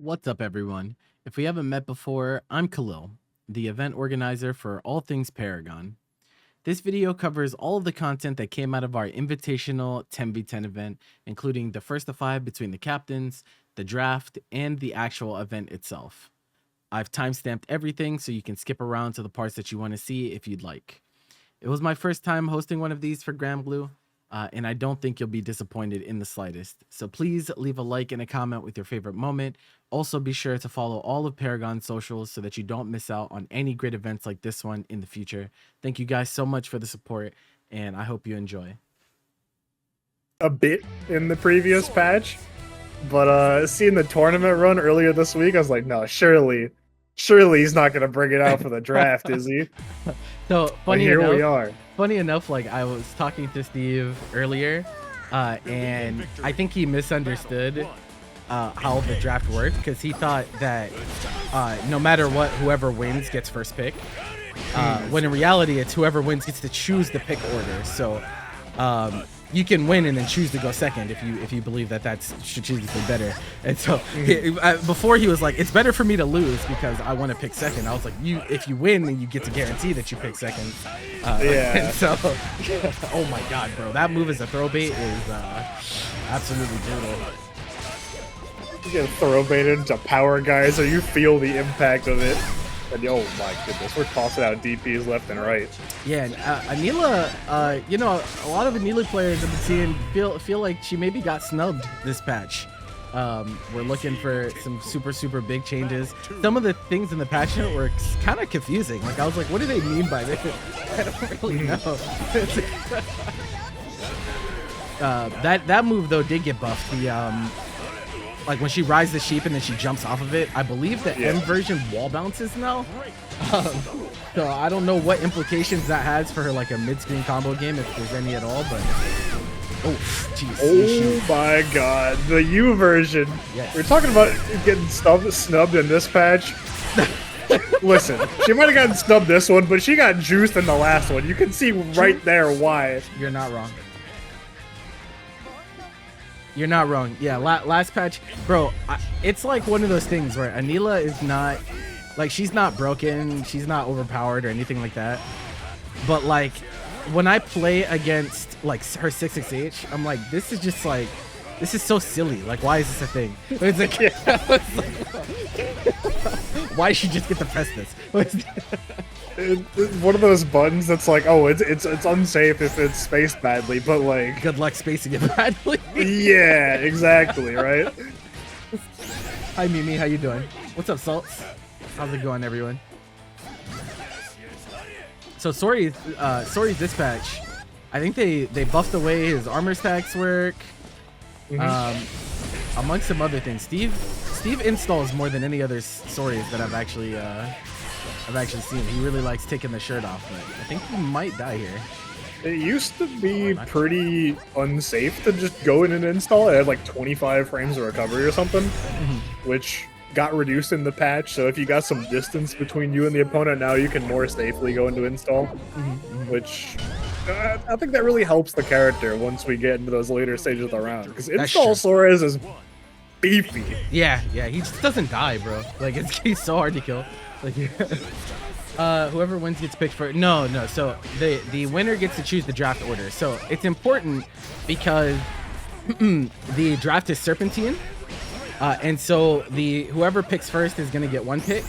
What's up, everyone? If we haven't met before, I'm Khalil, the event organizer for all things Paragon. This video covers all of the content that came out of our invitational 10v10 event, including the first of 5 between the captains, the draft, and the actual event itself. I've timestamped everything so you can skip around to the parts that you want to see if you'd like. It was my first time hosting one of these for granblue, and I don't think you'll be disappointed in the slightest. So please leave a like and a comment with your favorite moment. Also, be sure to follow all of Paragon's socials so that you don't miss out on any great events like this one in the future. Thank you guys so much for the support, and I hope you enjoy. A bit in the previous patch, but seeing the tournament run earlier this week, I was like, no, surely he's not gonna bring it out for the draft, is he? So funny here enough, we are. Funny enough, like I was talking to Steve earlier, and I think he misunderstood how the draft worked, because he thought that no matter what, whoever wins gets first pick. When in reality, it's whoever wins gets to choose the pick order. So you can win and then choose to go second if you believe that that's strategically better. And so before he was like, it's better for me to lose because I want to pick second. I was like, if you win, then you get to guarantee that you pick second. Yeah. And so, oh my god, bro, that move as a throw bait is absolutely brutal. You get throw baited into power guys, so you feel the impact of it. And oh my goodness, we're tossing out DPs left and right. Yeah, and Anila, you know, a lot of Anila players I've been seeing feel like she maybe got snubbed this patch. We're looking for some super big changes. Some of the things in the patch note were kind of confusing. Like I was like, what do they mean by this? I don't really know. That move though did get buffed. The like when she rides the sheep and then she jumps off of it, I believe the M version wall bounces now. So I don't know what implications that has for her, like a mid-screen combo game, if there's any at all, but oh jeez. Oh my god, the U version. Yes. We're talking about getting snubbed in this patch. Listen, she might have gotten snubbed this one, but she got juiced in the last one. You can see right there why. You're not wrong. You're not wrong. Yeah, last patch, bro, it's like one of those things where Anila is not, like, she's not broken, she's not overpowered or anything like that. But, like, when I play against, like, her 6xh, I'm like, this is just, like, this is so silly. Like, why is this a thing? It's like, why should she just get to press this? It's one of those buttons that's like, oh, it's unsafe if it's spaced badly, but like, good luck spacing it badly. Yeah, exactly, right? Hi Mimi, how you doing? What's up, Saltz? How's it going, everyone? So Sori's dispatch, I think they buffed away his armor stacks work, amongst some other things. Steve installs more than any other Sori's that I've actually seen. He really likes taking the shirt off, but I think he might die here. It used to be pretty unsafe to just go in and install. It had like 25 frames of recovery or something, which got reduced in the patch. So if you got some distance between you and the opponent, now you can more safely go into install, which I think that really helps the character once we get into those later stages of the round. Because install Soares is beefy. Yeah, he just doesn't die, bro. Like, he's so hard to kill. Like, whoever wins gets picked for no. So the winner gets to choose the draft order. So it's important because the draft is serpentine, and so whoever picks first is gonna get 1 pick,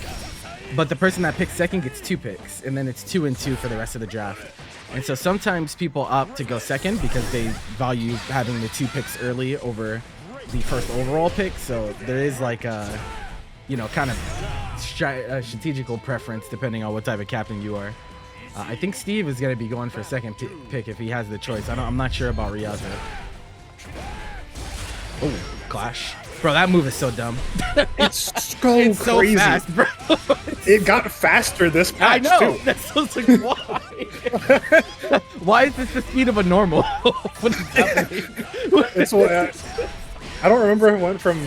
but the person that picks second gets 2 picks, and then it's 2 and 2 for the rest of the draft. And so sometimes people opt to go second because they value having the 2 picks early over the first overall pick. So there is like a, you know, kind of strategical preference depending on what type of captain you are. I think Steve is going to be going for second pick if he has the choice. I'm not sure about Ryazo. Oh, clash. Bro, that move is so dumb. It's so crazy. Fast, bro. It got faster this patch, I know. too. That's so like, why? Why is this the speed of a normal? What is happening? It's what I don't remember if it went from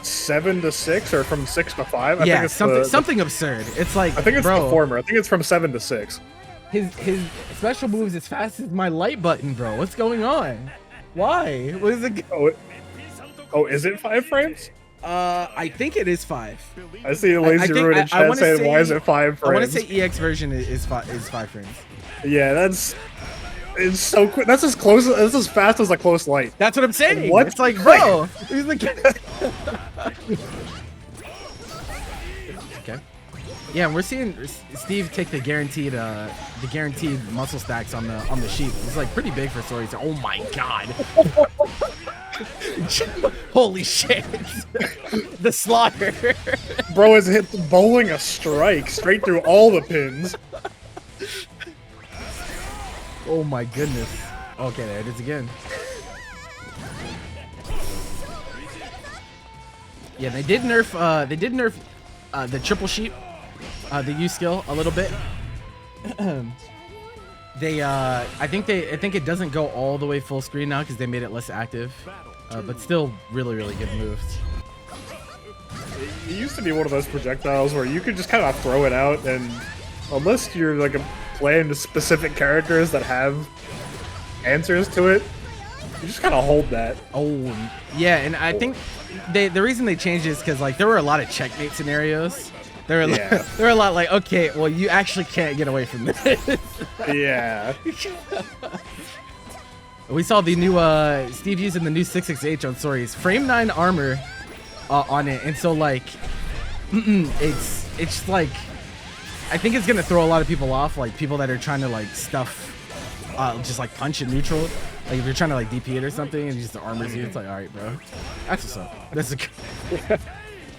7 to 6 or from 6 to 5. I think it's something absurd. It's like, I think it's bro, the former. I think it's from 7 to 6. His special moves as fast as my light button, bro. What's going on? Why? What is it? Oh, is it 5 frames? I think it is 5. I see a lazy ruin in chat saying, why is it 5 frames? I want to say EX version is 5 frames. Yeah, it's so quick. That's as close. That's as fast as a close light. That's what I'm saying. What? It's like, bro. He's like, okay. Yeah, we're seeing Steve take the guaranteed muscle stacks on the sheep. It's like pretty big for stories. Oh my god. Holy shit. The slaughter. Bro is bowling a strike straight through all the pins. Oh my goodness. Okay, there it is again. Yeah, they did nerf the triple sheep, the U skill a little bit. I think it doesn't go all the way full screen now because they made it less active, but still really good moves. It used to be one of those projectiles where you could just kind of throw it out, and unless you're like playing specific characters that have answers to it, you just kind of hold that. Oh yeah, and I think the reason they changed it is because like there were a lot of checkmate scenarios. There were a lot like, okay, well you actually can't get away from this. Yeah. We saw the new Steve using the new 668 on Sori's frame 9 armor on it, and so like it's like I think it's gonna throw a lot of people off, like people that are trying to like stuff just like punch in neutral. Like if you're trying to like DP it or something and just the armors you, it's like, all right, bro, that's what's up. That's a good.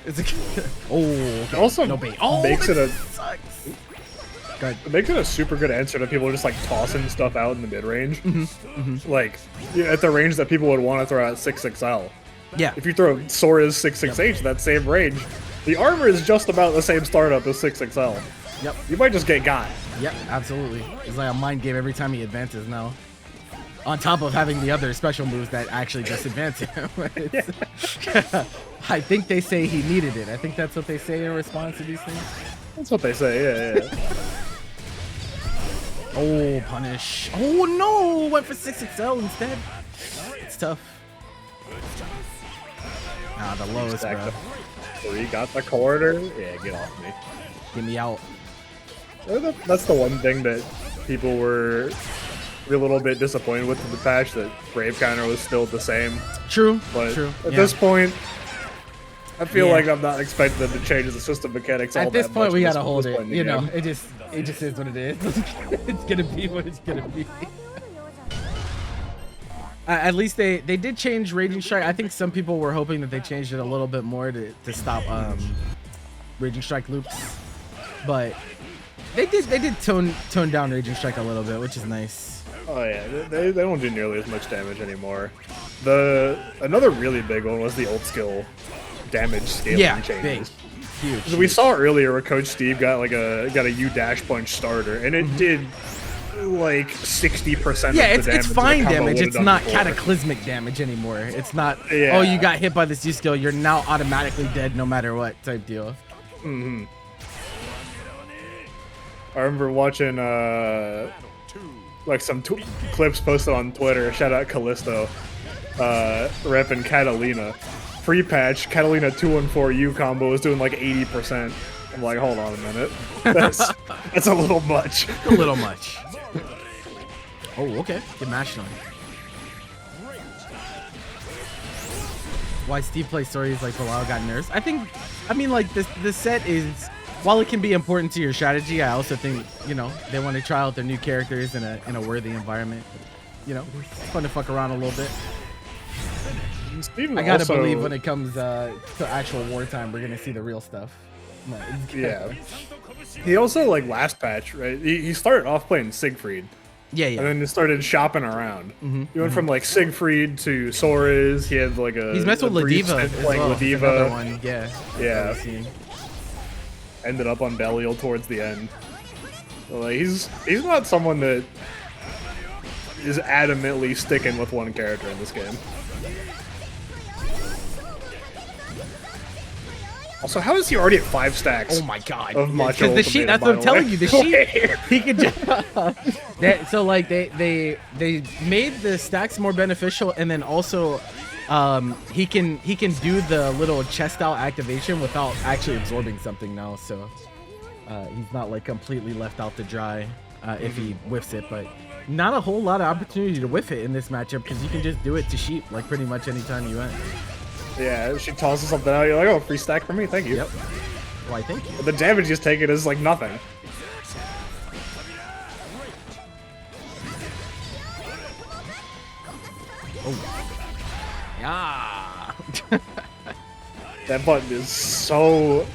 It's a good. Oh, okay. Also no bait. Oh, makes it a sucks. It makes it a super good answer to people just like tossing stuff out in the mid range. Like at the range that people would want to throw out 6XL. Yeah. If you throw Sora's 668 that same range, the armor is just about the same startup as 6XL. Yep. You might just get got. Yep, absolutely. It's like a mind game every time he advances now. On top of having the other special moves that actually just advance him. I think they say he needed it. I think that's what they say in response to these things. That's what they say, yeah. Oh, punish. Oh no, went for 6XL instead. It's tough. Ah, the lowest, bro. Three got the corner. Yeah, get off me. Get me out. That's the one thing that people were a little bit disappointed with in the patch, that Brave counter was still the same. True, but true. At this point, I feel like I'm not expecting them to change the system mechanics all that much. At this point, we gotta hold it. You know, game. it just is what it is. It's gonna be what it's gonna be. At least they did change Raging Strike. I think some people were hoping that they changed it a little bit more to stop Raging Strike loops, but they did tone down Raging Strike a little bit, which is nice. Oh yeah, they don't do nearly as much damage anymore. Another really big one was the old skill damage scaling changes. Big, huge. So we saw earlier where Coach Steve got a U dash punch starter, and it did like 60%. Yeah, of the it's fine damage. It's not before. cataclysmic damage anymore. It's not. Yeah. Oh, you got hit by this U skill. You're now automatically dead no matter what type deal. Mm-hmm. I remember watching like some clips posted on Twitter. Shout out Callisto, repping Catalina. Free patch, Catalina 214U combo is doing like 80%. I'm like, hold on a minute. That's a little much. A little much. Oh, okay. Get mashed on. Why Steve plays stories like Bilal got nerfs? I mean, like this set is, while it can be important to your strategy, I also think, you know, they want to try out their new characters in a worthy environment. You know, it's fun to fuck around a little bit. I gotta believe when it comes to actual wartime, we're gonna see the real stuff. Yeah. He also, like, last patch, right? He started off playing Siegfried. Yeah. And then he started shopping around. He went from like Siegfried to Sora's. He had like he's messed with Ladiva as well. Ladiva. One. Yeah. Ended up on Belial towards the end. So, like, he's not someone that is adamantly sticking with one character in this game. Also, how is he already at 5 stacks? Oh my god! Of Macho Because the sheet. That's what I'm telling you. The sheet. He could just. So like they made the stacks more beneficial, and then also he can do the little chest out activation without actually absorbing something now, so he's not like completely left out to dry if he whiffs it, but not a whole lot of opportunity to whiff it in this matchup because you can just do it to sheep like pretty much anytime you want. Yeah, she tosses something out, you're like, oh, free stack for me, thank you. Yep. Why, thank you. But the damage he's taken is like nothing. Oh. Yeah. That button is so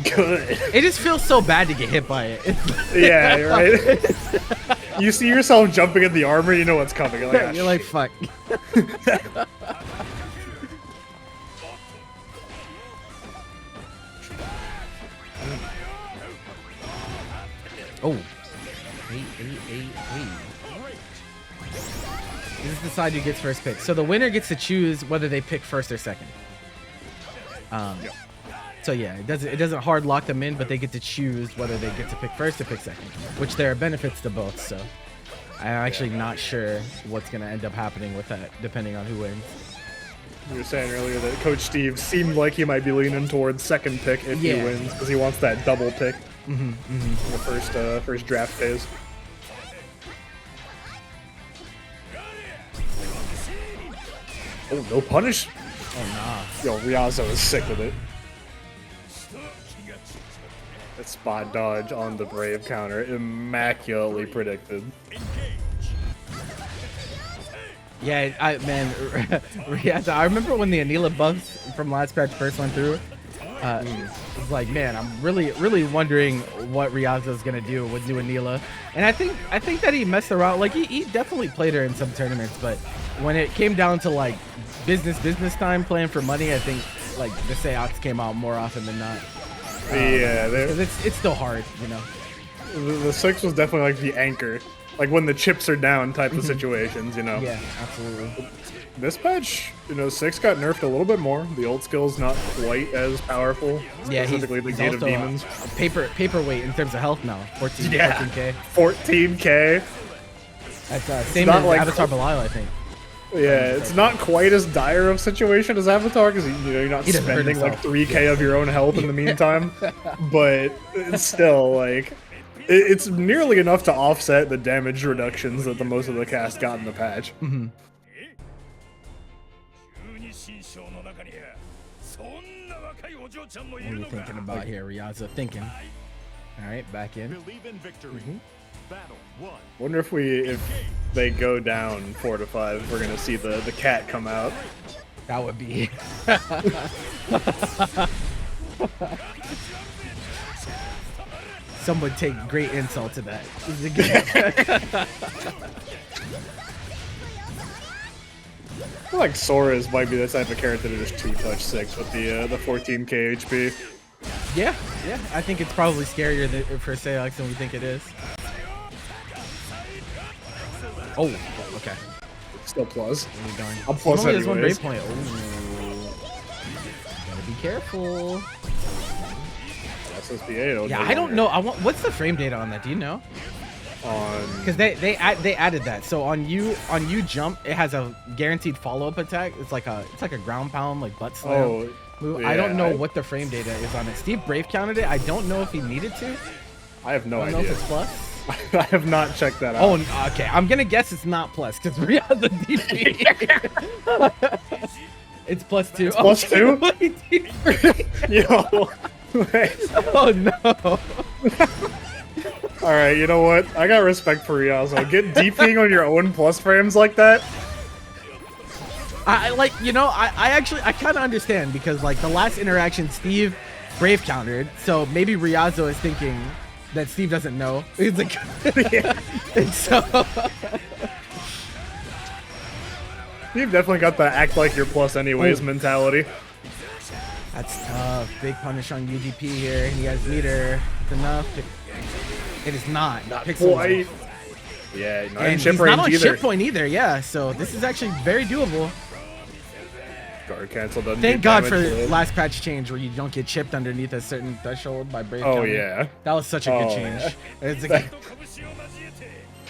good. It just feels so bad to get hit by it. Yeah, right? You see yourself jumping in the armor, you know what's coming. You're like, oh, you're like, fuck. Oh. Hey. This is the side who gets first pick. So the winner gets to choose whether they pick first or second. So yeah, it doesn't hard lock them in, but they get to choose whether they get to pick first or pick second, which there are benefits to both. So I'm actually not sure what's gonna end up happening with that, depending on who wins. You were saying earlier that Coach Steve seemed like he might be leaning towards second pick if he wins, because he wants that double pick in the first draft phase. Oh, no punish? Oh, nah. Yo, Ryazo is sick with it. That spot dodge on the Brave counter, immaculately predicted. Yeah, man, Ryazo, I remember when the Anila buffs from last patch first went through. It was like, man, I'm really wondering what Ryazo's gonna do with new Anila. And I think that he messed around. Like he definitely played her in some tournaments, but when it came down to like business time playing for money, I think like the Seox came out more often than not. Yeah, it's still hard, you know. The 6 was definitely like the anchor, like when the chips are down type of situations, you know. Yeah, absolutely. This patch, you know, 6 got nerfed a little bit more. The old skill's not quite as powerful. Yeah, specifically the Gate of Demons. Paperweight in terms of health now. 14k. 14k. That's same as like Avatar Belial, I think. Yeah, it's not quite as dire of situation as Avatar because you know you're not spending like 3k of your own health in the meantime, but it's still like it's nearly enough to offset the damage reductions that the most of the cast got in the patch. What are you thinking about here, Ryazo? Thinking. All right, back in. Wonder if they go down 4 to 5, we're gonna see the cat come out. That would be. Some would take great insult to that. I feel like Sora's might be the type of character to just 2-touch 6 with the 14k HP. Yeah, I think it's probably scarier for Seox than we think it is. Oh, okay. Still plus. Where are we going? I'm plus anyways. There's one great point. Oh, gotta be careful. SSBA. Yeah, I don't know. What's the frame data on that? Do you know? Because they added that. So on you jump, it has a guaranteed follow-up attack. It's like a ground pound, like butt slam. Move. Yeah, I don't know what the frame data is on it. Steve Brave counted it. I don't know if he needed to. I have no idea. I don't know if it's plus. I have not checked that out. Oh, okay. I'm gonna guess it's not plus because we have the DP. It's plus 2. It's plus 2? Yo. Oh no. Alright, you know what? I got respect for Ryazo. Get DPing on your own plus frames like that. I kind of understand because like the last interaction Steve Brave countered, so maybe Ryazo is thinking that Steve doesn't know. He's like, and so Steve definitely got the act like you're plus anyways mentality. That's tough. Big punish on UGP here. He has meter. It's enough. It is not. Quite. Yeah, not in chip he's range not on either. chip point either. Yeah, so this is actually very doable. Guard cancel doesn't Thank God for last patch change where you don't get chipped underneath a certain threshold by Brave. Oh yeah, that was such a good change. It's like,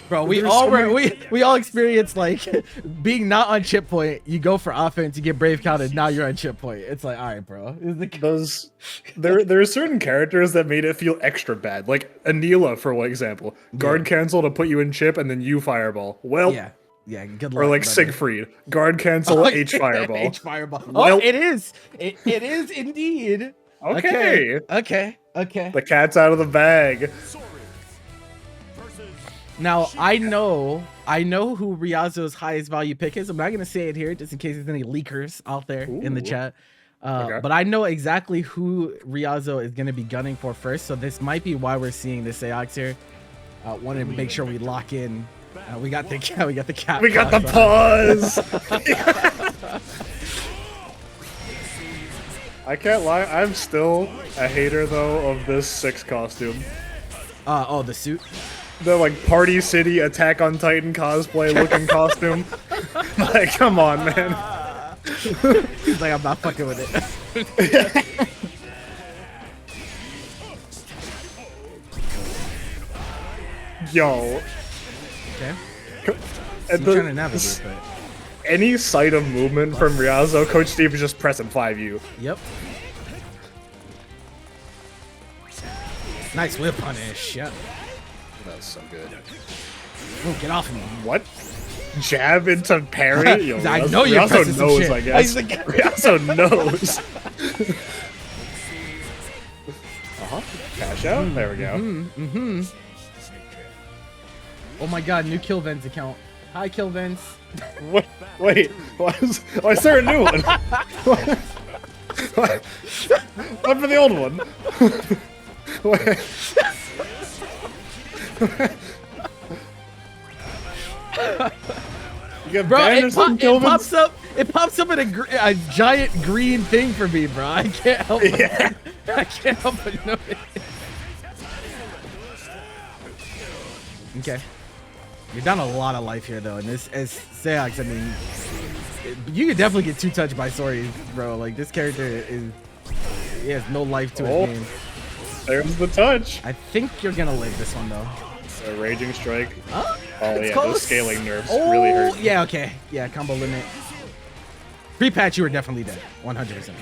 Bro, we all experienced like being not on chip point. You go for offense, you get brave counted. Now you're on chip point. It's like, all right, bro. There are certain characters that made it feel extra bad. Like Anila, for example, guard cancel to put you in chip, and then you fireball. Well, yeah, good luck. Or like brother. Siegfried, guard cancel, H fireball. H fireball. Well, oh, it is indeed. Okay. The cat's out of the bag. Now I know who Ryazo's highest value pick is. I'm not gonna say it here just in case there's any leakers out there in the chat. But I know exactly who Ryazo is gonna be gunning for first. So this might be why we're seeing this Aox here. Wanted to make sure we lock in. We got the cat. We got the pause. I can't lie. I'm still a hater though of this 6 costume. Oh, the suit. The like Party City Attack on Titan cosplay looking costume. Like, come on, man. He's like, I'm not fucking with it. Yo. Okay. I'm trying to navigate, but any sight of movement from Ryazo, Coach Steve is just pressing 5U. Yep. Nice whip punish. Yep. That was so good. Oh, get off of me. What? Jab into parry? Yo, I know you're Ryazo knows, shit. I guess. Ryazo knows. Cash out? There we go. Oh my god, new Killven's account. Hi, Killven's. What? Wait, why is there a new one? What for the old one? You got bro, it pops up in a giant green thing for me, bro. I can't help it. I can't help but notice. Okay. You're down a lot of life here, though, and this as Seox, I mean, you could definitely get 2-touched by Sori, bro. Like, this character he has no life to his game. There's the touch. I think you're gonna live this one, though. A Raging Strike. Oh yeah, close. those scaling nerfs really hurt. Yeah, okay. Yeah, combo limit. Pre-patch, you were definitely dead. 100%.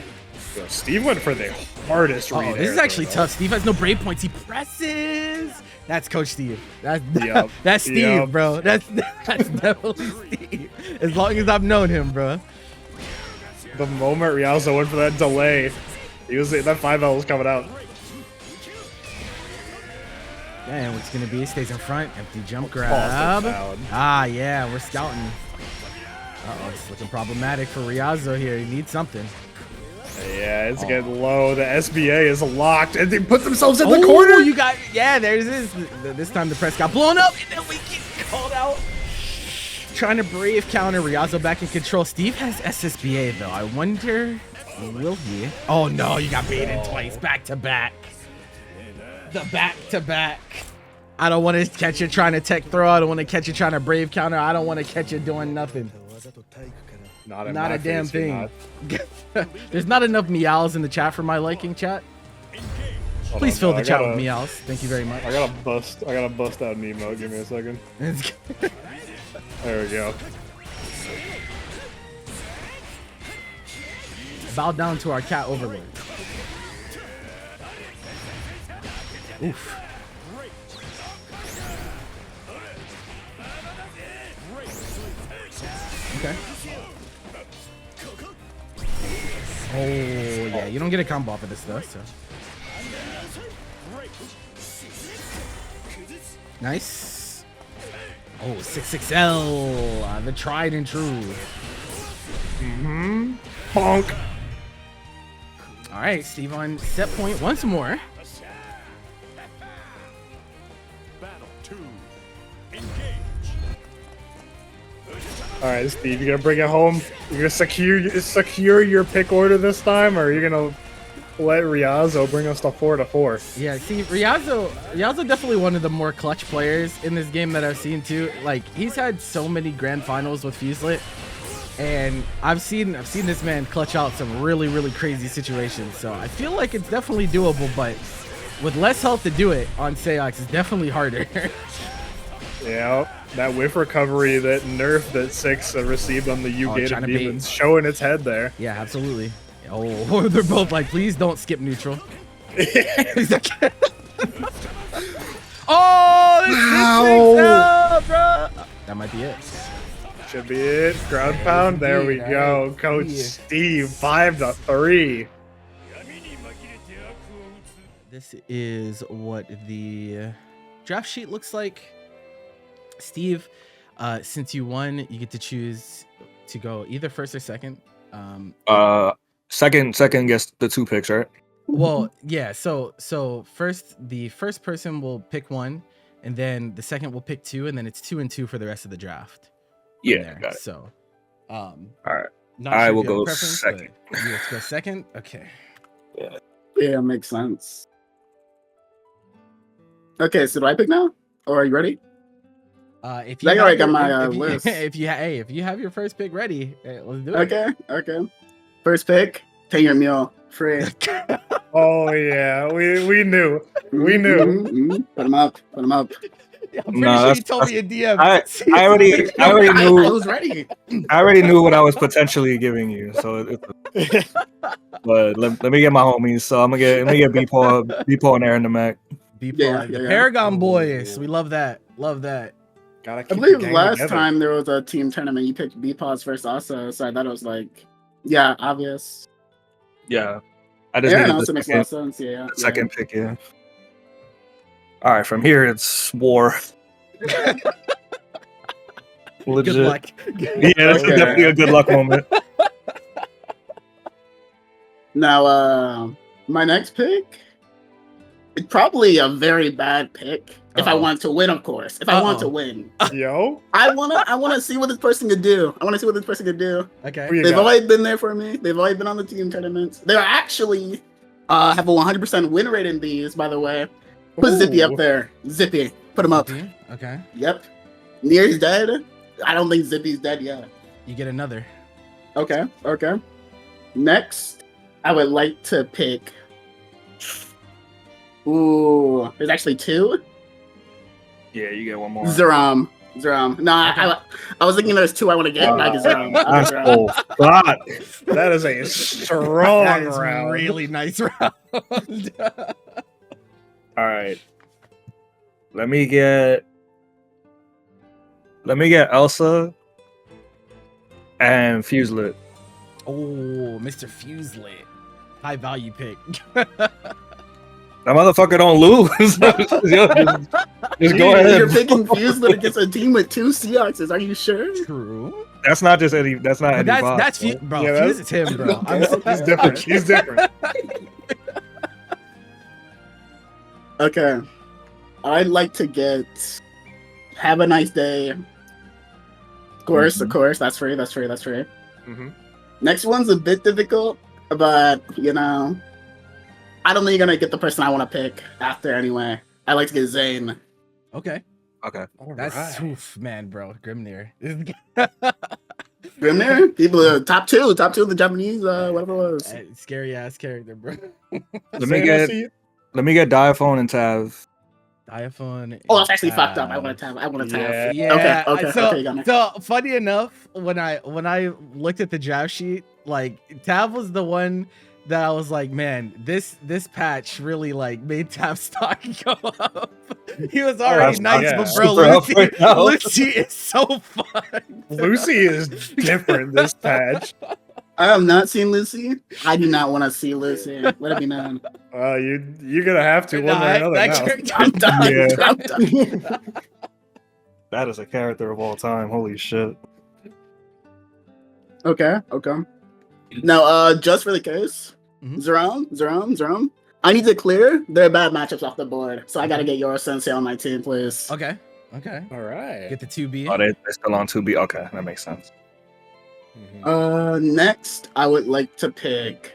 Yo, Steve went for the hardest read. This is actually tough. Steve has no brave points. He presses. That's Coach Steve. That's Steve, bro. That's definitely Steve. As long as I've known him, bro. The moment Ryazo went for that delay, that 5L was coming out. Yeah, and what's gonna be? Stays in front. Empty jump grab. Yeah, we're scouting. It's looking problematic for Ryazo here. He needs something. Yeah, it's getting low. The SBA is locked, and they put themselves in the corner. There's this. This time the press got blown up, and then we get called out. Trying to brave counter. Ryazo back in control. Steve has SSBA though. I wonder, will he? Oh no, you got baited twice, back to back. The back to back. I don't want to catch you trying to tech throw. I don't want to catch you trying to brave counter. I don't want to catch you doing nothing. Not a damn thing. There's not enough meows in the chat for my liking, chat. Please fill the chat with meows. Thank you very much. I gotta bust out an emote. Give me a second. There we go. Bow down to our cat overlord. Oof. Okay. Oh, yeah, you don't get a combo off of this stuff, so. Nice. Oh, 6XL, the tried and true. Bonk. All right, Steve on set point once more. All right, Steve, you gonna bring it home? You gonna secure your pick order this time, or are you gonna let Ryazo bring us to 4-4? Yeah, see, Ryazo definitely one of the more clutch players in this game that I've seen too. Like, he's had so many grand finals with Fuselit, and I've seen this man clutch out some really, really crazy situations. So I feel like it's definitely doable, but with less health to do it on Seox, it's definitely harder. Yeah. That whiff recovery, that nerf that 6 received on the U-gated trying to bait. demons, showing its head there. Yeah, absolutely. Oh, they're both like, please don't skip neutral. He's like, oh, this is bro. That might be it. Should be it. Ground pound. There we go. Coach Steve, 5-3. This is what the draft sheet looks like. Steve, since you won, you get to choose to go either first or second. Second gets the 2 picks, right? Well, yeah. So the first person will pick 1, and then the second will pick 2, and then it's 2 and 2 for the rest of the draft. Yeah, got it. So, all right. Not I sure will if you have a go preference, second. but you have to go second. Okay. Yeah, makes sense. Okay, so do I pick now? Or are you ready? If you I have already got your- my if you- list. if you have your first pick ready, let's do it. Okay. First pick, TenuredMule. Free. Oh yeah, we knew. We knew. Put him up. I'm pretty No, sure you that's- told me a DM. I already knew. I was ready. I already knew what I was potentially giving you. So, but let me get my homies. So let me get BEPaw and Aarondamac. BEPaw, the Paragon boys. We love that. Love that. Gotta I keep the believe gang last together. time there was a team tournament, you picked BEPaws versus Elsa, so I thought it was like, yeah, obvious. Yeah, I just Yeah, needed no, the so it makes a lot of sense. Yeah. second pick. Yeah. All right, from here it's War. Legit. Good luck. Yeah, that's Okay. definitely a good luck moment. Now, my next pick, it's probably a very bad pick. If I Uh-oh. want to win, of course. If I want to Uh-oh. win, Yo, I wanna see what this person could do. I wanna see what this person could do. Okay. who you They've got? always been there for me. They've always been on the team tournaments. They're actually have a 100% win rate in these, by the way. Put Zippy up Ooh. there. Zippy. Put him up. Okay. Yep. Near's dead. I don't think Zippy's dead yet. You get another. Okay. Next, I would like to pick. Ooh, there's actually 2. Yeah, you get one more. Xerom. No, I was thinking there's 2 I want to get. I get Xerom. That's cool. God. That is a strong That is round. really nice round. All right. Let me get Elsa and Fuselit. Oh, Mr. Fuselit. High value pick. That motherfucker don't lose. Just go ahead. You're picking Fuselit against a team with 2 Seahawks. Are you sure? True. That's not just any. That's not any. vibe, That's bro. bro. Yeah, Fuse is him, bro. He's different. He's different. Okay. I'd like to get Have a Nice Day. Of course. That's free. Mhm. Next one's a bit difficult, but I don't think you're gonna get the person I want to pick after anyway. I like to get Zane. Okay. Okay. That's oof, man, bro. Grimnir. Grimnir? People top two of the Japanese, whatever it was. Scary ass character, bro. Let me get Diaphone and Tav. Diaphone. Oh, that's actually fucked up. I want to tab. Yeah. Yeah. Okay, got me. So funny enough, when I looked at the draft sheet, like Tav was the one that I was like, man, this patch really like made Tav stock go up. He was already nice, yeah. but bro, Super up right now. Lucy is so fun. Lucy is different this patch. I have not seen Lucy. I do not want to see Lucy. Let it be known. You're gonna have to one way or another That now. character- I'm done. Yeah. I'm done. That is a character of all time. Holy shit. Okay. Now, just for the case, Mhm. Xerom. I need to clear their bad matchups off the board, so I gotta get your sensei on my team, please. Okay. All right. Get the 2B. Oh, they're still on 2B. Okay, that makes sense. Next, I would like to pick.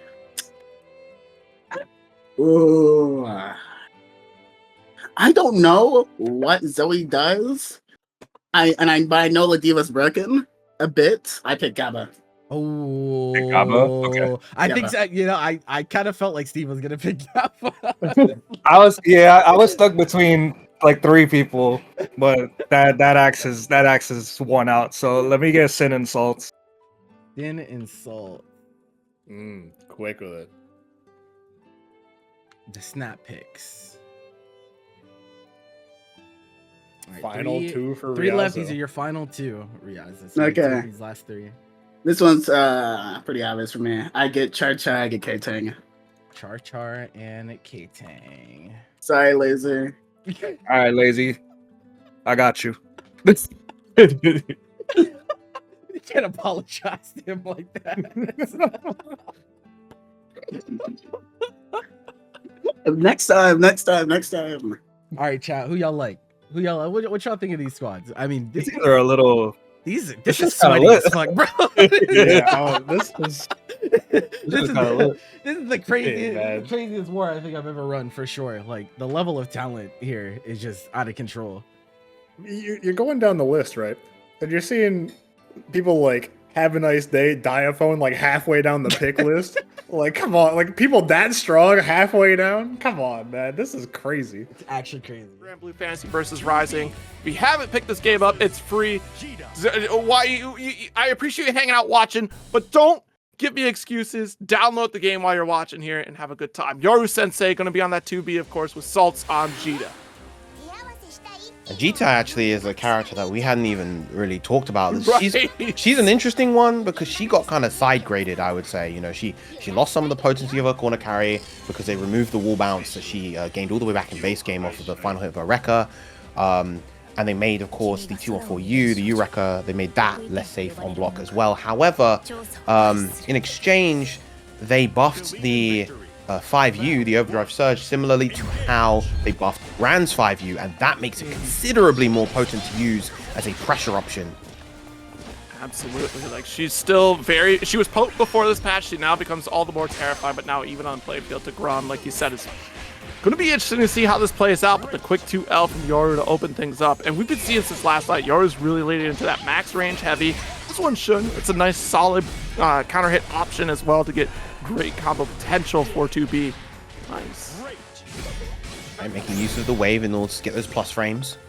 Ooh, I don't know what Zoe does. But I know Ladiva's broken a bit. I pick Gaba. Oh, Gabba? Okay. I think Gabba. that, I kind of felt like Steve was gonna pick Gabba. I was stuck between like 3 people, but that axe is one out. So let me get Synn and Saltz. Synn and Saltz. Quick with it. The snap picks. All right, Final 2 for 3 Ryazo. left. These are your final 2, Ryazo. Okay. These last 3. This one's pretty obvious for me. I get Char, I get Ktang. Char and Ktang. Sorry, laser. All right, lazy. I got you. You can't apologize to him like that. Next time. All right, chat. Who y'all like? What y'all think of these squads? I mean, These are a little. this This is is kinda sweaty lit. as fuck, bro. Yeah, this is This is kinda lit. the craziest, man. craziest war I think I've ever run for sure. Like the level of talent here is just out of control. you're going down the list, right? And you're seeing people like Havaniceday, Diaphone, like halfway down the pick list. Like, come on, like people that strong halfway down. Come on, man, this is crazy. It's actually crazy. Granblue Fantasy versus Rising. If you haven't picked this game up, it's free. I appreciate you hanging out watching, but don't give me excuses. Download the game while you're watching here and have a good time. Yoru Sensei going to be on that 2B, of course, with Saltz on Jita. Jita actually is a character that we hadn't even really talked about. Right. She's an interesting one because she got kind of side graded, I would say. You know, she lost some of the potency of her corner carry because they removed the wall bounce that she gained all the way back in base game off of the final hit of her Rekka. And they made, of course, the 2-1-4U, the U-Rekka, they made that less safe on block as well. However, in exchange, they buffed the 5U, the Overdrive Surge, similarly to how they buffed Rand's 5U, and that makes it considerably more potent to use as a pressure option. Absolutely. Like, she's still she was potent before this patch. She now becomes all the more terrifying, but now even on playfield to Gron, like you said, is going to be interesting to see how this plays out, but the quick 2L from Yoru to open things up. And we've been seeing since last night, Yoru's really leading into that max range heavy. This one shouldn't. It's a nice, solid counter hit option as well to get great combo potential for 2B. Nice. Right, making use of the wave in order to get those plus frames.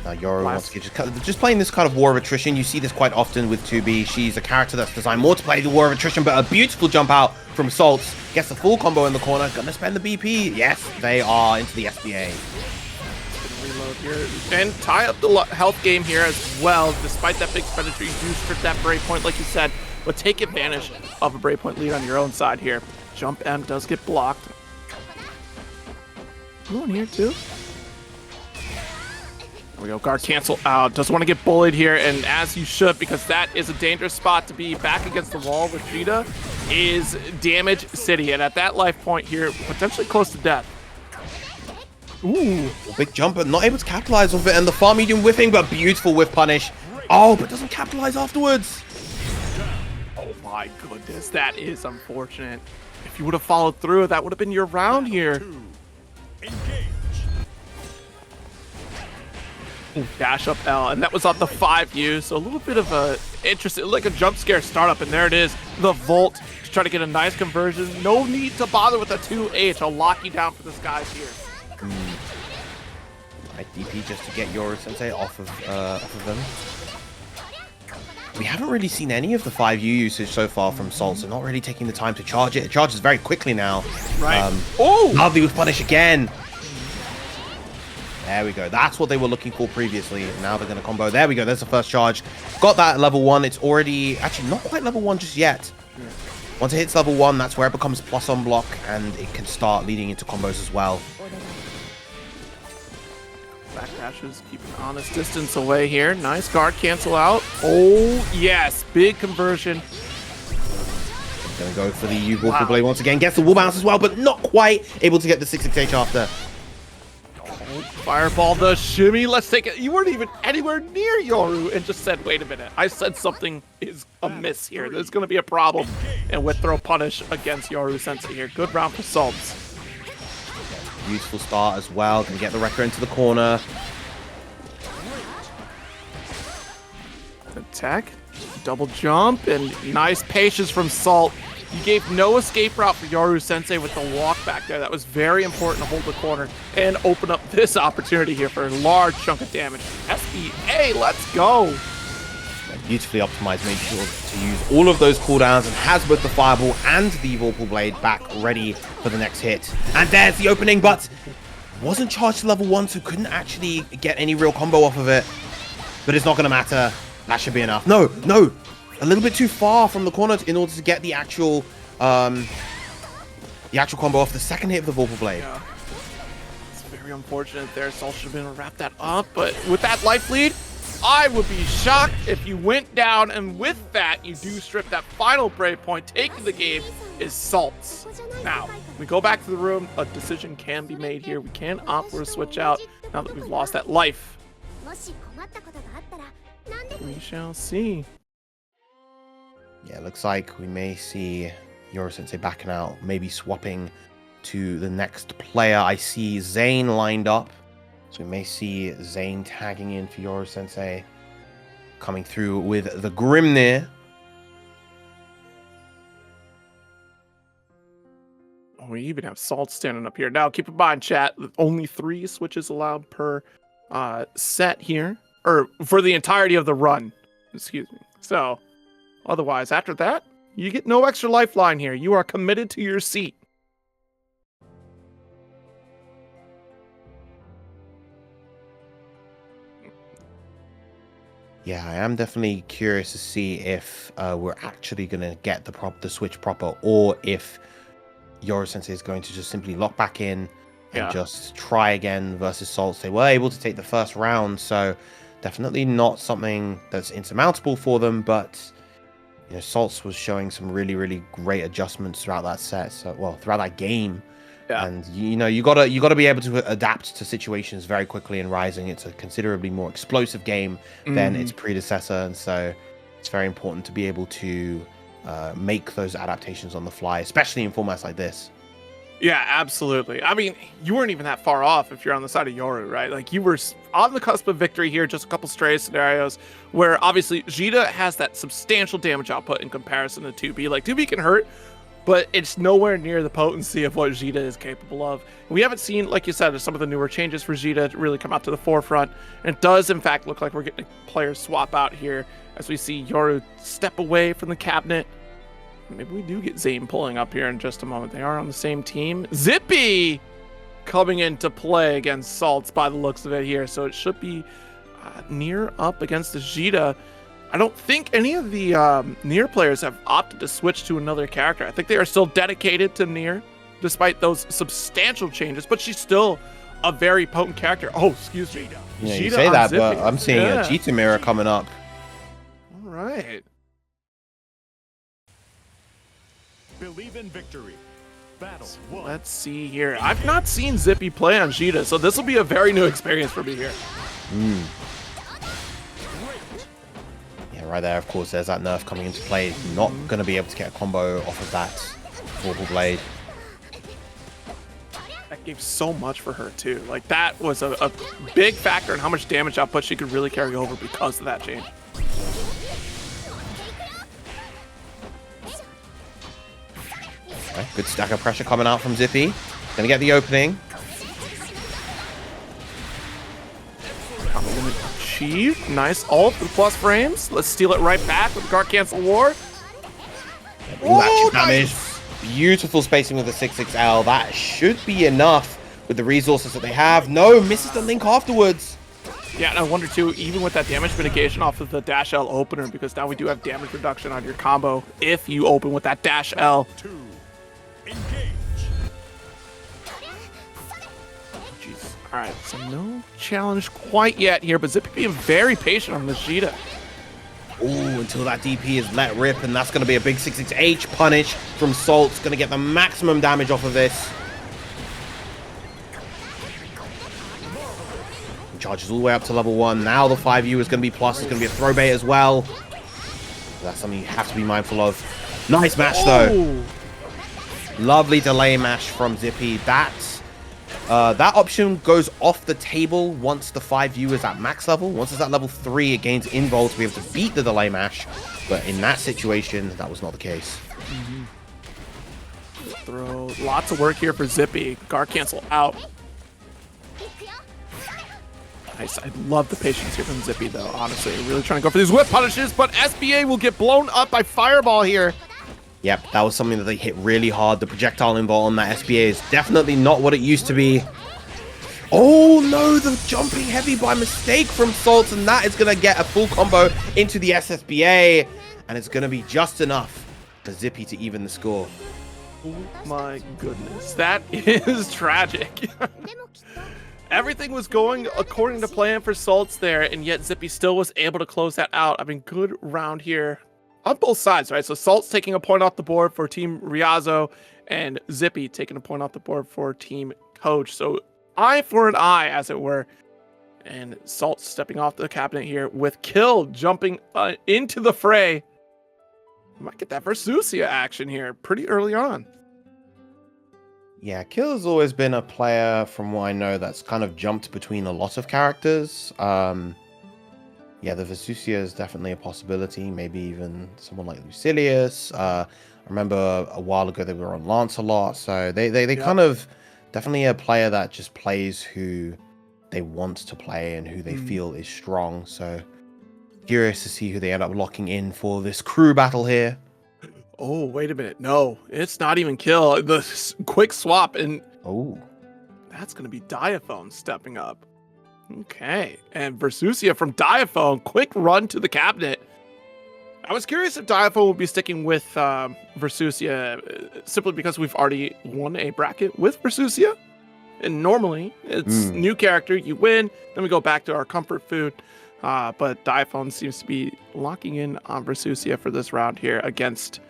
Now Yoru wants to just playing this kind of War of Attrition. You see this quite often with 2B. She's a character that's designed more to play the War of Attrition, but a beautiful jump out from Saltz. Gets the full combo in the corner. Gonna spend the BP. Yes, they are into the SBA. Reload here and tie up the health game here as well. Despite that big expenditure, you do strip that break point, like you said, but take advantage of a break point lead on your own side here. Jump M does get blocked. Blue one here too. There we go. Guard cancel out. Doesn't want to get bullied here, and as you should, because that is a dangerous spot to be back against the wall with Jita, is Damage City, and at that life point here, potentially close to death. Ooh, big jump, but not able to capitalize off it, and the far medium whiffing, but beautiful whiff punish. Oh, but doesn't capitalize afterwards. Oh my goodness, that is unfortunate. If you would have followed through, that would have been your round here. Ooh, dash up L, and that was on the 5U, so a little bit of a interesting, like a jump scare startup, and there it is, the Volt to try to get a nice conversion. No need to bother with a 2H. I'll lock you down for this guys here. Right, DP just to get Yoru Sensei off of them. We haven't really seen any of the 5U usage so far from Saltz, so not really taking the time to charge it. It charges very quickly now. Right. Oh! Lovely with punish again. There we go. That's what they were looking for previously. Now they're going to combo. There we go. There's the first charge. Got that at level 1. It's already... Actually, not quite level 1 just yet. Once it hits level 1, that's where it becomes plus on block, and it can start leading into combos as well. Backdashes, keep an honest distance away here. Nice guard cancel out. Oh, yes. Big conversion. Gonna go for the U-Walker Blade once again. Gets the wall bounce as well, but not quite able to get the 6-6H after. Fireball the shimmy. Let's take it. You weren't even anywhere near Yoru and just said, wait a minute. I said something is amiss here. There's going to be a problem. And with throw punish against Yoru Sensei here. Good round for Saltz. Beautiful start as well. Can get the Rekka into the corner. Attack. Double jump. And nice patience from Salt. You gave no escape route for Yoru Sensei with the walk back there. That was very important to hold the corner and open up this opportunity here for a large chunk of damage. SEA, let's go. Beautifully optimized, made sure to use all of those cooldowns and has both the Fireball and the Vorpal Blade back ready for the next hit. And there's the opening, but wasn't charged to level 1, so couldn't actually get any real combo off of it. But it's not going to matter. That should be enough. No, no, a little bit too far from the corner in order to get the actual combo off the second hit of the Vorpal Blade. Yeah. It's very unfortunate there. Saltz should have been able to wrap that up, but with that life lead, I would be shocked if you went down, and with that, you do strip that final brave point. Taking the game is Saltz. Now, we go back to the room. A decision can be made here. We can opt for a switch out now that we've lost that life. We shall see. Yeah, looks like we may see Yoru Sensei backing out, maybe swapping to the next player. I see Zane lined up. So we may see Zane tagging in for Yoru Sensei, coming through with the Grimnir. We even have Saltz standing up here. Now, keep in mind, chat, only 3 switches allowed per set here, or for the entirety of the run. Excuse me. So, otherwise, after that, you get no extra lifeline here. You are committed to your seat. Yeah, I am definitely curious to see if we're actually going to get the switch proper, or if Yoru Sensei is going to just simply lock back in and just try again versus Saltz. They were able to take the first round, so definitely not something that's insurmountable for them, but you know, Saltz was showing some really, really great adjustments throughout that set, throughout that game. Yeah. And you know, you gotta be able to adapt to situations very quickly in Rising. It's a considerably more explosive game than its predecessor, and so it's very important to be able to make those adaptations on the fly, especially in formats like this. Yeah, absolutely. I mean, you weren't even that far off if you're on the side of Yoru, right? Like, you were on the cusp of victory here, just a couple stray scenarios where obviously Vegeta has that substantial damage output in comparison to 2B. Like, 2B can hurt, but it's nowhere near the potency of what Vegeta is capable of. We haven't seen, like you said, some of the newer changes for Vegeta really come out to the forefront. And it does, in fact, look like we're getting a player swap out here as we see Yoru step away from the cabinet. Maybe we do get Zane pulling up here in just a moment. They are on the same team. Zippy coming into play against Saltz by the looks of it here. So it should be near up against the Vegeta. I don't think any of the Nier players have opted to switch to another character. I think they are still dedicated to Nier, despite those substantial changes, but she's still a very potent character. Oh, excuse me. Yeah, you say that, but I'm seeing a Cheetah Mirror coming up. All right. Believe in victory. Battle one. Let's see here. I've not seen Zippy play on Vegeta, so this will be a very new experience for me here. Yeah, right there, of course, there's that nerf coming into play. Not going to be able to get a combo off of that Vorpal Blade. That gave so much for her, too. Like, that was a big factor in how much damage output she could really carry over because of that change. Okay, good stack of pressure coming out from Zippy. Gonna get the opening. Achieved. Nice ult for the plus frames. Let's steal it right back with Guard Cancel War. All that damage. Beautiful spacing with the 6-6L. That should be enough with the resources that they have. No, misses the link afterwards. Yeah, and I wonder too, even with that damage mitigation off of the Dash L opener, because now we do have damage reduction on your combo if you open with that Dash L. Engage. Jeez. All right, so no challenge quite yet here, but Zippy being very patient on this Vegeta. Ooh, until that DP is let rip, and that's going to be a big 6-6H punish from Saltz. Going to get the maximum damage off of this. Charges all the way up to level 1. Now the 5U is going to be plus. It's going to be a throw bait as well. That's something you have to be mindful of. Nice match, though. Lovely delay mash from Zippy. That option goes off the table once the 5U is at max level. Once it's at level 3, it gains invul to be able to beat the delay mash. But in that situation, that was not the case. throw. Lots of work here for Zippy. Guard cancel out. Nice. I love the patience here from Zippy, though, honestly. Really trying to go for these whip punishes, but SBA will get blown up by Fireball here. Yep, that was something that they hit really hard. The projectile involved on that SBA is definitely not what it used to be. Oh no, the jumping heavy by mistake from Saltz, and that is going to get a full combo into the SSBA, and it's going to be just enough for Zippy to even the score. Oh my goodness. That is tragic. Everything was going according to plan for Saltz there, and yet Zippy still was able to close that out. I mean, good round here on both sides, right? So Saltz taking a point off the board for Team Ryazo, and Zippy taking a point off the board for Team Coach. So eye for an eye, as it were. And Saltz stepping off the cabinet here with Kill jumping into the fray. Might get that Versusia action here pretty early on. Yeah, Kill has always been a player, from what I know, that's kind of jumped between a lot of characters. Yeah, the Versusia is definitely a possibility. Maybe even someone like Lucilius. I remember a while ago they were on Lance a lot. So they kind of definitely a player that just plays who they want to play and who they feel is strong. So curious to see who they end up locking in for this crew battle here. Oh, wait a minute. No, it's not even Kill. The quick swap, and that's going to be Diaphone stepping up. Okay, and Versusia from Diaphone, quick run to the cabinet. I was curious if Diaphone would be sticking with Versusia simply because we've already won a bracket with Versusia. And normally, it's new character, you win, then we go back to our comfort food. But Diaphone seems to be locking in on Versusia for this round here against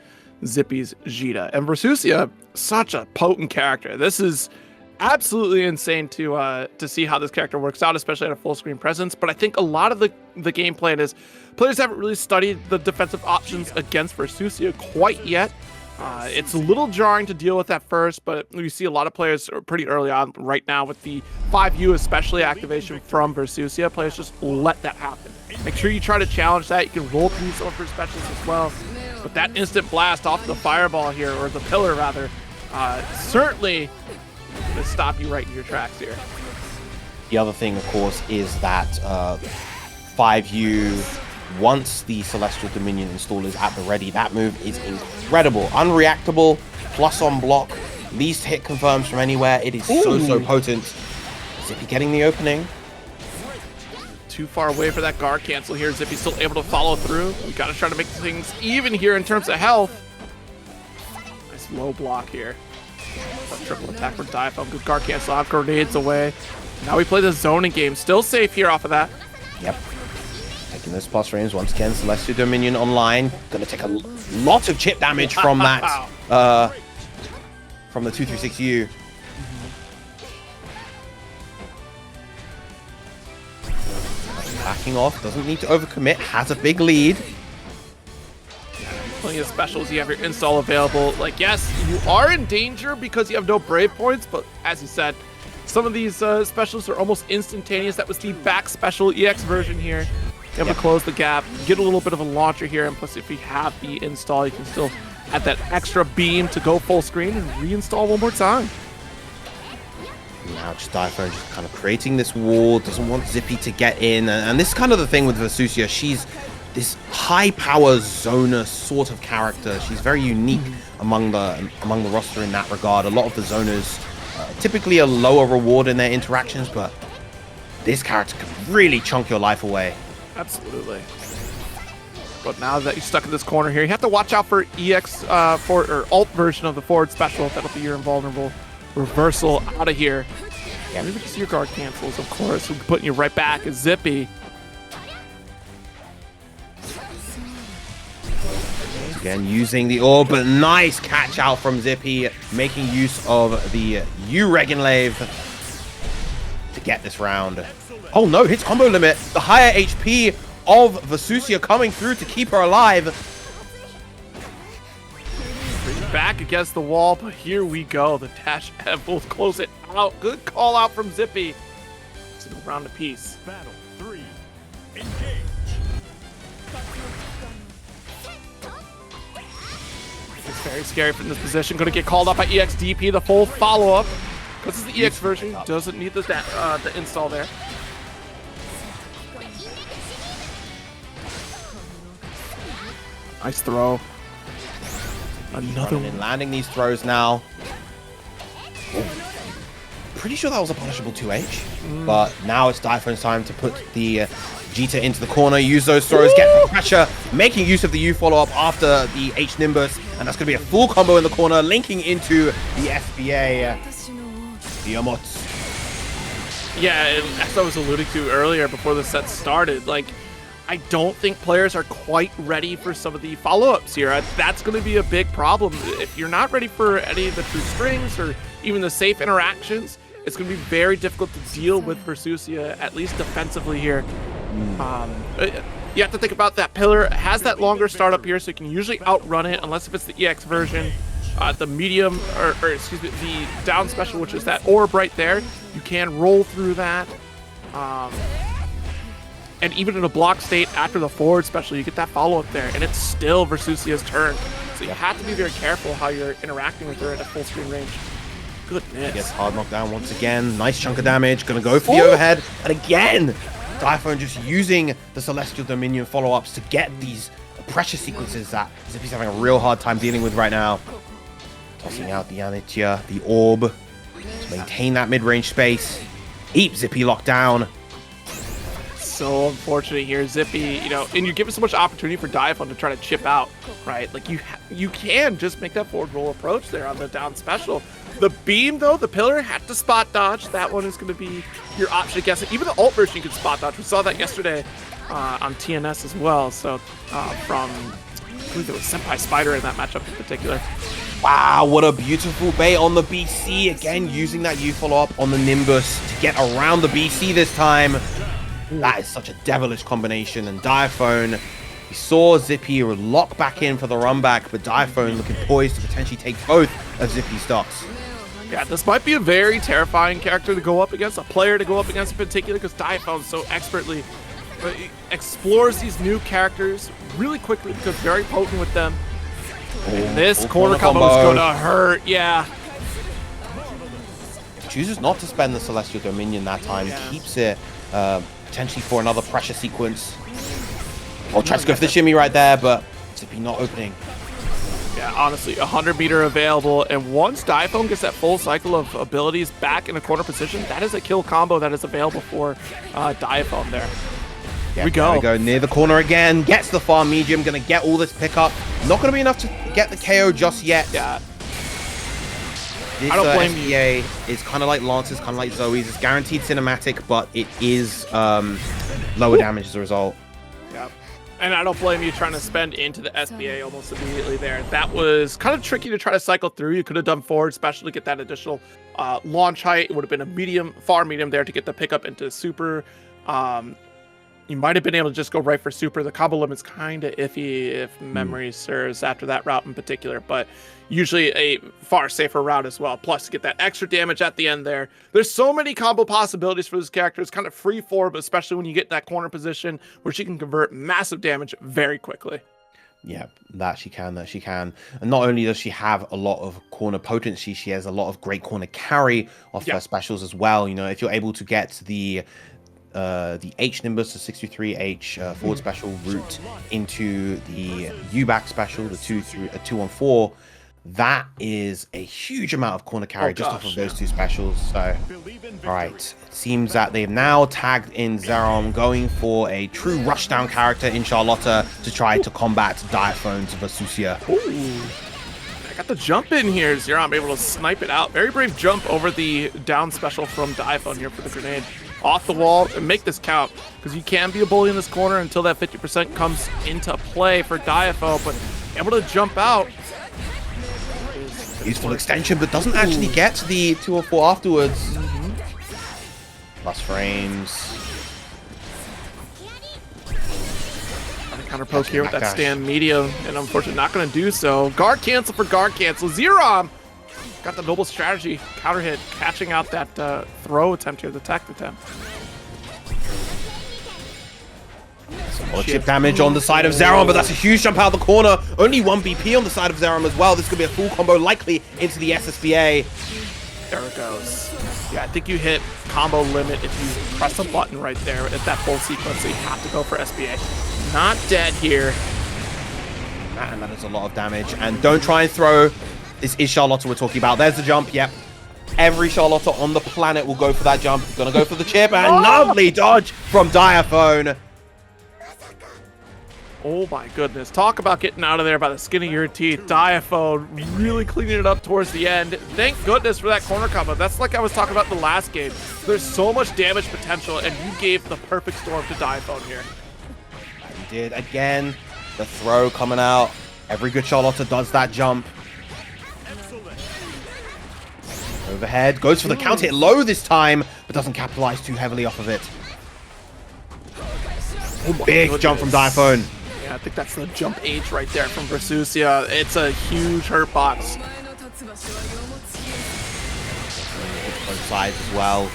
Zippy's Jita. And Versusia, such a potent character. This is absolutely insane to see how this character works out, especially at a full screen presence. But I think a lot of the game plan is players haven't really studied the defensive options against Versusia quite yet. It's a little jarring to deal with at first, but you see a lot of players pretty early on right now with the 5U especially activation from Versusia. Players just let that happen. Make sure you try to challenge that. You can roll through some of her specials as well. But that instant blast off the fireball here, or the pillar rather, certainly going to stop you right in your tracks here. The other thing, of course, is that 5U, once the Celestial Dominion install is at the ready, that move is incredible. Unreactable, plus on block, least hit confirms from anywhere. It is so potent. Zippy getting the opening. Too far away for that guard cancel here. Zippy's still able to follow through. We got to try to make things even here in terms of health. Nice low block here. Triple attack for Diaphone. Good guard cancel out. Grenades away. Now we play the zoning game. Still safe here off of that. Yep. Taking those plus frames once again. Celestial Dominion online. Gonna take a lot of chip damage from that. From the 236U. Backing off. Doesn't need to overcommit. Has a big lead. Plenty of specials. You have your install available. Like, yes, you are in danger because you have no brave points, but as you said, some of these specials are almost instantaneous. That was the back special EX version here. You have to close the gap, get a little bit of a launcher here, and plus if you have the install, you can still add that extra beam to go full screen and reinstall one more time. Now just Diaphone just kind of creating this wall, doesn't want Zippy to get in, and this is kind of the thing with Versusia. She's this high power zoner sort of character. She's very unique among the roster in that regard. A lot of the zoners typically a lower reward in their interactions, but this character can really chunk your life away. Absolutely. But now that you're stuck in this corner here, you have to watch out for EX or alt version of the forward special. That'll be your invulnerable reversal out of here. Yeah, maybe just your guard cancels, of course. We're putting you right back as Zippy. Again, using the orb, but nice catch out from Zippy, making use of the U-Regenlave to get this round. Oh no, hits combo limit. The higher HP of Versusia coming through to keep her alive. Back against the wall, but here we go. The dash F will close it out. Good call out from Zippy. Single round apiece. Battle 3. Engage. It's very scary from this position. Going to get called up by EXDP, the full follow-up. This is the EX version. Doesn't need the install there. Nice throw. Another one. Landing these throws now. Pretty sure that was a punishable 2H, but now it's Diaphone's time to put the Jita into the corner, use those throws, get the pressure, making use of the U follow-up after the H Nimbus, and that's going to be a full combo in the corner, linking into the SBA. The Amots. Yeah, and as I was alluding to earlier before the set started, like, I don't think players are quite ready for some of the follow-ups here. That's going to be a big problem. If you're not ready for any of the true strings or even the safe interactions, it's going to be very difficult to deal with Versusia, at least defensively here. You have to think about that pillar. It has that longer startup here, so you can usually outrun it, unless if it's the EX version. The medium, or excuse me, the down special, which is that orb right there. You can roll through that. And even in a block state after the forward special, you get that follow-up there, and it's still Versusia's turn. So you have to be very careful how you're interacting with her at a full screen range. Goodness. Gets hard knocked down once again. Nice chunk of damage. Gonna go for the overhead. And again, Diaphone just using the Celestial Dominion follow-ups to get these pressure sequences that Zippy's having a real hard time dealing with right now. Tossing out the Anitia, the orb, to maintain that mid-range space. Keep Zippy locked down. So unfortunate here, Zippy, you know, and you're given so much opportunity for Diaphone to try to chip out, right? Like, you can just make that forward roll approach there on the down special. The beam, though, the pillar had to spot dodge. That one is going to be your option against it. Even the ult version you can spot dodge. We saw that yesterday on TNS as well. So from, I believe there was Senpai Spider in that matchup in particular. Wow, what a beautiful bait on the BC. Again, using that U follow-up on the Nimbus to get around the BC this time. That is such a devilish combination. And Diaphone, we saw Zippy lock back in for the run back, but Diaphone looking poised to potentially take both of Zippy's stocks. Yeah, this might be a very terrifying character to go up against, a player to go up against in particular, because Diaphone so expertly explores these new characters really quickly, because very potent with them. And this corner combo is going to hurt, yeah. Chooses not to spend the Celestial Dominion that time, keeps it potentially for another pressure sequence. Or tries to go for the shimmy right there, but Zippy not opening. Yeah, honestly, 100 meter available, and once Diaphone gets that full cycle of abilities back in a corner position, that is a kill combo that is available for Diaphone there. Here we go. There we go, near the corner again, gets the far medium, gonna get all this pickup. Not gonna be enough to get the KO just yet. Yeah. This I don't blame SBA is kind of like Lance's, kind of like Zoe's. It's guaranteed cinematic, but it is lower damage as a result. Yeah. And I don't blame you trying to spend into the SBA almost immediately there. That was kind of tricky to try to cycle through. You could have done forward, especially get that additional launch height. It would have been a medium, far medium there to get the pickup into super. You might have been able to just go right for super. The combo limit's kind of iffy if memory serves after that route in particular, but usually a far safer route as well. Plus, to get that extra damage at the end there. There's so many combo possibilities for this character. It's kind of free form, especially when you get in that corner position where she can convert massive damage very quickly. Yeah, that she can. And not only does she have a lot of corner potency, she has a lot of great corner carry off her specials as well. You know, if you're able to get the H Nimbus, the 63H forward special route into the U-back special, the 2-on-4, that is a huge amount of corner carry just off of those two specials. So, all right, it seems that they've now tagged in Xerom, going for a true rushdown character in Charlotta to try to combat Diaphone's Versusia. I got the jump in here. Xerom able to snipe it out. Very brave jump over the down special from Diaphone here for the grenade. Off the wall and make this count, because you can be a bully in this corner until that 50% comes into play for Diaphone, but able to jump out. Useful extension, but doesn't actually get to the 2-on-4 afterwards. Plus frames. Counter poke here with that stand medium, and unfortunately not going to do so. Guard cancel for guard cancel. Xerom got the noble strategy. Counter hit, catching out that throw attempt here, the tech attempt. Or chip damage on the side of Xerom, but that's a huge jump out of the corner. Only 1 BP on the side of Xerom as well. This could be a full combo, likely into the SSBA. There it goes. Yeah, I think you hit combo limit if you press a button right there at that full sequence, so you have to go for SBA. Not dead here. Man, that is a lot of damage. And don't try and throw. This is Charlotta we're talking about. There's the jump, yep. Every Charlotta on the planet will go for that jump. Gonna go for the chip, and lovely dodge from Diaphone. Oh my goodness. Talk about getting out of there by the skin of your teeth. Diaphone really cleaning it up towards the end. Thank goodness for that corner combo. That's like I was talking about in the last game. There's so much damage potential, and you gave the perfect storm to Diaphone here. He did again. The throw coming out. Every good Charlotta does that jump. Overhead. Goes for the counter hit low this time, but doesn't capitalize too heavily off of it. Big jump from Diaphone. Yeah, I think that's the jump H right there from Versusia. It's a huge hurt box. Both sides as well.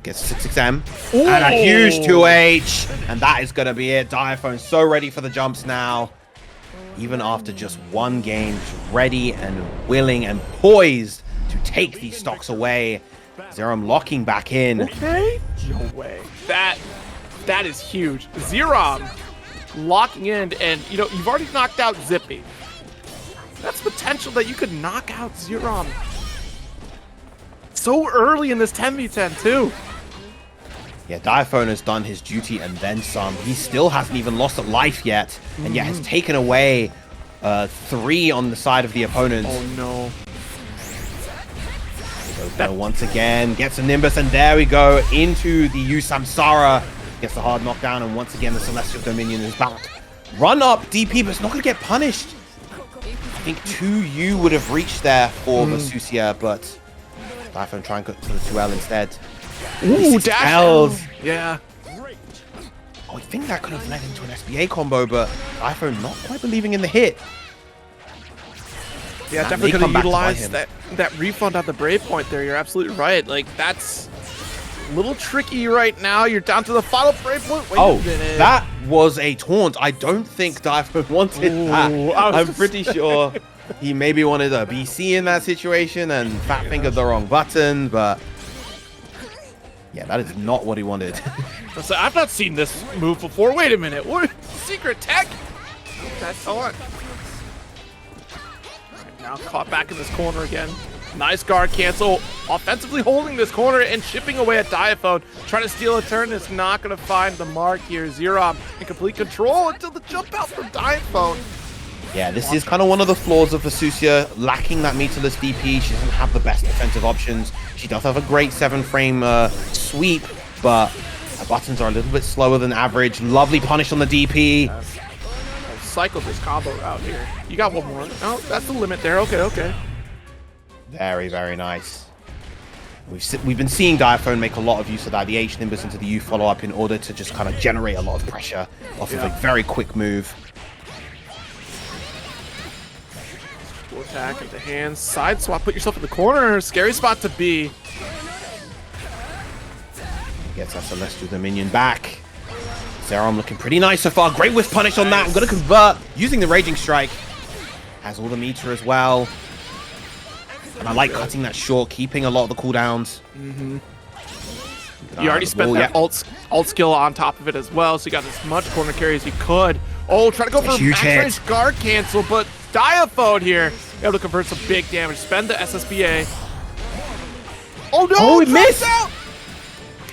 Gets 6XM. And a huge 2H. And that is going to be it. Diaphone so ready for the jumps now. Even after just one game, ready and willing and poised to take these stocks away. Xerom locking back in. Okay. No way. That is huge. Xerom locking in, and you know, you've already knocked out Zippy. That's potential that you could knock out Xerom so early in this 10v10 too. Yeah, Diaphone has done his duty and then some. He still hasn't even lost a life yet, and yet has taken away 3 on the side of the opponent. Oh no. So once again, gets a Nimbus, and there we go, into the U Samsara. Gets the hard knockdown, and once again, the Celestial Dominion is back. Run up DP, but it's not going to get punished. I think 2U would have reached there for Versusia, but Diaphone trying to go for the 2L instead. Ooh, dash L's. Yeah. Oh, I think that could have led into an SBA combo, but Diaphone not quite believing in the hit. Yeah, And definitely they could have come back to utilized bite that refund at the Brave point there. You're absolutely right. Like, that's a little tricky right now. You're down to the final Brave point. Wait a minute. That was a taunt. I don't think Diaphone wanted that. I'm pretty sure he maybe wanted a BC in that situation and fat fingered the wrong button, but yeah, that is not what he wanted. So I've not seen this move before. Wait a minute. What? Secret tech? That's on. Now caught back in this corner again. Nice guard cancel. Offensively holding this corner and chipping away at Diaphone. Trying to steal a turn. It's not going to find the mark here. Xerom in complete control until the jump out from Diaphone. Yeah, this is kind of one of the flaws of Versusia, lacking that meterless DP. She doesn't have the best defensive options. She does have a great 7-frame sweep, but her buttons are a little bit slower than average. Lovely punish on the DP. Cycle this combo out here. You got one more. Oh, that's the limit there. Okay, okay. Very, very nice. We've been seeing Diaphone make a lot of use of that, the H Nimbus into the U follow-up, in order to just kind of generate a lot of pressure off of a very quick move. Full attack into hands. Side swap. Put yourself in the corner. Scary spot to be. Gets that Celestial Dominion back. Xerom looking pretty nice so far. Great whiff punish on that. I'm going to convert using the Raging Strike. Has all the meter as well. And I like cutting that short, keeping a lot of the cooldowns. You already spent that alt skill on top of it as well, so you got as much corner carry as you could. Oh, try to go for a max range guard cancel, but Diaphone here able to convert some big damage. Spend the SSBA. Oh no! Oh, it missed! Out!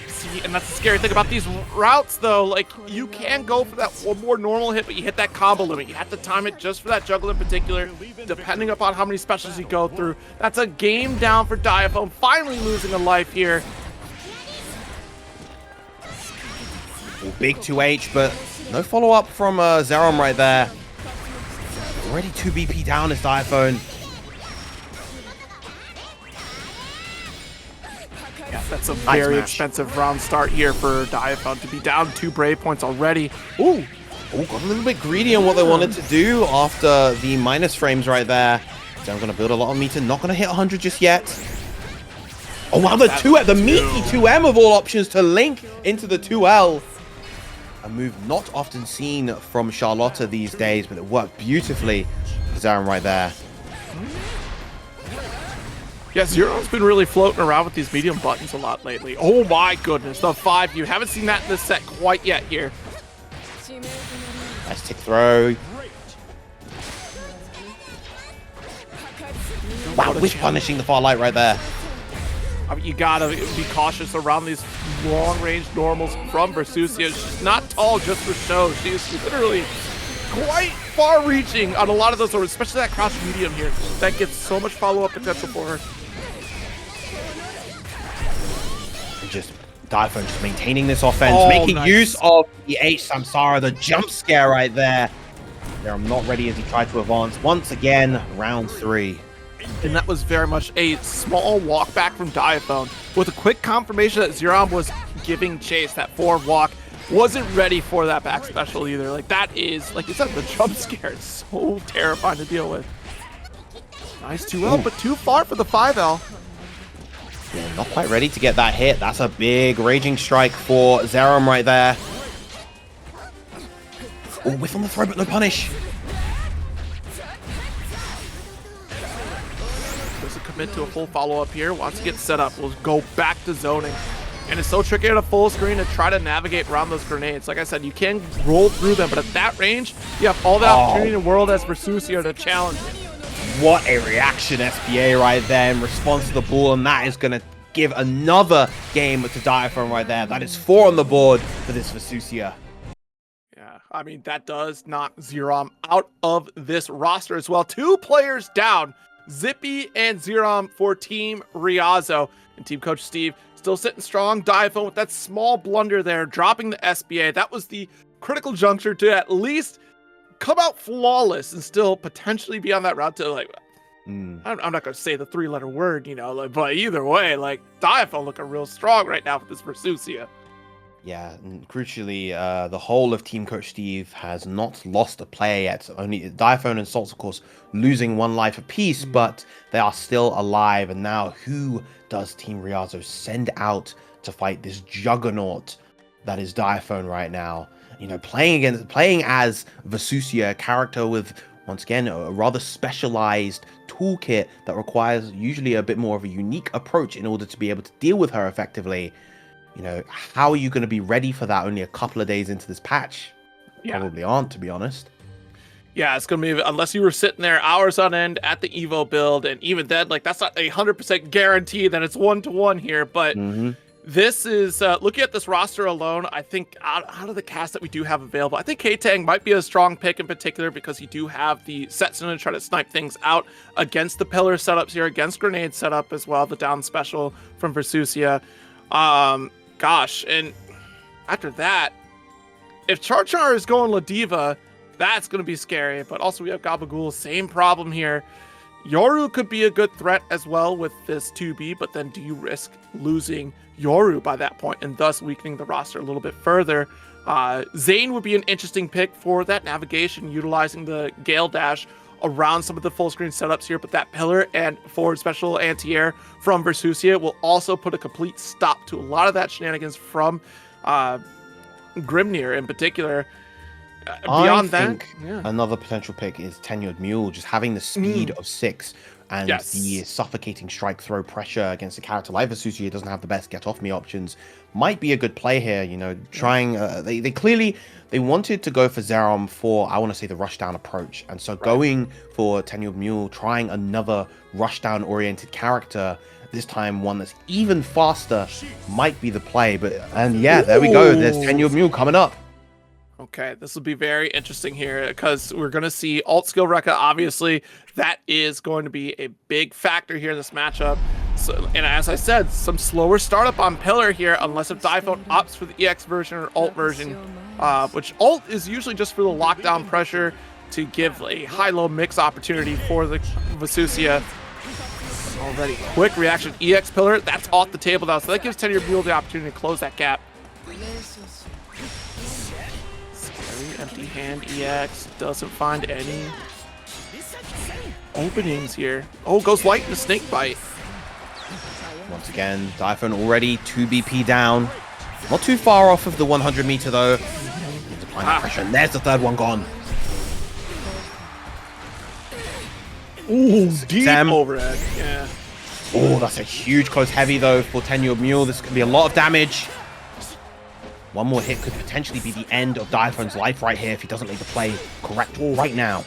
See, and that's the scary thing about these routes, though. Like, you can go for that one more normal hit, but you hit that combo limit. You have to time it just for that juggle in particular, depending upon how many specials you go through. That's a game down for Diaphone, finally losing a life here. Big 2H, but no follow-up from Xerom right there. Already 2 BP down is Diaphone. Yeah, that's a very expensive round start here for Diaphone to be down 2 Brave points already. Ooh, got a little bit greedy on what they wanted to do after the minus frames right there. So I'm going to build a lot of meter. Not going to hit 100 just yet. Oh wow, the meaty 2M of all options to link into the 2L. A move not often seen from Charlotta these days, but it worked beautifully. Xerom right there. Yeah, Xerom's been really floating around with these medium buttons a lot lately. Oh my goodness, the 5. You haven't seen that in this set quite yet here. Nice tick throw. Wow, wish punishing the far light right there. I mean, you gotta be cautious around these long-range normals from Versusia. She's not tall just for show. She's literally quite far-reaching on a lot of those, especially that crouch medium here. That gets so much follow-up potential for her. Just Diaphone just maintaining this offense, Oh, making nice. use of the H Samsara, the jump scare right there. I'm not ready as he tried to advance once again, round 3. And that was very much a small walk back from Diaphone with a quick confirmation that Xerom was giving chase. That forward walk wasn't ready for that back special either. Like, that is, like you said, the jump scare is so terrifying to deal with. Nice 2L, but too far for the 5L. Yeah, not quite ready to get that hit. That's a big raging strike for Xerom right there. Oh, whiff on the throw, but no punish. Doesn't commit to a full follow-up here. Wants to get set up. We'll go back to zoning. And it's so tricky at a full screen to try to navigate around those grenades. Like I said, you can roll through them, but at that range, you have all the opportunity in the world as Versusia to challenge it. What a reaction SPA right there in response to the ball, and that is going to give another game to Diaphone right there. That is 4 on the board for this Versusia. Yeah, I mean, that does knock Xerom out of this roster as well. 2 players down, Zippy and Xerom for Team Ryazo. And Team Coach Steve still sitting strong. Diaphone with that small blunder there, dropping the SBA. That was the critical juncture to at least come out flawless and still potentially be on that route to, like, I'm not going to say the 3-letter word, you know, like, but either way, like, Diaphone looking real strong right now with this Versusia. Yeah, and crucially, the whole of Team Coach Steve has not lost a player yet. Only Diaphone and Saltz, of course, losing 1 life apiece, but they are still alive. And now, who does Team Ryazo send out to fight this juggernaut that is Diaphone right now? You know, playing as Versusia, a character with, once again, a rather specialized toolkit that requires usually a bit more of a unique approach in order to be able to deal with her effectively. You know, how are you going to be ready for that only a couple of days into this patch? Yeah. Probably aren't, to be honest. Yeah, it's going to be, unless you were sitting there hours on end at the Evo build, and even then, like, that's not a 100% guarantee that it's 1-to-1 here, but this is, looking at this roster alone, I think out of the cast that we do have available, I think Ktang might be a strong pick in particular because you do have the Setsun to try to snipe things out against the pillar setups here, against grenade setup as well, the down special from Versusia. Gosh, and after that, if CharChar is going La Diva, that's going to be scary. But also we have Gabagool, same problem here. Yoru could be a good threat as well with this 2B, but then do you risk losing Yoru by that point and thus weakening the roster a little bit further? Zane would be an interesting pick for that navigation, utilizing the Gale Dash around some of the full screen setups here, but that pillar and forward special anti-air from Versusia will also put a complete stop to a lot of that shenanigans from Grimnir in particular. Beyond that, another potential pick is TenuredMule, just having the speed of 6 and the suffocating strike throw pressure against a character like Versusia doesn't have the best get off me options. Might be a good play here, you know, trying, they clearly, they wanted to go for Xerom for, I want to say, the rushdown approach. And so going for TenuredMule, trying another rushdown oriented character, this time one that's even faster, might be the play. And yeah, there we go. There's TenuredMule coming up. Okay, this will be very interesting here because we're going to see alt skill Rekka. Obviously, that is going to be a big factor here in this matchup. So, and as I said, some slower startup on pillar here, unless if Diaphone opts for the EX version or alt version, which alt is usually just for the lockdown pressure to give a high-low mix opportunity for the Versusia. Already quick reaction, EX pillar, that's off the table now, so that gives TenuredMule the opportunity to close that gap. Empty hand EX doesn't find any openings here. Oh, goes light in the snake bite. Once again, Diaphone already 2 BP down. Not too far off of the 100 meter though. He's applying that pressure, and there's the third one gone. Ooh, deep Sam. overhead. Yeah. Oh, that's a huge close heavy though for TenuredMule. This could be a lot of damage. One more hit could potentially be the end of Diaphone's life right here if he doesn't make the play correct right now.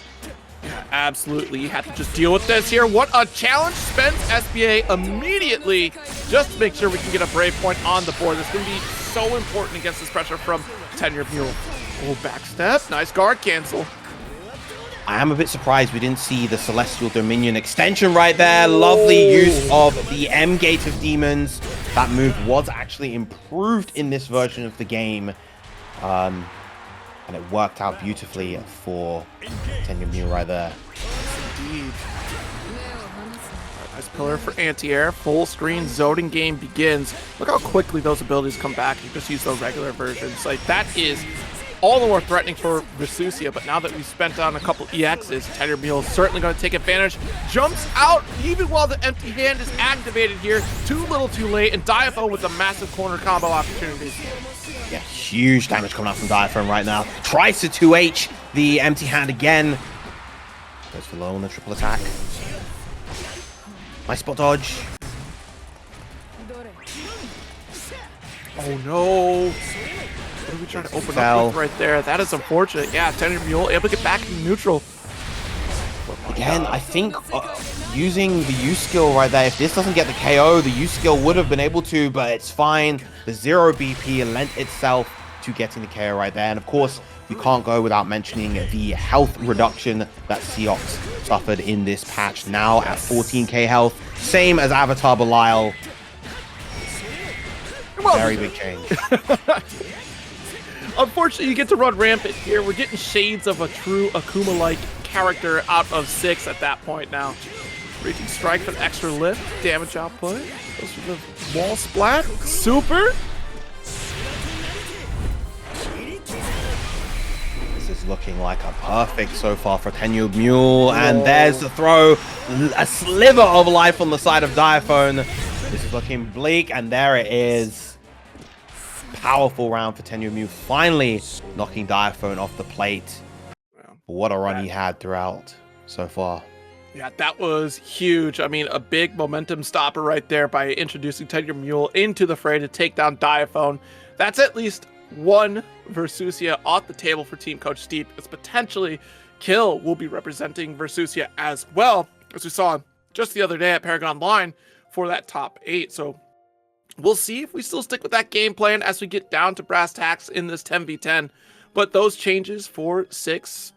Yeah, absolutely. You have to just deal with this here. What a challenge. Spends SBA immediately just to make sure we can get a brave point on the board. This is going to be so important against this pressure from TenuredMule. Oh, backstep. Nice guard cancel. I am a bit surprised we didn't see the Celestial Dominion extension right there. Lovely use of the M Gate of Demons. That move was actually improved in this version of the game. And it worked out beautifully for TenuredMule right there. Indeed. Nice pillar for anti-air. Full screen zoning game begins. Look how quickly those abilities come back. You just use the regular versions. Like, that is all the more threatening for Versusia, but now that we've spent on a couple EXs, TenuredMule is certainly going to take advantage. Jumps out even while the empty hand is activated here. Too little too late, and Diaphone with a massive corner combo opportunity. Yeah, huge damage coming out from Diaphone right now. Tries to 2H the empty hand again. Goes for low on the triple attack. Nice spot dodge. Oh no. What are we trying to open up with right there? That is unfortunate. Yeah, TenuredMule able to get back in neutral. Again, I think using the U skill right there, if this doesn't get the KO, the U skill would have been able to, but it's fine. The 0 BP lent itself to getting the KO right there. And of course, you can't go without mentioning the health reduction that Seox suffered in this patch. Now at 14k health, same as Avatar Belial. Very big change. Unfortunately, you get to run rampant here. We're getting shades of a true Akuma-like character out of 6 at that point now. Reaching strike for the extra lift, damage output. Goes for the wall splat. Super. This is looking like a perfect so far for TenuredMule. And there's the throw. A sliver of life on the side of Diaphone. This is looking bleak, and there it is. Powerful round for TenuredMule, finally knocking Diaphone off the plate. What a run he had throughout so far. Yeah, that was huge. I mean, a big momentum stopper right there by introducing TenuredMule into the fray to take down Diaphone. That's at least one Versusia off the table for Team Coach Steep. It's potentially Kill will be representing Versusia as well, as we saw just the other day at Paragon Line for that top 8. So we'll see if we still stick with that game plan as we get down to brass tacks in this 10v10. But those changes for 6,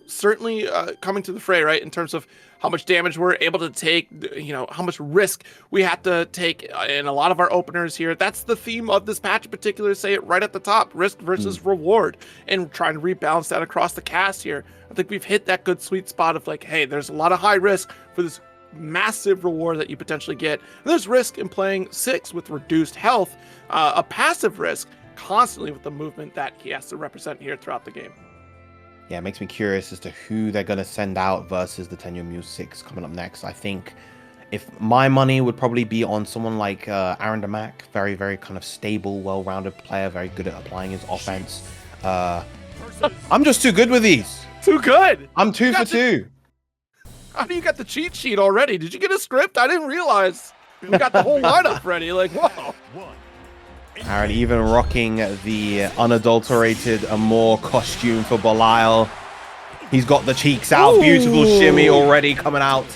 certainly coming to the fray, right? In terms of how much damage we're able to take, how much risk we have to take in a lot of our openers here. That's the theme of this patch in particular. Say it right at the top, risk versus reward, and trying to rebalance that across the cast here. I think we've hit that good sweet spot of like, hey, there's a lot of high risk for this massive reward that you potentially get. And there's risk in playing 6 with reduced health, a passive risk constantly with the movement that he has to represent here throughout the game. Yeah, it makes me curious as to who they're going to send out versus the TenuredMule 6 coming up next. I think if my money would probably be on someone like Aarondamac, very, very kind of stable, well-rounded player, very good at applying his offense. I'm just too good with these. Too good. I'm 2 for 2. How do you got the cheat sheet already? Did you get a script? I didn't realize we got the whole lineup ready. Like, whoa. Aaron even rocking the unadulterated Amor costume for Belial. He's got the cheeks out. Ooh. Beautiful shimmy already coming out.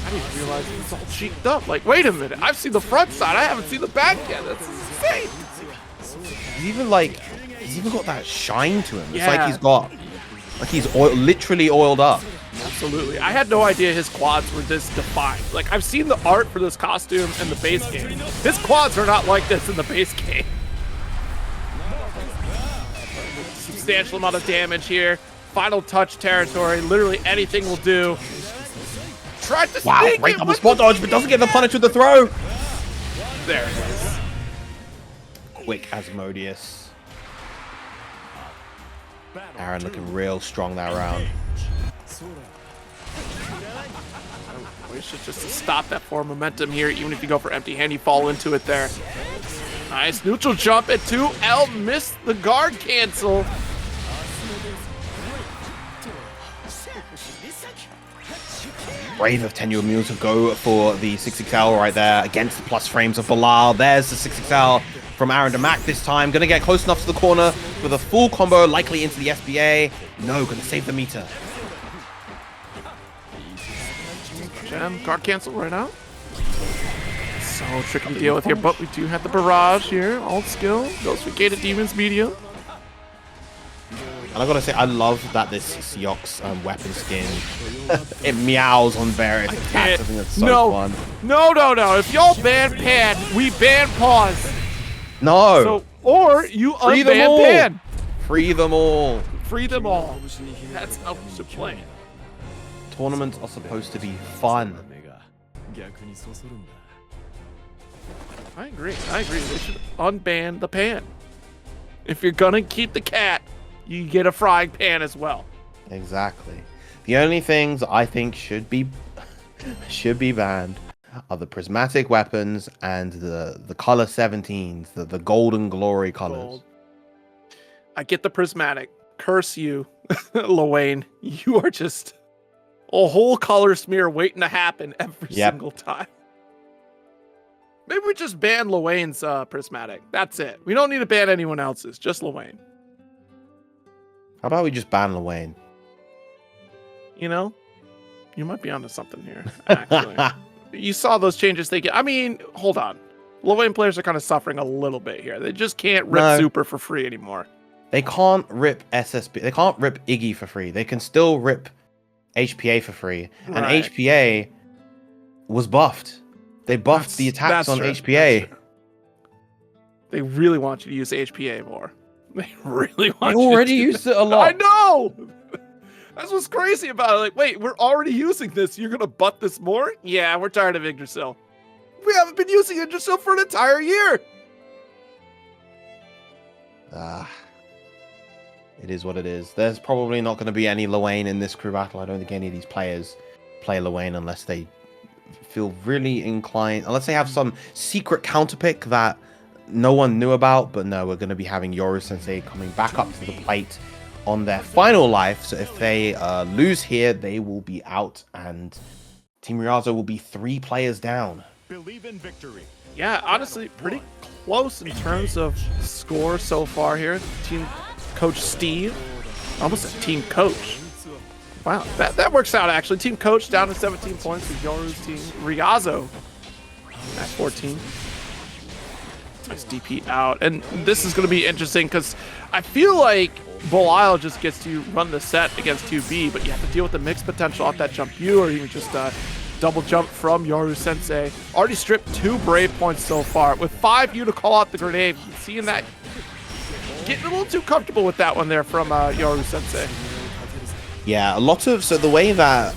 I didn't realize it's all cheeked up. Like, wait a minute. I've seen the front side. I haven't seen the back yet. That's insane. He's even got that shine to him. Yeah. It's like he's literally oiled up. Absolutely. I had no idea his quads were this defined. Like, I've seen the art for this costume in the base game. His quads are not like this in the base game. Substantial amount of damage here. Final touch territory. Literally anything will do. Tried to sneak great double spot dodge, but doesn't get the punish with the throw. There it is. Quick Asmodeus. Aaron looking real strong that round. We should just stop that forward momentum here. Even if you go for empty hand, you fall into it there. Nice neutral jump at 2L. Missed the guard cancel. Brave of TenuredMule to go for the 6XL right there against the plus frames of Bilal. There's the 6XL from Aarondamac this time. Gonna get close enough to the corner with a full combo, likely into the SBA. No, gonna save the meter. Gem, guard cancel right now. So tricky to deal with here, but we do have the barrage here. Alt skill goes for Gated Demons medium. And I gotta say, I love that this Seox weapon skin, it meows on various attacks. I think that's so fun. No. If y'all ban Pan, we ban Pause. No. So, or you Free them unban all. Pan. Free them all. Free them all. That's how we should play. Tournaments are supposed to be fun. I agree. They should unban the Pan. If you're gonna keep the cat, you get a frying pan as well. Exactly. The only things I think should be banned are the prismatic weapons and the color 17s, the golden glory colors. Gold. I get the prismatic. Curse you, Lowain. You are just a whole color smear waiting to happen every single time. Maybe we just ban Lowain's prismatic. That's it. We don't need to ban anyone else's. Just Lowain. How about we just ban Lowain? You know, you might be onto something here, actually. You saw those changes they get. I mean, hold on. Lowain players are kind of suffering a little bit here. They just can't rip Super for free anymore. They can't rip SSB. They can't rip Iggy for free. They can still rip HPA for free. And HPA was buffed. They buffed the attacks on HPA. They really want you to use HPA more. They really want you already used it a lot. I know! That's what's crazy about it. Like, wait, we're already using this. You're going to butt this more? Yeah, we're tired of Yggdrasil. We haven't been using Yggdrasil for an entire year. It is what it is. There's probably not going to be any Lowain in this crew battle. I don't think any of these players play Lowain unless they feel really inclined. Unless they have some secret counterpick that no one knew about. But no, we're going to be having Yoru Sensei coming back up to the plate on their final life. So if they lose here, they will be out. And Team Ryazo will be 3 players down. Believe in victory. Yeah, honestly, pretty close in terms of score so far here. Team Coach Steve, almost a team coach. Wow, that works out actually. Team coach down to 17 points with Yoru's team. Ryazo at 14. Nice DP out. And this is going to be interesting because I feel like Belial just gets to run the set against 2B, but you have to deal with the mixed potential off that jump U or even just double jump from Yoru Sensei. Already stripped 2 Brave points so far. With 5 U to call out the grenade. Seeing that, getting a little too comfortable with that one there from Yoru Sensei. Yeah, a lot of... So the way that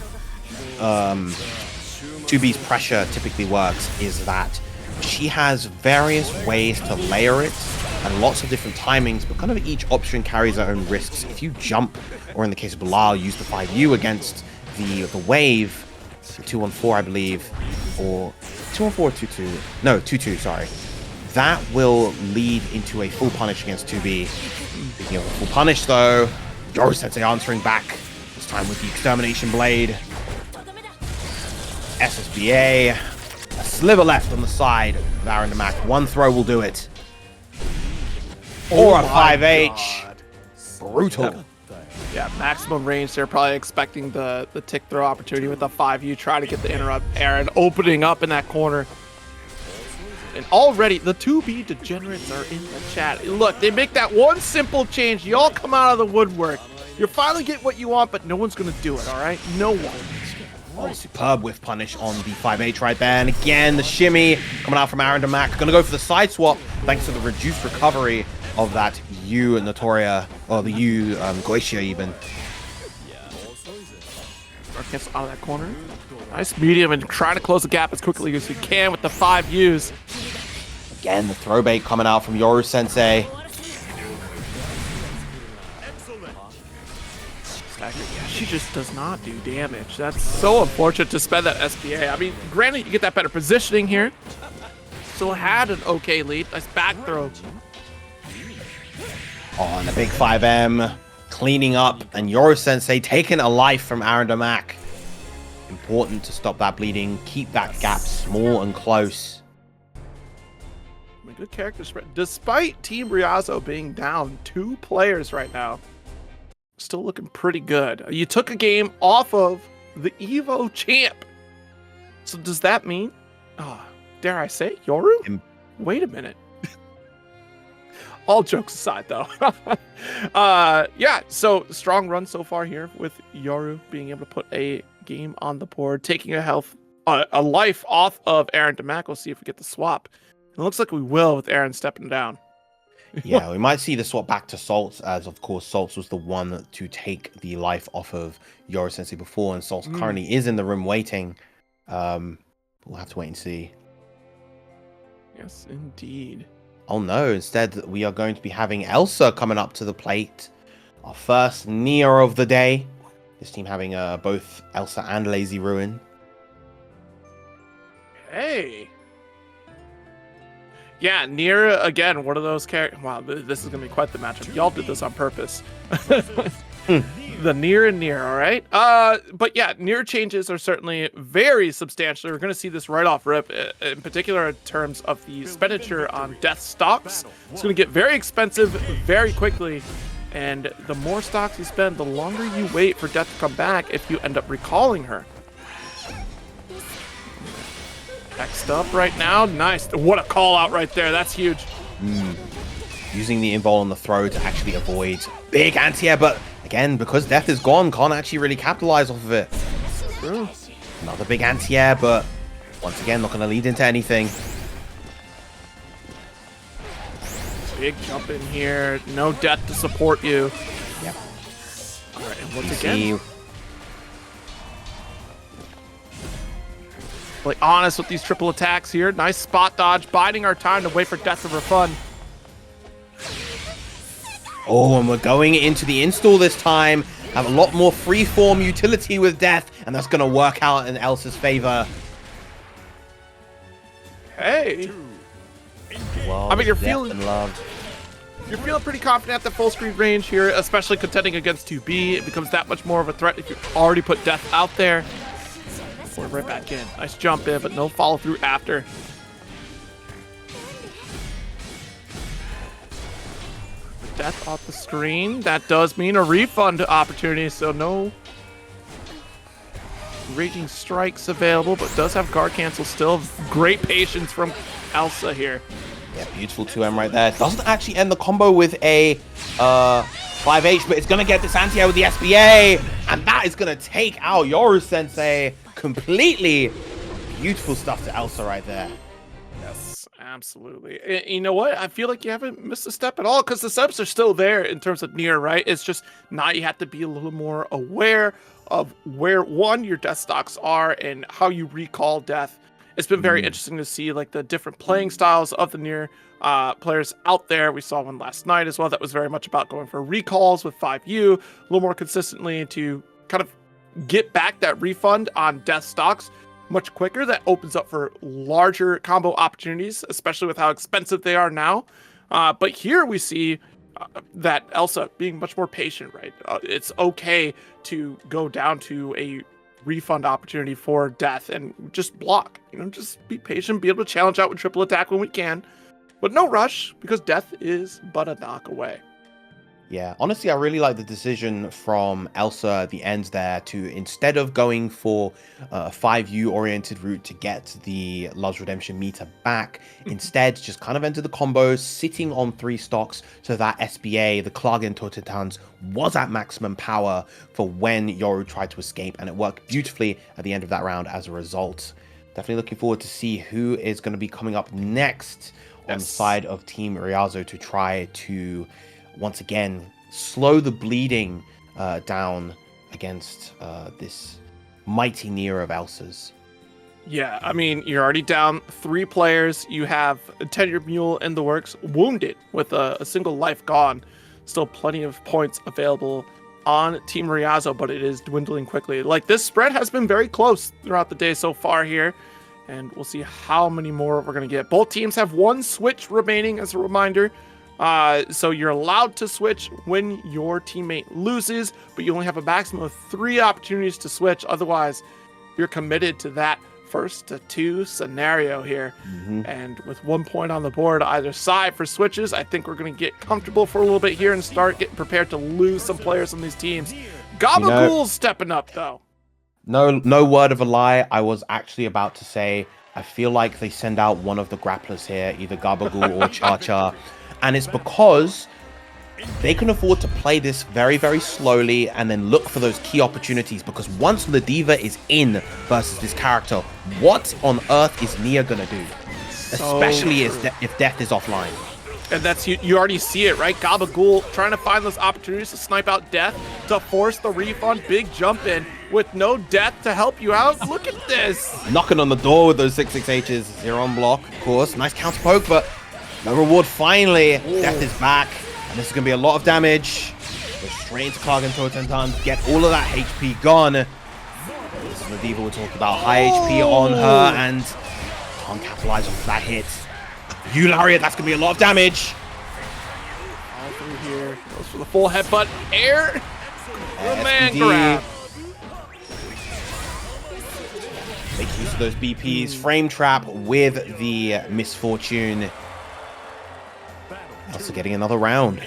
2B's pressure typically works is that she has various ways to layer it and lots of different timings, but kind of each option carries their own risks. If you jump, or in the case of Bilal, use the 5U against the wave, 2-1-4, I believe, or 2-1-4 or 2-2? No, 2-2, sorry. That will lead into a full punish against 2B. Speaking of a full punish, though, Yoru Sensei answering back, this time with the Extermination Blade. SSBA, a sliver left on the side of Aarondamac. One throw will do it. Or a 5H. Brutal. Yeah, maximum range. They're probably expecting the tick throw opportunity with the 5U. Try to get the interrupt. Aaron opening up in that corner. And already the 2B degenerates are in the chat. Look, they make that one simple change. You all come out of the woodwork. You're finally getting what you want, but no one's going to do it, all right? No one. Oh, superb whiff punish on the 5H right there. And again, the shimmy coming out from Aarondamac. Going to go for the side swap thanks to the reduced recovery of that U Notoria, or the U Goetia even. Cancel out of that corner. Nice medium and trying to close the gap as quickly as we can with the 5 U's. Again, the throw bait coming out from Yoru Sensei. she just does not do damage. That's so unfortunate to spend that SPA. I mean, granted, you get that better positioning here. Still had an okay lead. Nice back throw. Oh, and a big 5M cleaning up, and Yoru Sensei taking a life from Aarondamac. Important to stop that bleeding, keep that gap small and close. Good character spread. Despite Team Ryazo being down 2 players right now, still looking pretty good. You took a game off of the Evo champ. So does that mean, dare I say, Yoru? Wait a minute. All jokes aside, though. Yeah, so strong run so far here with Yoru being able to put a game on the board, taking a life off of Aarondamac. We'll see if we get the swap. It looks like we will with Aaron stepping down. Yeah, we might see the swap back to Saltz, as of course Saltz was the one to take the life off of Yoru Sensei before, and Saltz currently is in the room waiting. We'll have to wait and see. Yes, indeed. Oh no, instead we are going to be having Elsa coming up to the plate. Our first Nier of the day. This team having both Elsa and Lazy Ruin. Hey. Yeah, Nier, again, one of those characters. Wow, this is going to be quite the matchup. Y'all did this on purpose. The Nier and Nier, all right? But yeah, Nier changes are certainly very substantial. We're going to see this right off rip, in particular in terms of the expenditure on death stocks. It's going to get very expensive very quickly. And the more stocks you spend, the longer you wait for death to come back if you end up recalling her. Next up right now. Nice. What a call out right there. That's huge. Using the invul on the throw to actually avoid big anti-air, but again, because death is gone, can't actually really capitalize off of it. True. Another big anti-air, but once again, not going to lead into anything. Big jump in here. No death to support you. Yep. All right, and once again, like honest with these triple attacks here. Nice spot dodge, biding our time to wait for death to refund. Oh, and we're going into the install this time. Have a lot more freeform utility with death, and that's going to work out in Elsa's favor. Hey. Well, I mean, you're death feeling and love. You're feeling pretty confident at the full screen range here, especially contending against 2B. It becomes that much more of a threat if you already put death out there. We're right back in. Nice jump in, but no follow through after. Death off the screen. That does mean a refund opportunity, so no Raging Strikes available, but does have guard cancel still. Great patience from Elsa here. Yeah, beautiful 2M right there. Doesn't actually end the combo with a 5H, but it's going to get this anti-air with the SBA, and that is going to take out Yoru Sensei completely. Beautiful stuff to Elsa right there. Yes, absolutely. You know what? I feel like you haven't missed a step at all, because the subs are still there in terms of Nier, right? It's just now you have to be a little more aware of where, one, your death stocks are and how you recall death. It's been very interesting to see like the different playing styles of the Nier players out there. We saw one last night as well that was very much about going for recalls with 5U a little more consistently to kind of get back that refund on death stocks much quicker. That opens up for larger combo opportunities, especially with how expensive they are now. But here we see that Elsa being much more patient, right? It's okay to go down to a refund opportunity for death and just block, just be patient, be able to challenge out with triple attack when we can, but no rush, because death is but a knock away. Yeah, honestly, I really like the decision from Elsa at the end there to, instead of going for a 5U oriented route to get the Love's Redemption meter back, instead just kind of enter the combos, sitting on 3 stocks so that SBA, the Klagen Totitans, was at maximum power for when Yoru tried to escape, and it worked beautifully at the end of that round as a result. Definitely looking forward to see who is going to be coming up next on the side of Team Ryazo to try to once again slow the bleeding down against this mighty Nier of Elsa's. Yeah, I mean, you're already down 3 players. You have TenuredMule in the works, wounded with a single life gone. Still plenty of points available on Team Ryazo, but it is dwindling quickly. Like, this spread has been very close throughout the day so far here, and we'll see how many more we're going to get. Both teams have one switch remaining as a reminder. So you're allowed to switch when your teammate loses, but you only have a maximum of 3 opportunities to switch. Otherwise, you're committed to that first to 2 scenario here. And with 1 point on the board either side for switches, I think we're going to get comfortable for a little bit here and start getting prepared to lose some players on these teams. Gabagool's stepping up, though. No word of a lie. I was actually about to say, I feel like they send out one of the grapplers here, either Gabagool or CharChar. And it's because they can afford to play this very, very slowly and then look for those key opportunities. Because once Ladiva is in versus this character, what on earth is Nia gonna do? Especially if Death is offline. And that's, you already see it, right? Gabagool trying to find those opportunities to snipe out Death, to force the refund, big jump in with no Death to help you out. Look at this. Knocking on the door with those 6/6Hs. Xerom block, of course. Nice counter poke, but no reward finally. Death is back. And this is going to be a lot of damage. Go straight into Kargan Totem, get all of that HP gone. This is the Diva we're talking about. High HP on her and can't capitalize off that hit. Lariat, that's going to be a lot of damage. All through here. Goes for the full headbutt. Air. The man SPD. grab. Make use of those BPs. Frame trap with the misfortune. Also getting another round.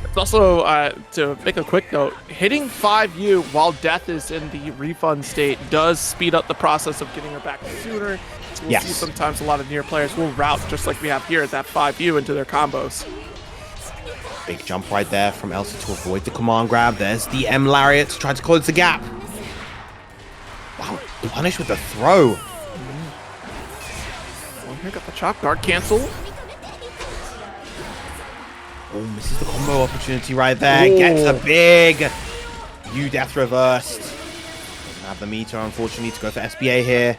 It's also, to make a quick note, hitting 5U while Death is in the refund state does speed up the process of getting her back sooner. So we'll see sometimes a lot of near players will route, just like we have here at that 5U, into their combos. Big jump right there from Elsa to avoid the command grab. There's the M Lariat to try to close the gap. Wow, punish with the throw. Well, here got the chop guard cancel. Oh, misses the combo opportunity right there. Gets a big U-Death reversed. Doesn't have the meter, unfortunately, to go for SBA here.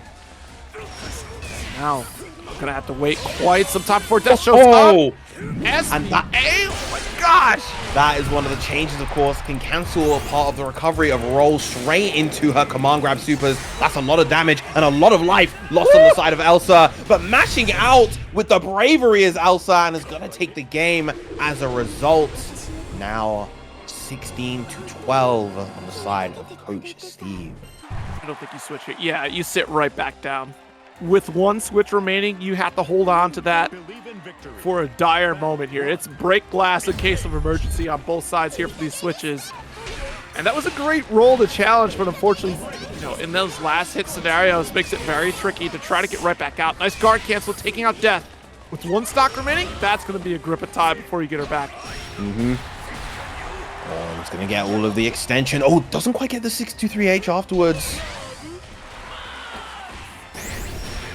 Now, I'm going to have to wait quite some time before Death shows up. SBA? Oh my gosh! That is one of the changes, of course. Can cancel a part of the recovery of roll straight into her command grab supers. That's a lot of damage and a lot of life lost on the side of Elsa. But mashing out with the bravery is Elsa and is going to take the game as a result. Now 16 to 12 on the side of Coach Steve. I don't think you switch here. Yeah, you sit right back down. With one switch remaining, you have to hold on to that for a dire moment here. It's break glass in case of emergency on both sides here for these switches. And that was a great roll to challenge, but unfortunately, in those last hit scenarios, makes it very tricky to try to get right back out. Nice guard cancel, taking out Death. With one stock remaining, that's going to be a grip of time before you get her back. Oh, he's going to get all of the extension. Oh, doesn't quite get the 623H afterwards.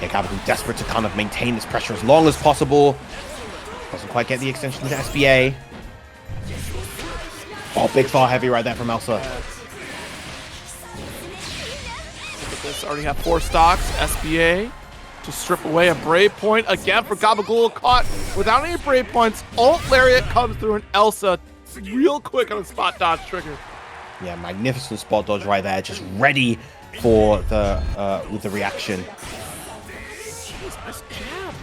Yeah, Gabagool desperate to kind of maintain this pressure as long as possible. Doesn't quite get the extension to SBA. Oh, big far heavy right there from Elsa. Look at this, already have 4 stocks. SBA to strip away a Brave Point again for Gabagool, caught without any Brave Points. Alt Lariat comes through and Elsa real quick on a spot dodge trigger. Yeah, magnificent spot dodge right there, just ready for the with the reaction. Nice jab.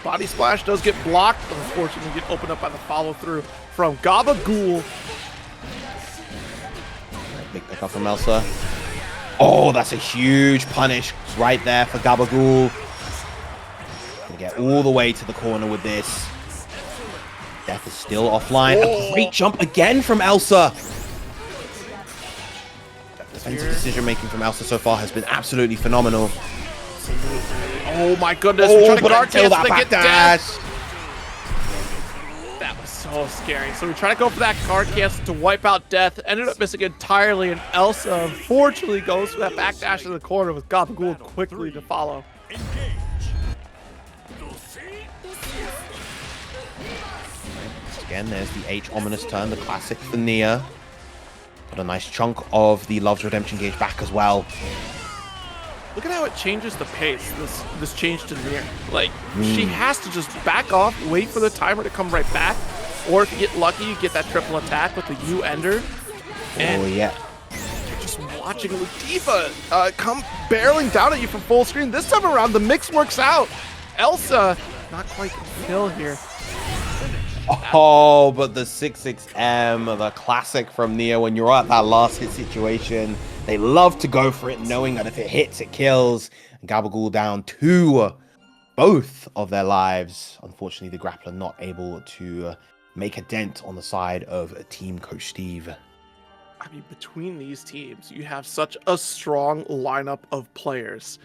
Body splash does get blocked, but unfortunately get opened up by the follow through from Gabagool. Big pick up from Elsa. Oh, that's a huge punish right there for Gabagool. Gonna get all the way to the corner with this. Death is still offline. A great jump again from Elsa. Defensive decision making from Elsa so far has been absolutely phenomenal. Oh my goodness, we're trying to guard cancel that to back get dash. That was so scary. So we try to go for that guard cancel to wipe out Death. Ended up missing entirely, and Elsa unfortunately goes for that back dash in the corner with Gabagool quickly to follow. Again, there's the H ominous turn, the classic for Nia. Got a nice chunk of the Love's Redemption gauge back as well. Look at how it changes the pace, this change to Nia. Like, she has to just back off, wait for the timer to come right back, or if you get lucky, you get that triple attack with the U-Ender. And Oh yeah. just watching Latifa come barreling down at you from full screen. This time around, the mix works out. Elsa, not quite the kill here. Oh, but the 6-6M, the classic from Neo, when you're at that last hit situation, they love to go for it, knowing that if it hits, it kills. And Gabagool down to both of their lives. Unfortunately, the grappler not able to make a dent on the side of Team Coach Steve. I mean, between these teams, you have such a strong lineup of players.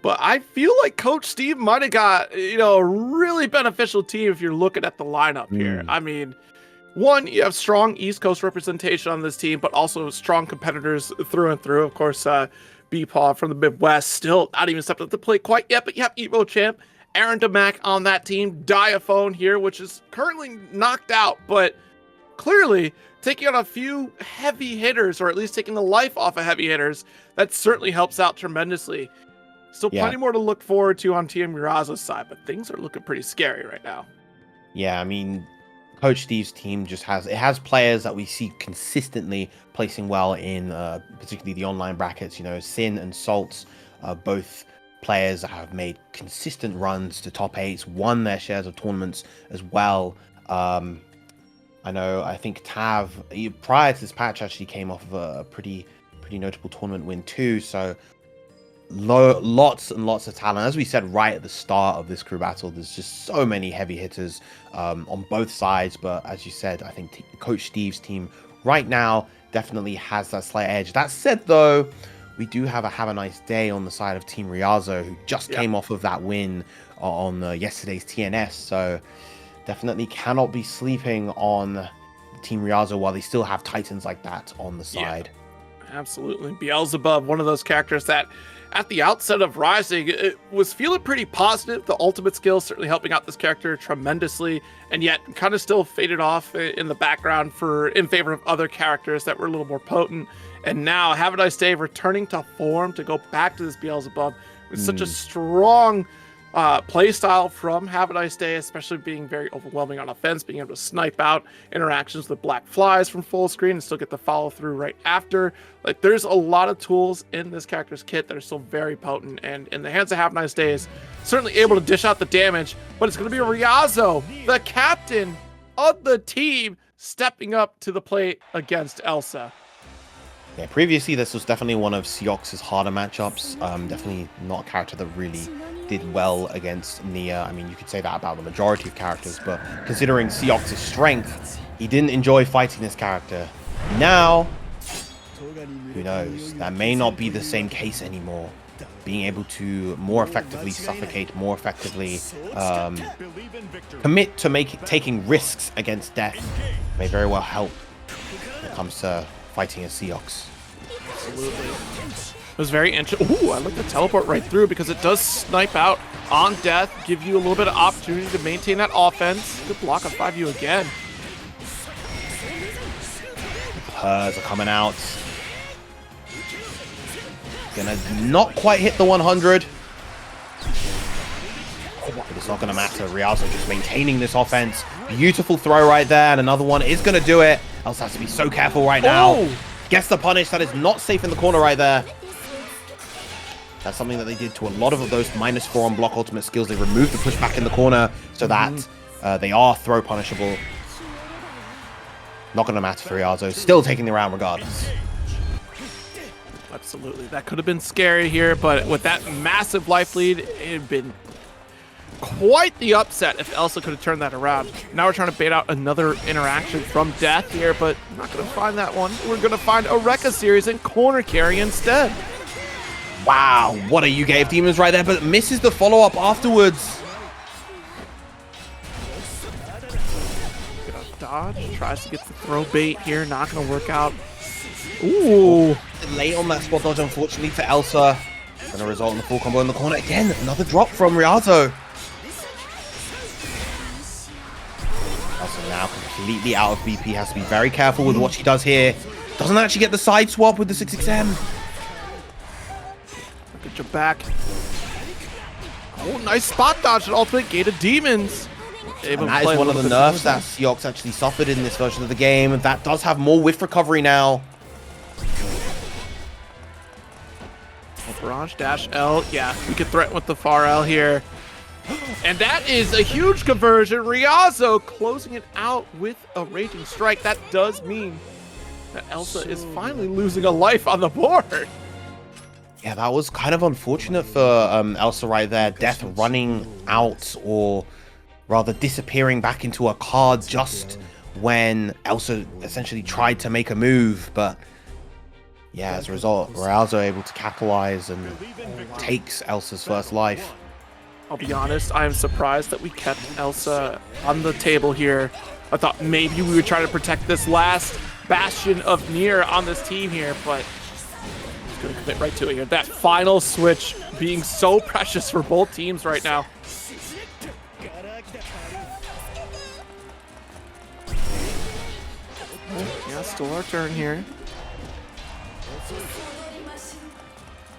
But I feel like Coach Steve might have got, a really beneficial team if you're looking at the lineup here. I mean, one, you have strong East Coast representation on this team, but also strong competitors through and through. Of course, BEPaw from the Midwest, still not even stepped up to the plate quite yet, but you have Evo Champ, Aarondamac on that team, Diaphone here, which is currently knocked out, but clearly taking on a few heavy hitters, or at least taking the life off of heavy hitters. That certainly helps out tremendously. Still plenty more to look forward to on Team Ryazo's side, but things are looking pretty scary right now. Yeah, I mean, Coach Steve's team just has players that we see consistently placing well in particularly the online brackets. Synn and Saltz, both players that have made consistent runs to top 8s, won their shares of tournaments as well. I think Tav, prior to this patch, actually came off of a pretty notable tournament win too, so lots and lots of talent. As we said right at the start of this crew battle, there's just so many heavy hitters on both sides, but as you said, I think Coach Steve's team right now definitely has that slight edge. That said though, we do have Havaniceday on the side of Team Ryazo, who just came off of that win on yesterday's TNS, so definitely cannot be sleeping on Team Ryazo while they still have titans like that on the side. Yeah, absolutely. Beelzebub, one of those characters that at the outset of Rising, it was feeling pretty positive. The ultimate skill certainly helping out this character tremendously, and yet kind of still faded off in the background in favor of other characters that were a little more potent. And now Havaniceday returning to form to go back to this Beelzebub with such a strong play style from Havaniceday, especially being very overwhelming on offense, being able to snipe out interactions with black flies from full screen and still get the follow through right after. Like, there's a lot of tools in this character's kit that are still very potent, and in the hands of Havaniceday is certainly able to dish out the damage, but it's going to be Ryazo, the captain of the team, stepping up to the plate against Elsa. Yeah, previously this was definitely one of Seox's harder matchups. Definitely not a character that really did well against Nia. I mean, you could say that about the majority of characters, but considering Seox's strength, he didn't enjoy fighting this character. Now, who knows? That may not be the same case anymore. Being able to more effectively suffocate, more effectively commit to taking risks against death may very well help when it comes to fighting a Seox. Absolutely. It was very interesting. Ooh, I like the teleport right through because it does snipe out on death, give you a little bit of opportunity to maintain that offense. Good block on 5U again. Purrs are coming out. Gonna not quite hit the 100. But it's not gonna matter. Ryazo just maintaining this offense. Beautiful throw right there, and another one is gonna do it. Elsa has to be so careful right now. Gets the punish. That is not safe in the corner right there. That's something that they did to a lot of those -4 on block ultimate skills. They removed the pushback in the corner so that they are throw punishable. Not gonna matter for Ryazo. Still taking the round regardless. Absolutely. That could have been scary here, but with that massive life lead, it had been quite the upset if Elsa could have turned that around. Now we're trying to bait out another interaction from Death here, but not going to find that one. We're going to find a Rekka series and corner carry instead. Wow, what a you gave Demons right there, but misses the follow-up afterwards. Gonna dodge, tries to get the throw bait here, not going to work out. Ooh. Late on that spot dodge, unfortunately, for Elsa. Going to result in the full combo in the corner. Again, another drop from Ryazo. Elsa now completely out of BP. Has to be very careful with what she does here. Doesn't actually get the side swap with the 6XM. Get your back. Oh, nice spot dodge and ultimate gate of demons. able And to that play is a one of little the bit nerfs more. that Seahawks actually suffered in this version of the game. That does have more whiff recovery now. Barrage dash L. Yeah, we could threaten with the far L here. And that is a huge conversion. Ryazo closing it out with a Raging Strike. That does mean that Elsa is finally losing a life on the board. Yeah, that was kind of unfortunate for Elsa right there. Death running out, or rather disappearing back into a card just when Elsa essentially tried to make a move. But yeah, as a result, Ryazo able to capitalize and takes Elsa's first life. I'll be honest, I am surprised that we kept Elsa on the table here. I thought maybe we would try to protect this last bastion of Nier on this team here, but he's going to commit right to it here. That final switch being so precious for both teams right now. Yeah, still our turn here.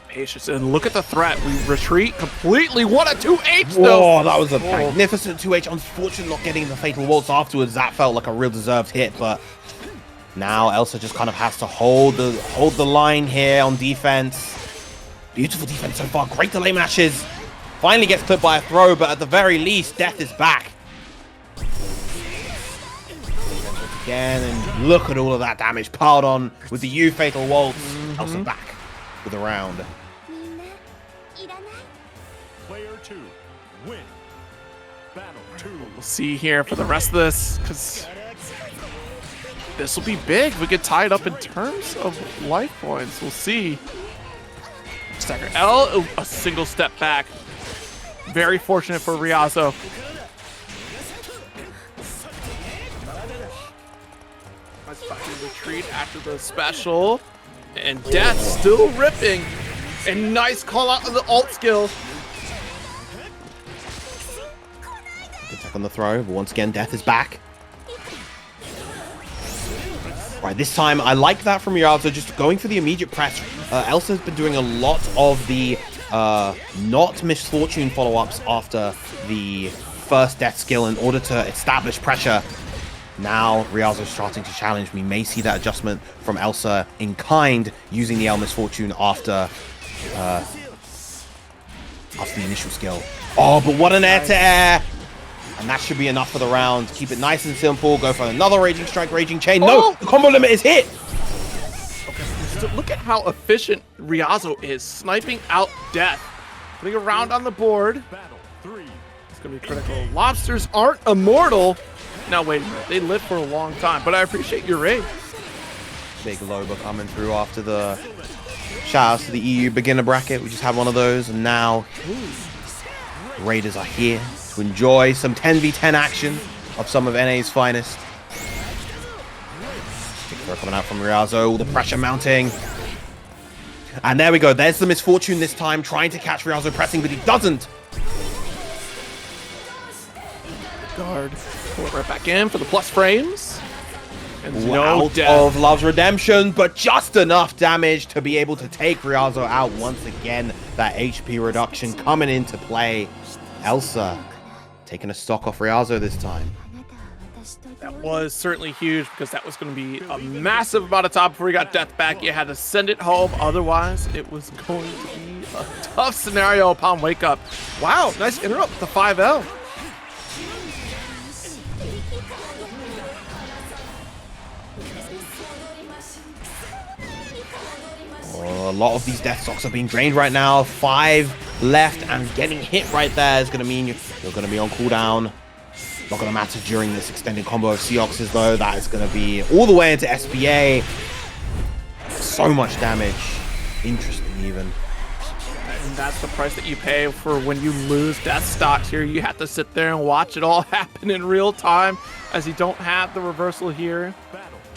Patience, and look at the threat. We retreat completely. What a 2H though. Whoa, that was a magnificent 2H. Unfortunate not getting the Fatal Waltz afterwards. That felt like a real deserved hit, but now Elsa just kind of has to hold the line here on defense. Beautiful defense so far. Great delay matches. Finally gets clipped by a throw, but at the very least, Death is back. Again, and look at all of that damage piled on with the U Fatal Waltz. Elsa back with a round. Player 2, win. Battle 2. We'll see here for the rest of this, because this will be big. We get tied up in terms of life points. We'll see. Stagger L, a single step back. Very fortunate for Ryazo. Nice fucking retreat after the special. And Death still ripping. And nice call out of the alt skill. Good attack on the throw, but once again, Death is back. Right, this time I like that from Ryazo, just going for the immediate press. Elsa's been doing a lot of the not misfortune follow-ups after the first death skill in order to establish pressure. Now Ryazo's starting to challenge. We may see that adjustment from Elsa in kind, using the L misfortune after the initial skill. Oh, but what an air-to-air! And that should be enough for the round. Keep it nice and simple. Go for another Raging Strike, Raging Chain. No, the combo limit is hit. Okay, so look at how efficient Ryazo is, sniping out Death. Putting a round on the board. Battle 3. It's going to be critical. Lobsters aren't immortal. Now, wait a minute. They live for a long time, but I appreciate your raid. Big Loba coming through after the shoutouts to the EU beginner bracket. We just had one of those, and now Raiders are here to enjoy some 10v10 action of some of NA's finest. Throw coming out from Ryazo, all the pressure mounting. And there we go. There's the misfortune this time, trying to catch Ryazo pressing, but he doesn't. Guard. Pull it right back in for the plus frames. And no Out death. of Love's Redemption, but just enough damage to be able to take Ryazo out once again. That HP reduction coming into play. Elsa taking a stock off Ryazo this time. That was certainly huge, because that was going to be a massive amount of time before he got Death back. You had to send it home. Otherwise, it was going to be a tough scenario upon wake up. Wow, nice interrupt with the 5L. Oh, a lot of these death stocks are being drained right now. 5 left, and getting hit right there is going to mean you're going to be on cooldown. Not going to matter during this extended combo of Seahawks, though. That is going to be all the way into SBA. So much damage. Interesting, even. And that's the price that you pay for when you lose death stocks here. You have to sit there and watch it all happen in real time, as you don't have the reversal here.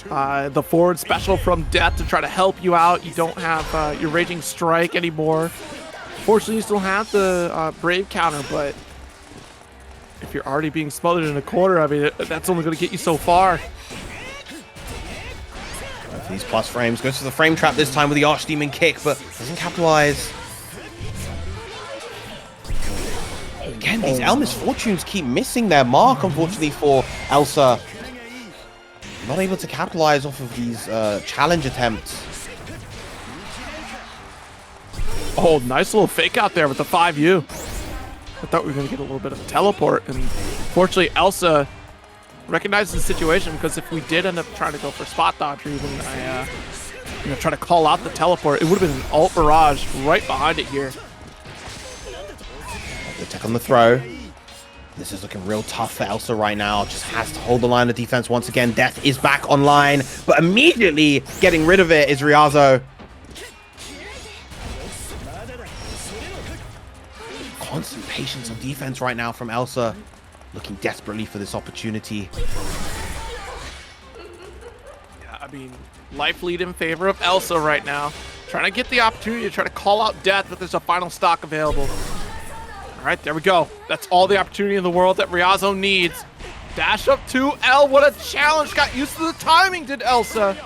The forward special from Death to try to help you out. You don't have your Raging Strike anymore. Fortunately, you still have the Brave counter, but if you're already being smothered in a corner, I mean, that's only going to get you so far. These plus frames, goes for the frame trap this time with the Archdemon kick, but doesn't capitalize. Again, these Elmis Fortunes keep missing their mark, unfortunately, for Elsa. Not able to capitalize off of these challenge attempts. Oh, nice little fake out there with the 5U. I thought we were going to get a little bit of a teleport, and fortunately Elsa recognizes the situation, because if we did end up trying to go for spot dodge or even try to call out the teleport, it would have been an ult barrage right behind it here. The tech on the throw. This is looking real tough for Elsa right now. Just has to hold the line of defense once again. Death is back online, but immediately getting rid of it is Ryazo. Constant patience on defense right now from Elsa. Looking desperately for this opportunity. Yeah, I mean, life lead in favor of Elsa right now. Trying to get the opportunity to try to call out death, but there's a final stock available. All right, there we go. That's all the opportunity in the world that Ryazo needs. Dash up to L. What a challenge. Got used to the timing, did Elsa.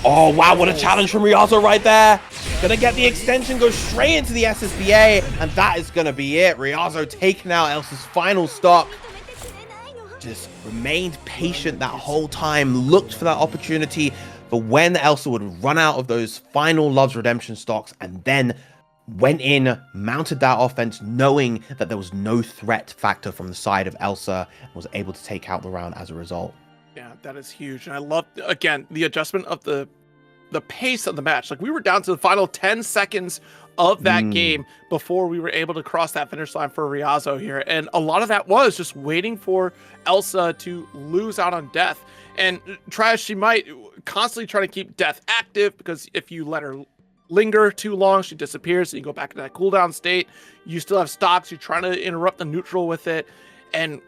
Oh, wow, what a challenge from Ryazo right there. Gonna get the extension, go straight into the SSBA, and that is gonna be it. Ryazo taking out Elsa's final stock. Just remained patient that whole time, looked for that opportunity for when Elsa would run out of those final Love's Redemption stocks, and then went in, mounted that offense, knowing that there was no threat factor from the side of Elsa, and was able to take out the round as a result. Yeah, that is huge. And I love, again, the adjustment of the pace of the match. Like, we were down to the final 10 seconds of that game before we were able to cross that finish line for Ryazo here. And a lot of that was just waiting for Elsa to lose out on death. And try as she might, constantly trying to keep death active, because if you let her linger too long, she disappears, so you go back into that cooldown state. You still have stocks, you're trying to interrupt the neutral with it, and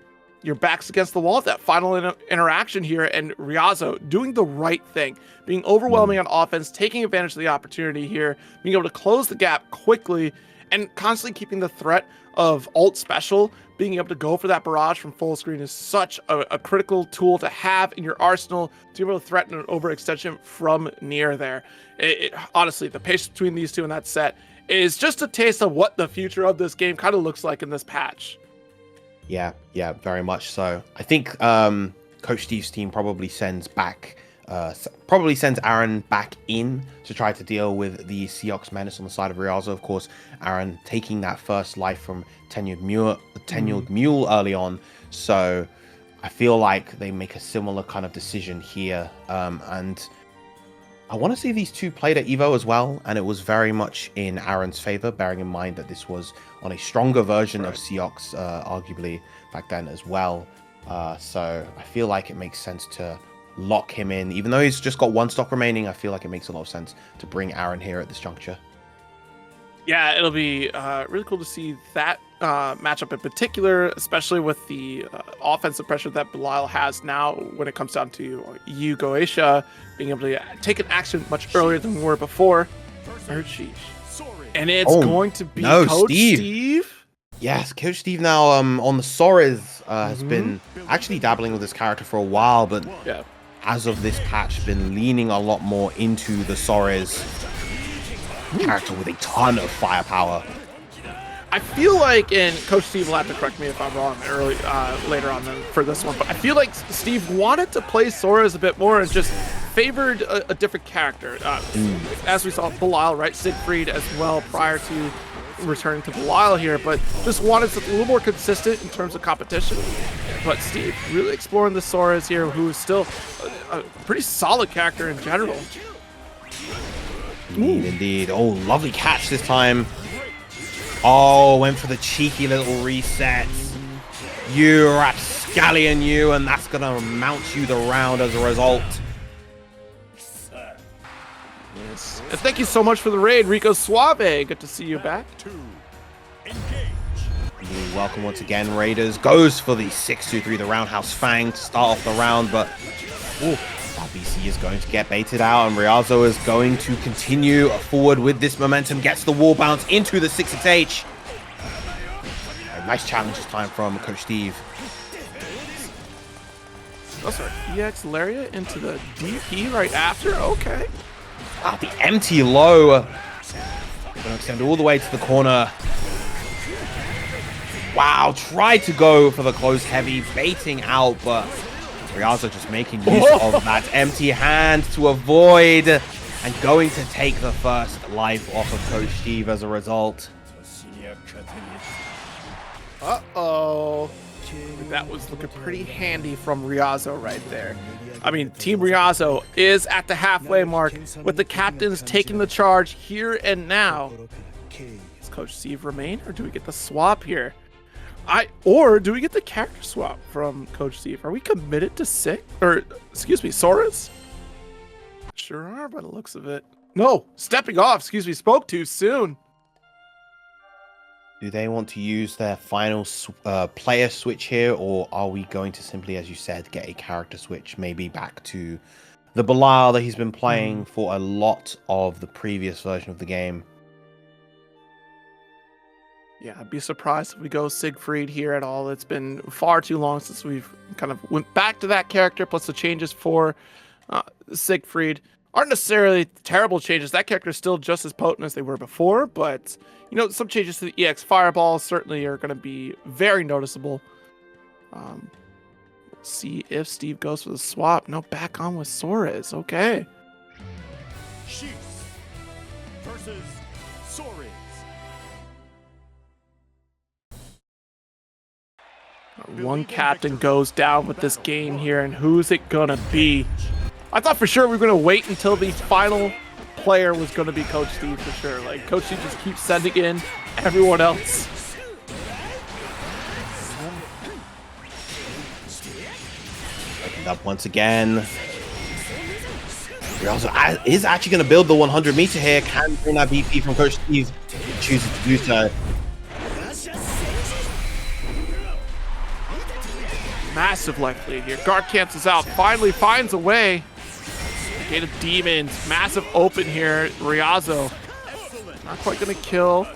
your back's against the wall at that final interaction here. And Ryazo doing the right thing, being overwhelming on offense, taking advantage of the opportunity here, being able to close the gap quickly, and constantly keeping the threat of ult special. Being able to go for that barrage from full screen is such a critical tool to have in your arsenal to be able to threaten an overextension from near there. Honestly, the patience between these two in that set is just a taste of what the future of this game kind of looks like in this patch. Yeah, very much so. I think Coach Steve's team probably sends Aaron back in to try to deal with the Seox menace on the side of Ryazo. Of course, Aaron taking that first life from TenuredMule early on. So I feel like they make a similar kind of decision here. And I want to see these two played at Evo as well, and it was very much in Aaron's favor, bearing in mind that this was on a stronger version of Seox, arguably, back then as well. So I feel like it makes sense to lock him in. Even though he's just got one stock remaining, I feel like it makes a lot of sense to bring Aaron here at this juncture. Yeah, it'll be really cool to see that matchup in particular, especially with the offensive pressure that Belial has now when it comes down to you, Goetia, being able to take an action much earlier than we were before. And it's going to be Coach Steve. Yes, Coach Steve now on the Sores has been actually dabbling with this character for a while, but as of this patch, been leaning a lot more into the Sores character with a ton of firepower. I feel like, and Coach Steve will have to correct me if I'm wrong later on for this one, but I feel like Steve wanted to play Sora's a bit more and just favored a different character. As we saw Belial, right? Siegfried as well prior to returning to Belial here, but just wanted something a little more consistent in terms of competition. But Steve really exploring the Sora's here, who is still a pretty solid character in general. Indeed. Oh, lovely catch this time. Oh, went for the cheeky little reset. You rapscallion you, and that's gonna mount you the round as a result. Yes. And thank you so much for the raid, Rico Suave. Good to see you back. Welcome once again, Raiders. Goes for the 6-2-3, the roundhouse fang to start off the round, but BC is going to get baited out, and Ryazo is going to continue forward with this momentum. Gets the wall bounce into the 6-6H. A nice challenge this time from Coach Steve. Oh, sorry. EX Lariat into the DP right after. Okay. Wow, the empty low. Going to extend all the way to the corner. Wow, tried to go for the close heavy, baiting out, but Ryazo just making use of that empty hand to avoid and going to take the first life off of Coach Steve as a result. Uh-oh. That was looking pretty handy from Ryazo right there. I mean, Team Ryazo is at the halfway mark with the captains taking the charge here and now. Does Coach Steve remain, or do we get the swap here? Or do we get the character swap from Coach Steve? Are we committed to Sora's? Sure are by the looks of it. No, stepping off, spoke too soon. Do they want to use their final player switch here, or are we going to simply, as you said, get a character switch, maybe back to the Belial that he's been playing for a lot of the previous version of the game? Yeah, I'd be surprised if we go Siegfried here at all. It's been far too long since we've kind of went back to that character, plus the changes for Siegfried aren't necessarily terrible changes. That character is still just as potent as they were before, but you know, some changes to the EX Fireball certainly are going to be very noticeable. Let's see if Steve goes for the swap. No, back on with Soares. Okay. Sheets versus Soares. One captain goes down with this game here, and who's it gonna be? I thought for sure we were gonna wait until the final player was gonna be Coach Steve for sure. Like, Coach Steve just keeps sending in everyone else. Opened up once again. Also is actually going to build the 100 meter here. Can bring that BP from Coach Steve. Chooses to do so. Massive life lead here. Guard cancels out. Finally finds a way. Gate of Demons. Massive open here. Ryazo. Not quite going to kill.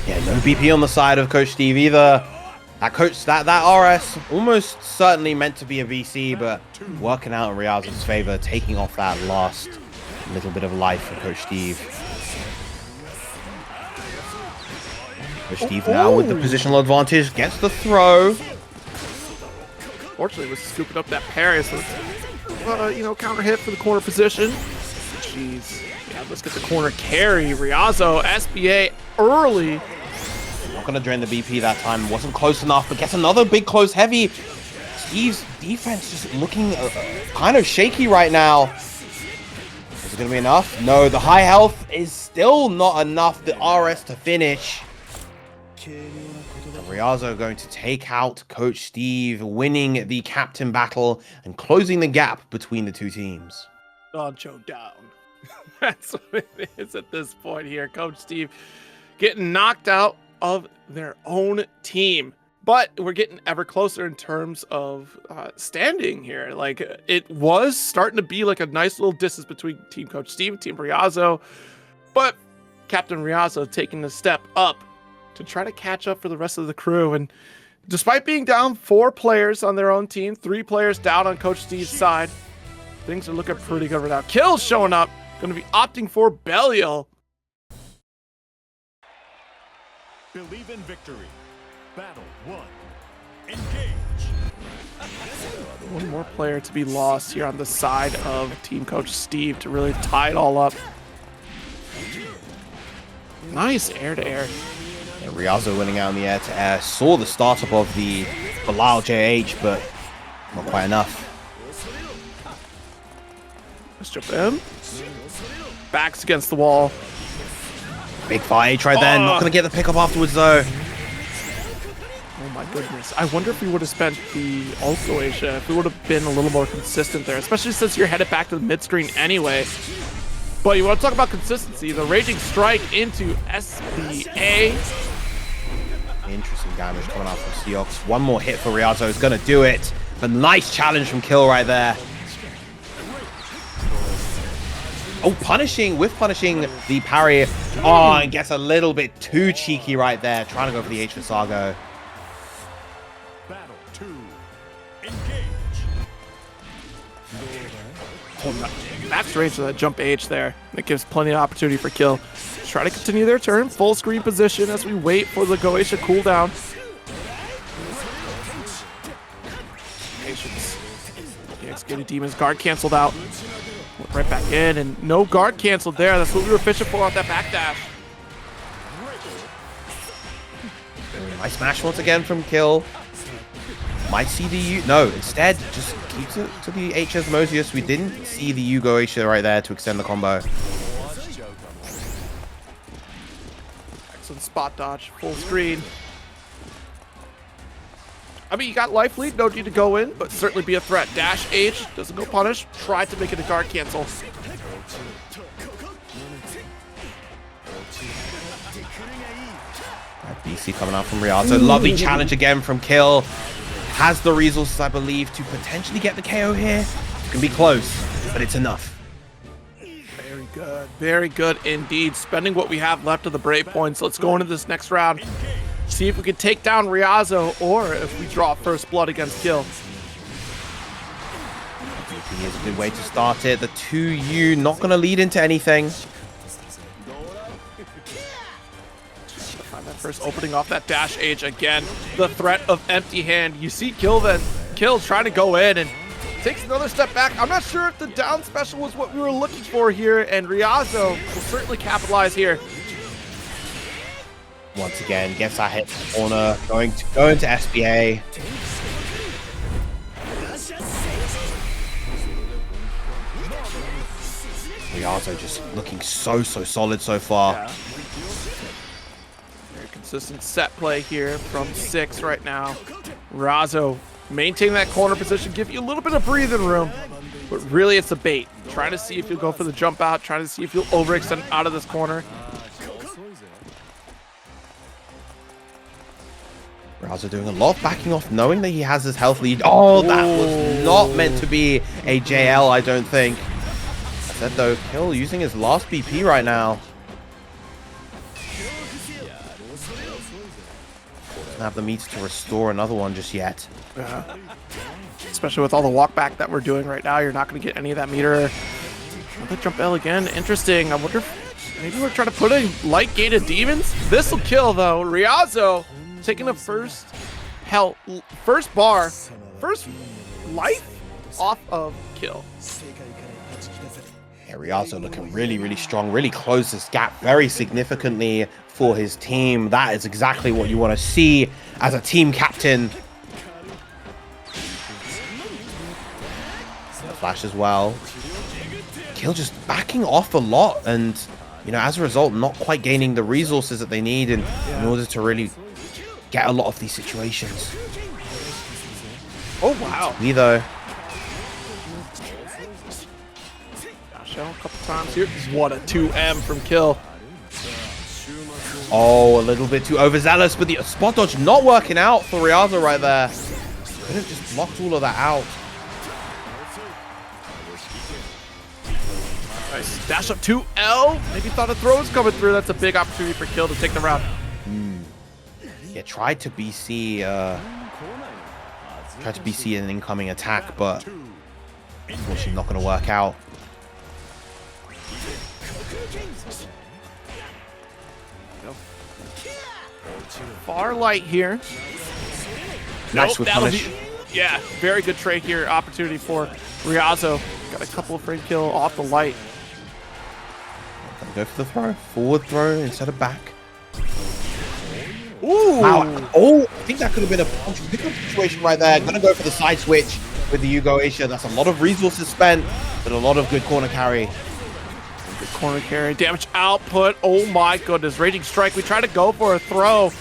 Yeah, no BP on the side of Coach Steve either. That RS almost certainly meant to be a VC, but working out in Ryazo's favor, taking off that last little bit of life for Coach Steve. Coach Steve now with the positional advantage, gets the throw. Fortunately, was scooping up that parry, so counter hit for the corner position. Jeez. Yeah, let's get the corner carry. Ryazo, SBA early. Not going to drain the BP that time. Wasn't close enough, but gets another big close heavy. Steve's defense just looking kind of shaky right now. Is it going to be enough? No, the high health is still not enough. The RS to finish. Ryazo going to take out Coach Steve, winning the captain battle and closing the gap between the two teams. Doncho down. That's what it is at this point here. Coach Steve getting knocked out of their own team. But we're getting ever closer in terms of standing here. Like, it was starting to be like a nice little distance between Team Coach Steve and Team Ryazo. But Captain Ryazo taking a step up to try to catch up for the rest of the crew. And despite being down 4 players on their own team, 3 players down on Coach Steve's side, things are looking pretty good right now. Kills showing up. Going to be opting for Belial. Believe in victory. Battle 1. Engage. One more player to be lost here on the side of Team Coach Steve to really tie it all up. Nice air-to-air. Yeah, Ryazo winning out in the air-to-air. Saw the startup of the Belial JH, but not quite enough. Let's jump in. Backs against the wall. Big fight right there. Not going to get the pickup afterwards, though. Oh my goodness. I wonder if we would have spent the ult Goetia, if we would have been a little more consistent there, especially since you're headed back to the mid-screen anyway. But you want to talk about consistency. The Raging Strike into SBA. Interesting damage coming out from Seox. One more hit for Ryazo is going to do it. A nice challenge from Kill right there. Oh, punishing the parry. Oh, and gets a little bit too cheeky right there. Trying to go for the H for Sargo. Battle 2. Engage. Oh, max range of that jump H there. It gives plenty of opportunity for kill. Let's try to continue their turn. Full screen position as we wait for the Goetia cooldown. Patience. The Executed Demon's guard canceled out. Right back in, and no guard canceled there. That's what we were fishing for off that backdash. Nice smash once again from Kill. Might see the U. No, instead, just keeps it to the HS Mosius. We didn't see the U Goetia right there to extend the combo. Excellent spot dodge, full screen. I mean, you got life lead, no need to go in, but certainly be a threat. Dash H, doesn't go punish, tried to make it a guard cancel. BC coming out from Ryazo. Lovely challenge again from Kill. Has the resources, I believe, to potentially get the KO here. It can be close, but it's enough. Very good. Very good indeed. Spending what we have left of the Brave points. Let's go into this next round. See if we can take down Ryazo or if we draw first blood against Kill. VP is a good way to start it. The 2U not going to lead into anything. First opening off that dash H again. The threat of empty hand. You see Kill then. Kill trying to go in and takes another step back. I'm not sure if the down special was what we were looking for here, and Ryazo will certainly capitalize here. Once again, gets that hit to the corner, going to SBA. Ryazo just looking so solid so far. Yeah. Very consistent set play here from 6 right now. Ryazo maintain that corner position, give you a little bit of breathing room, but really it's a bait. Trying to see if you'll go for the jump out, trying to see if you'll overextend out of this corner. Ryazo doing a lot of backing off, knowing that he has his health lead. Oh, that was not meant to be a JL, I don't think. I said though, Kill using his last BP right now. Doesn't have the meter to restore another one just yet. Especially with all the walk back that we're doing right now, you're not going to get any of that meter. Another jump L again, interesting. I wonder if maybe we're trying to put in light gated demons. This will kill though. Ryazo taking the first life off of Kill. Yeah, Ryazo looking really strong, really closed this gap very significantly for his team. That is exactly what you want to see as a team captain. Flash as well. Kill just backing off a lot, and you know, as a result, not quite gaining the resources that they need in order to really get a lot of these situations. Oh wow! Me though. Shell a couple times here. What a 2M from Kill. Oh, a little bit too overzealous, but the spot dodge not working out for Ryazo right there. Could have just blocked all of that out. Nice. Dash up 2L. Maybe thought a throw was coming through. That's a big opportunity for Kill to take the round. Yeah, tried to BC an incoming attack, but unfortunately not going to work out. Far light here. Nice with punish. Yeah, very good trade here. Opportunity for Ryazo. Got a couple of frame kill off the light. Gonna go for the throw. Forward throw instead of back. Ooh! Wow. Oh, I think that could have been a punch pickup situation right there. Gonna go for the side switch with the Yugo Asia. That's a lot of resources spent, but a lot of good corner carry. Good corner carry. Damage output. Oh my goodness. Raging Strike. We try to go for a throw.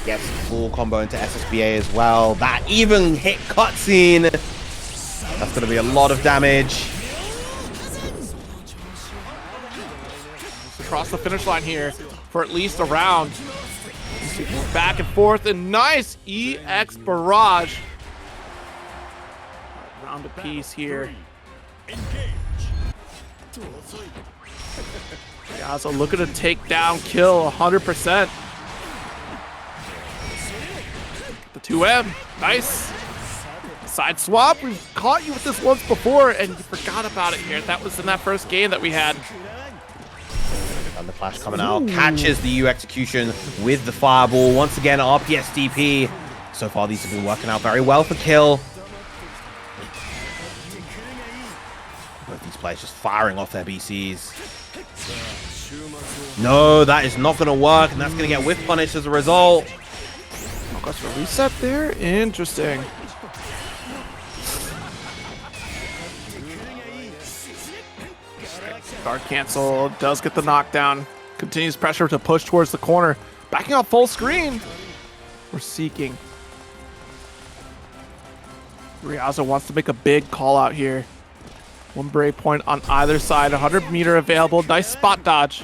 Gets full combo into SSBA as well. That even hit cutscene. That's going to be a lot of damage. Across the finish line here for at least a round. Back and forth, and nice EX barrage. Round apiece here. Ryazo looking to take down Kill 100%. The 2M, nice. Side swap, we've caught you with this once before, and you forgot about it here. That was in that first game that we had. And the flash coming out, catches the U execution with the fireball. Once again, RPS DP. So far, these have been working out very well for Kill. Both these players just firing off their BCs. No, that is not going to work, and that's going to get whiff punished as a result. Oh gosh, a reset there? Interesting. Guard cancel, does get the knockdown. Continues pressure to push towards the corner. Backing up full screen. We're seeking. Ryazo wants to make a big call out here. One brave point on either side. 100-meter available. Nice spot dodge.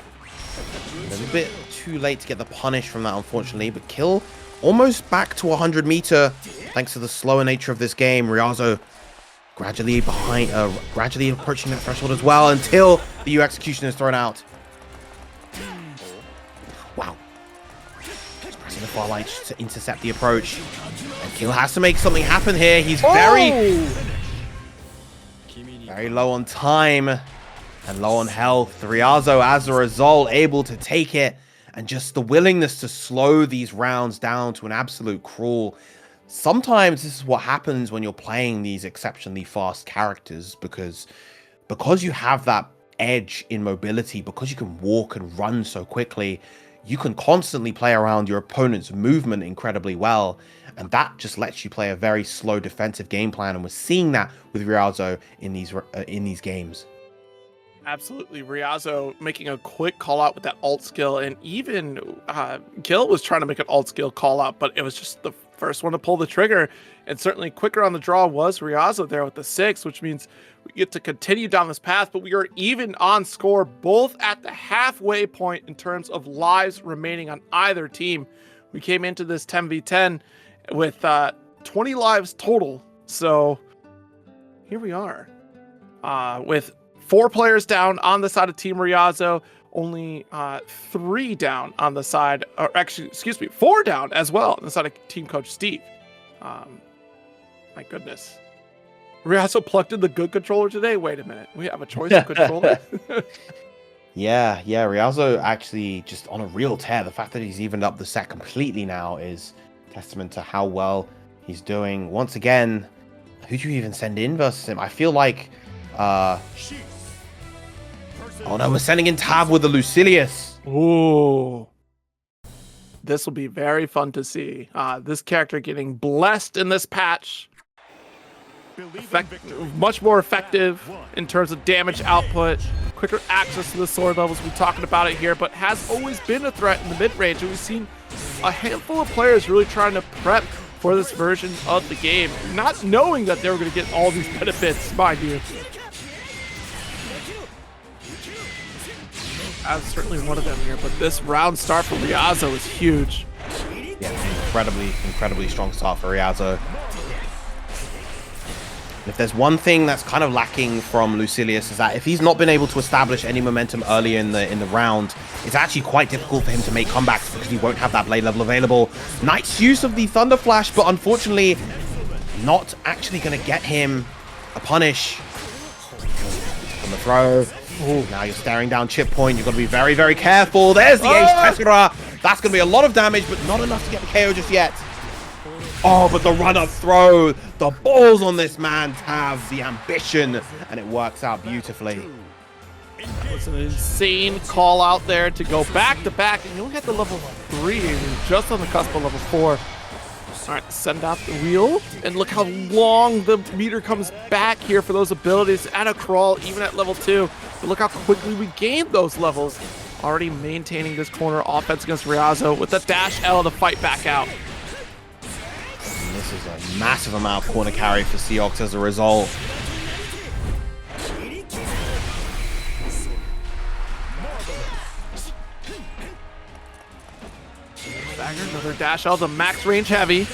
A little bit too late to get the punish from that, unfortunately. But Kill almost back to 100-meter thanks to the slower nature of this game. Ryazo gradually approaching that threshold as well until the U execution is thrown out. Wow. He's pressing the far light to intercept the approach. And Kill has to make something happen here. He's very low on time and low on health. Ryazo, as a result, able to take it. And just the willingness to slow these rounds down to an absolute crawl. Sometimes this is what happens when you're playing these exceptionally fast characters, because you have that edge in mobility, because you can walk and run so quickly, you can constantly play around your opponent's movement incredibly well, and that just lets you play a very slow defensive game plan, and we're seeing that with Ryazo in these games. Absolutely, Ryazo making a quick call out with that alt skill, and even Kill was trying to make an alt skill call out, but it was just the first one to pull the trigger, and certainly quicker on the draw was Ryazo there with the 6, which means we get to continue down this path, but we are even on score, both at the halfway point in terms of lives remaining on either team. We came into this 10v10 with 20 lives total, so here we are with 4 players down on the side of Team Ryazo, only 3 down on the side, or actually, excuse me, 4 down as well on the side of Team Coach Steve. My goodness. Ryazo plugged in the good controller today? Wait a minute. We have a choice of controller? Yeah, Ryazo actually just on a real tear. The fact that he's evened up the set completely now is testament to how well he's doing. Once again, who do you even send in versus him? I feel like... Oh no, we're sending in Tav with the Lucilius. Ooh. This will be very fun to see. This character getting blessed in this patch. Much more effective in terms of damage output. Quicker access to the sword levels. We're talking about it here, but has always been a threat in the mid-range. And we've seen a handful of players really trying to prep for this version of the game, not knowing that they were going to get all these benefits, mind you. I'm certainly one of them here, but this round start for Ryazo is huge. Yeah, incredibly strong start for Ryazo. If there's one thing that's kind of lacking from Lucilius is that if he's not been able to establish any momentum early in the round, it's actually quite difficult for him to make comebacks because he won't have that blade level available. Nice use of the Thunder Flash, but unfortunately not actually going to get him a punish. On the throw. Ooh, now you're staring down chip point. You've got to be very, very careful. There's the Ace Tessera. That's going to be a lot of damage, but not enough to get the KO just yet. Oh, but the run-up throw. The balls on this man have the ambition, and it works out beautifully. That was an insane call out there to go back-to-back, and you only had the level 3, just on the cusp of level 4. All right, send out the wheel, and look how long the meter comes back here for those abilities, and a crawl even at level 2. But look how quickly we gained those levels. Already maintaining this corner offense against Ryazo with the dash L to fight back out. And this is a massive amount of corner carry for Seox as a result. Another dash L to max range heavy.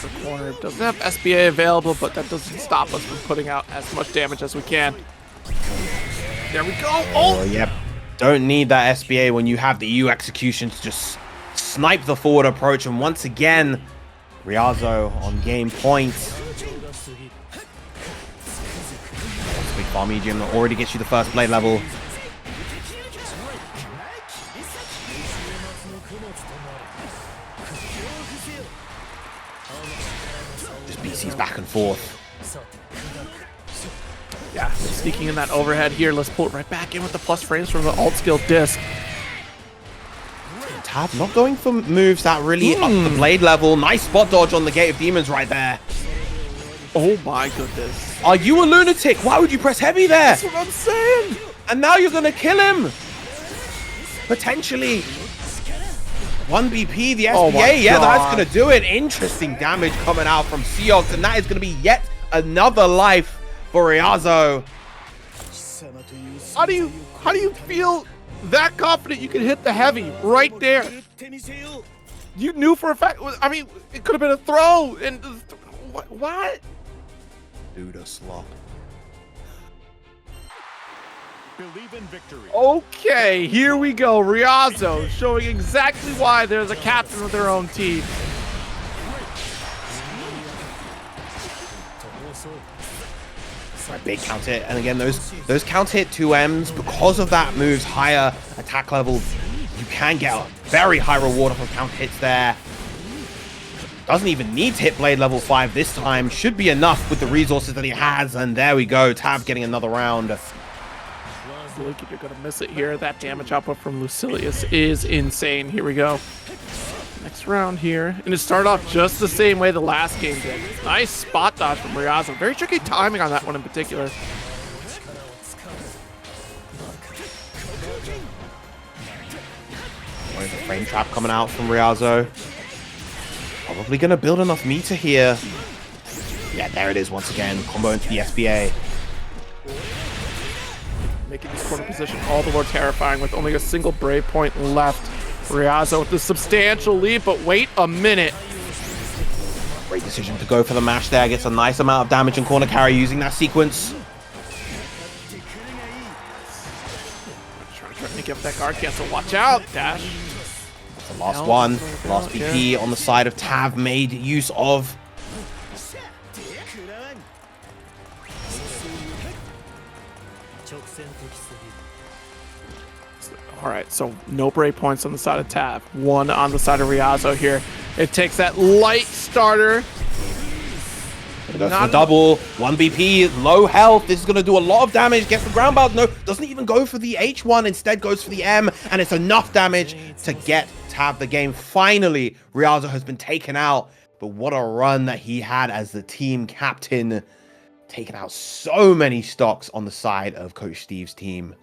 The corner doesn't have SBA available, but that doesn't stop us from putting out as much damage as we can. There we go. Oh, yep. Don't need that SBA when you have the U execution to just snipe the forward approach. And once again, Ryazo on game point. Big bar medium that already gets you the first blade level. Just BC's back and forth. Yeah, sneaking in that overhead here. Let's pull it right back in with the plus frames from the alt skill disc. Tab not going for moves that really up the blade level. Nice spot dodge on the Gate of Demons right there. Oh my goodness. Are you a lunatic? Why would you press heavy there? That's what I'm saying. And now you're gonna kill him. Potentially. 1 BP, the SBA, Oh my yeah, God. that's gonna do it. Interesting damage coming out from Seox, and that is gonna be yet another life for Ryazo. How do you feel that confident you can hit the heavy right there? You knew for a fact. I mean, it could have been a throw. And what? Dude, a slop. Believe in victory. Okay, here we go. Ryazo showing exactly why there's a captain of their own team. Right, big count hit, and again those count hit 2Ms, because of that move's higher attack level, you can get a very high reward off of count hits there. Doesn't even need to hit blade level 5 this time, should be enough with the resources that he has, and there we go, Tab getting another round. Look, you're gonna miss it here. That damage output from Lucilius is insane. Here we go. Next round here, and it started off just the same way the last game did. Nice spot dodge from Ryazo. Very tricky timing on that one in particular. There's a frame trap coming out from Ryazo. Probably gonna build enough meter here. Yeah, there it is once again. Combo into the SBA. Making this corner position all the more terrifying with only a single brave point left. Ryazo with the substantial lead, but wait a minute. Great decision to go for the mash there. Gets a nice amount of damage and corner carry using that sequence. Trying to give that guard cancel. Watch out, Dash. That's the last one. Last BP on the side of Tav made use of. All right, so no break points on the side of Tav. One on the side of Ryazo here. It takes that light starter. Goes for the double. 1 BP, low health. This is going to do a lot of damage. Gets the ground bounce. No, doesn't even go for the H1. Instead goes for the M. And it's enough damage to get Tav the game. Finally, Ryazo has been taken out. But what a run that he had as the team captain. Taking out so many stocks on the side of Coach Steve's team.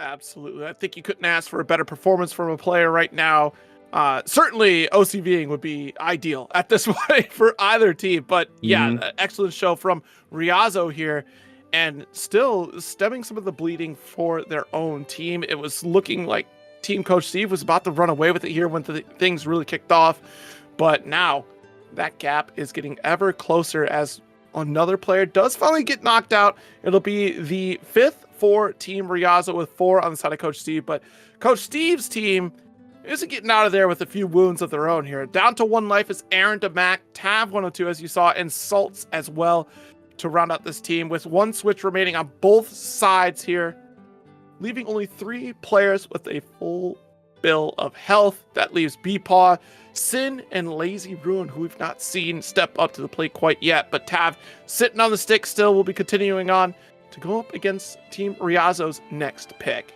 Absolutely. I think you couldn't ask for a better performance from a player right now. Certainly OCVing would be ideal at this point for either team. But yeah, excellent show from Ryazo here. And still stemming some of the bleeding for their own team. It was looking like Team Coach Steve was about to run away with it here when things really kicked off. But now that gap is getting ever closer as another player does finally get knocked out. It'll be the 5th for Team Ryazo with 4 on the side of Coach Steve, but Coach Steve's team isn't getting out of there with a few wounds of their own here. Down to 1 life is Aarondamac, Tav 102 as you saw, and Saltz as well to round out this team with 1 switch remaining on both sides here, leaving only 3 players with a full bill of health. That leaves BEPaw, Synn, and Lazy Ruin, who we've not seen step up to the plate quite yet, but Tav sitting on the stick still will be continuing on to go up against Team Ryazo's next pick.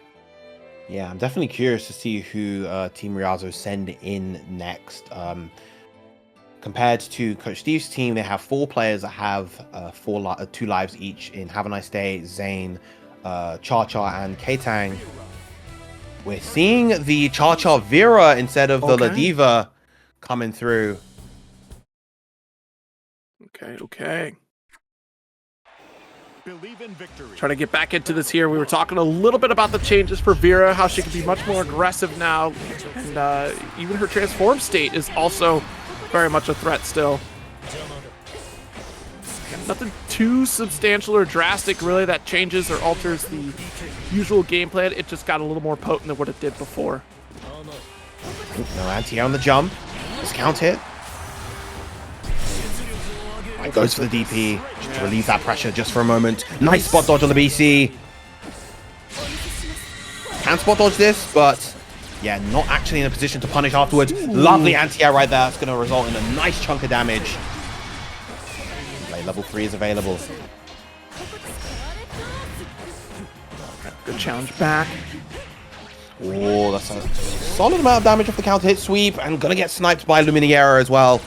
Yeah, I'm definitely curious to see who Team Ryazo send in next. Compared to Coach Steve's team, they have 4 players that have 2 lives each in Havaniceday, Zane, CharChar, and Ktang. We're seeing the CharChar Vera instead of the Ladiva coming through. Okay. Believe in victory. Trying to get back into this here. We were talking a little bit about the changes for Vera, how she can be much more aggressive now. And even her transform state is also very much a threat still. Nothing too substantial or drastic, really, that changes or alters the usual game plan. It just got a little more potent than what it did before. No anti-air on the jump. Discount hit. Right, goes for the DP, just to relieve that pressure just for a moment. Nice spot dodge on the BC. Can spot dodge this, but yeah, not actually in a position to punish afterwards. Lovely anti-air right there. That's going to result in a nice chunk of damage. Blade level 3 is available. Good challenge back. Oh, that's a solid amount of damage off the counter hit sweep, and gonna get sniped by Luminaria as well.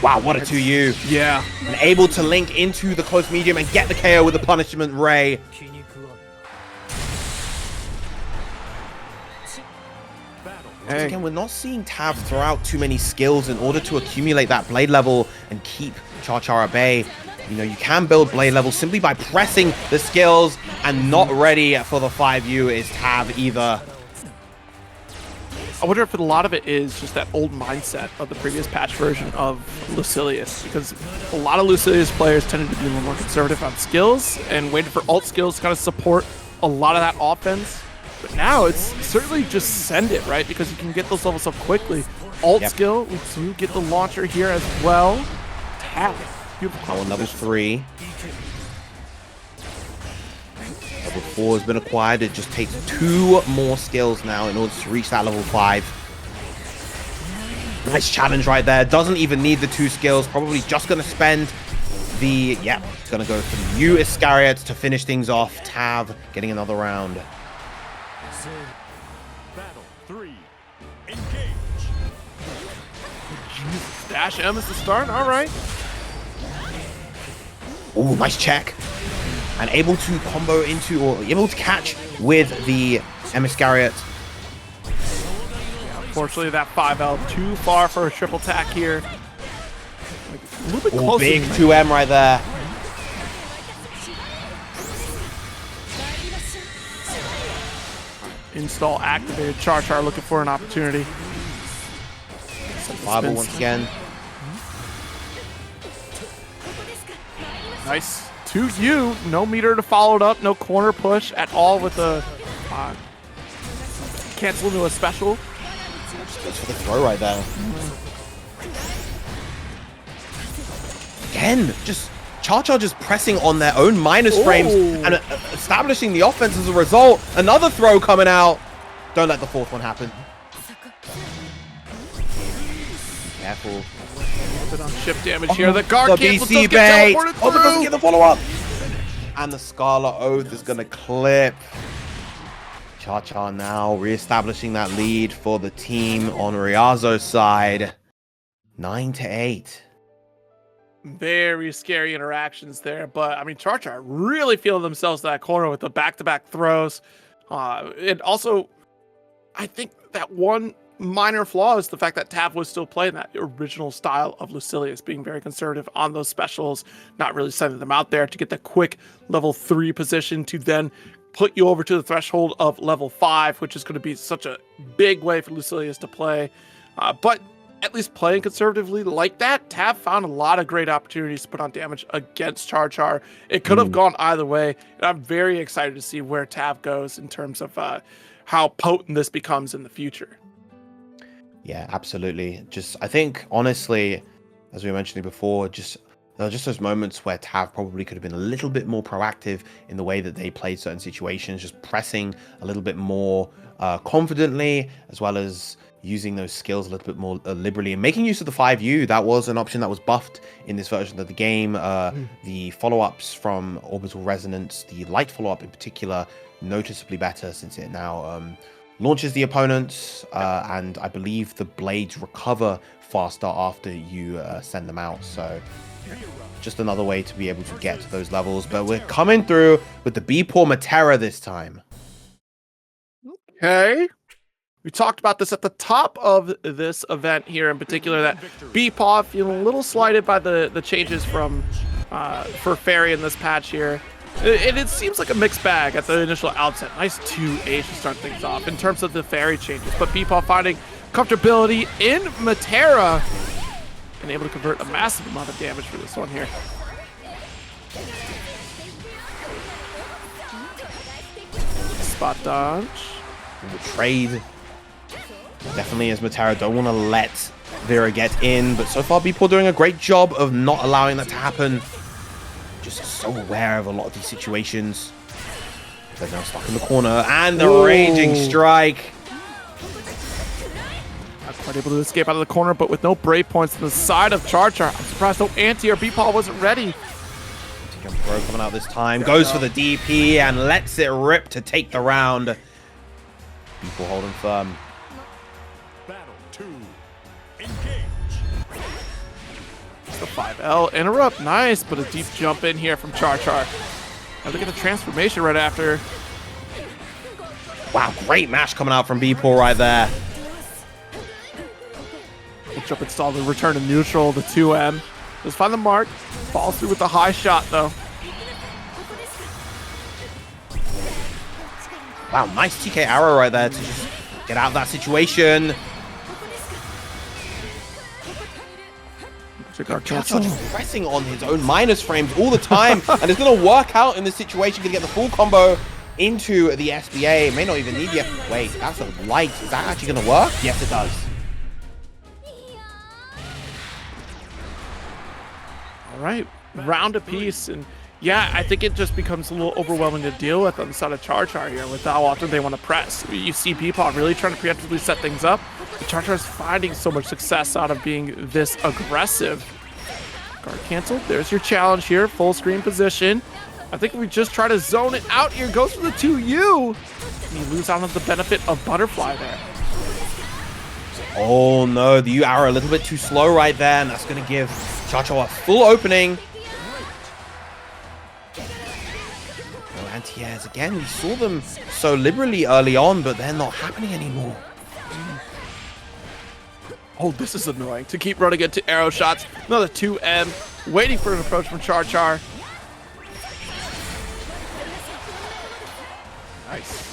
Wow, what a 2U. Yeah. And able to link into the close medium and get the KO with the punishment ray. Once again, we're not seeing Tav throw out too many skills in order to accumulate that blade level and keep CharChar at bay. You know, you can build blade level simply by pressing the skills, and not ready for the 5U is Tav either. I wonder if a lot of it is just that old mindset of the previous patch version of Lucilius, because a lot of Lucilius players tended to be a little more conservative on skills and waited for ult skills to kind of support a lot of that offense. But now it's certainly just send it, right? Because you can get those levels up quickly. Ult skill, we do get the launcher here as well. Tap. Beautiful. On level 3. Level 4 has been acquired. It just takes 2 more skills now in order to reach that level 5. Nice challenge right there. Doesn't even need the 2 skills. Probably just going to spend the... Yeah, it's going to go for the U Iscariot to finish things off. Tav getting another round. Battle 3. Engage. Dash M is the start. All right. Oh, nice check. And able to combo into, or able to catch with the M Iscariot. Unfortunately, that 5L too far for a triple tack here. Like, a little bit Oh, closer. big 2M right there. Install activated. CharChar looking for an opportunity. Fireball once again. Nice. 2U. No meter to follow it up. No corner push at all with the cancel into a special. Goes for the throw right there. Again, just CharChar just pressing on their own minus frames and establishing the offense as a result. Another throw coming out. Don't let the 4th one happen. Careful. Bit on shift damage here. The guard cancel BC does get bait. teleported Oh, but doesn't through. get the follow-up. And the Scarlet Oath is going to clip. CharChar now re-establishing that lead for the team on Ryazo's side. 9-8. Very scary interactions there, but I mean, CharChar really feeling themselves in that corner with the back-to-back throws. And also, I think that one minor flaw is the fact that Tav was still playing that original style of Lucilius, being very conservative on those specials, not really sending them out there to get the quick level 3 position to then put you over to the threshold of level 5, which is going to be such a big way for Lucilius to play. But at least playing conservatively like that, Tav found a lot of great opportunities to put on damage against CharChar. It could have gone either way, and I'm very excited to see where Tav goes in terms of how potent this becomes in the future. Yeah, absolutely. I think, honestly, as we were mentioning before, there are just those moments where Tav probably could have been a little bit more proactive in the way that they played certain situations, just pressing a little bit more confidently, as well as using those skills a little bit more liberally and making use of the 5U. That was an option that was buffed in this version of the game. The follow-ups from Orbital Resonance, the light follow-up in particular, noticeably better since it now launches the opponents, and I believe the blades recover faster after you send them out. So just another way to be able to get to those levels. But we're coming through with the BEPaw Matera this time. Okay. We talked about this at the top of this event here in particular, that BEPaw feeling a little slighted by the changes from for Fairy in this patch here. And it seems like a mixed bag at the initial outset. Nice 2H to start things off in terms of the Fairy changes, but BEPaw finding comfortability in Matera and able to convert a massive amount of damage for this one here. Spot dodge. The trade definitely, as Matera don't want to let Vera gets in, but so far BEPaw doing a great job of not allowing that to happen. Just so aware of a lot of these situations. They're now stuck in the corner, and the raging strike. Not quite able to escape out of the corner, but with no break points to the side of CharChar. I'm surprised no anti or BEPaw wasn't ready. Jump throw coming out this time, goes for the DP and lets it rip to take the round. BEPaw holding firm. Battle 2. Engage. The 5L interrupt, nice, but a deep jump in here from CharChar. Now look at the transformation right after. Wow, great mash coming out from BEPaw right there. We'll jump install the return to neutral, the 2M. Just find the mark, falls through with the high shot though. Wow, nice TK arrow right there to just get out of that situation. CharChar just pressing on his own minus frames all the time, and it's going to work out in this situation. Going to get the full combo into the SBA. May not even need the wait, that's a light. Is that actually going to work? Yes, it does. All right, round apiece, and yeah, I think it just becomes a little overwhelming to deal with on the side of CharChar here with how often they want to press. You see BEPaw really trying to preemptively set things up. CharChar is finding so much success out of being this aggressive. Guard canceled. There's your challenge here. Full screen position. I think if we just try to zone it out here, goes for the 2U. And you lose out on the benefit of Butterfly there. Oh no, the U arrow a little bit too slow right there, and that's going to give CharChar a full opening. No anti-airs again. We saw them so liberally early on, but they're not happening anymore. Oh, this is annoying. To keep running into arrow shots. Another 2M. Waiting for an approach from CharChar. Nice.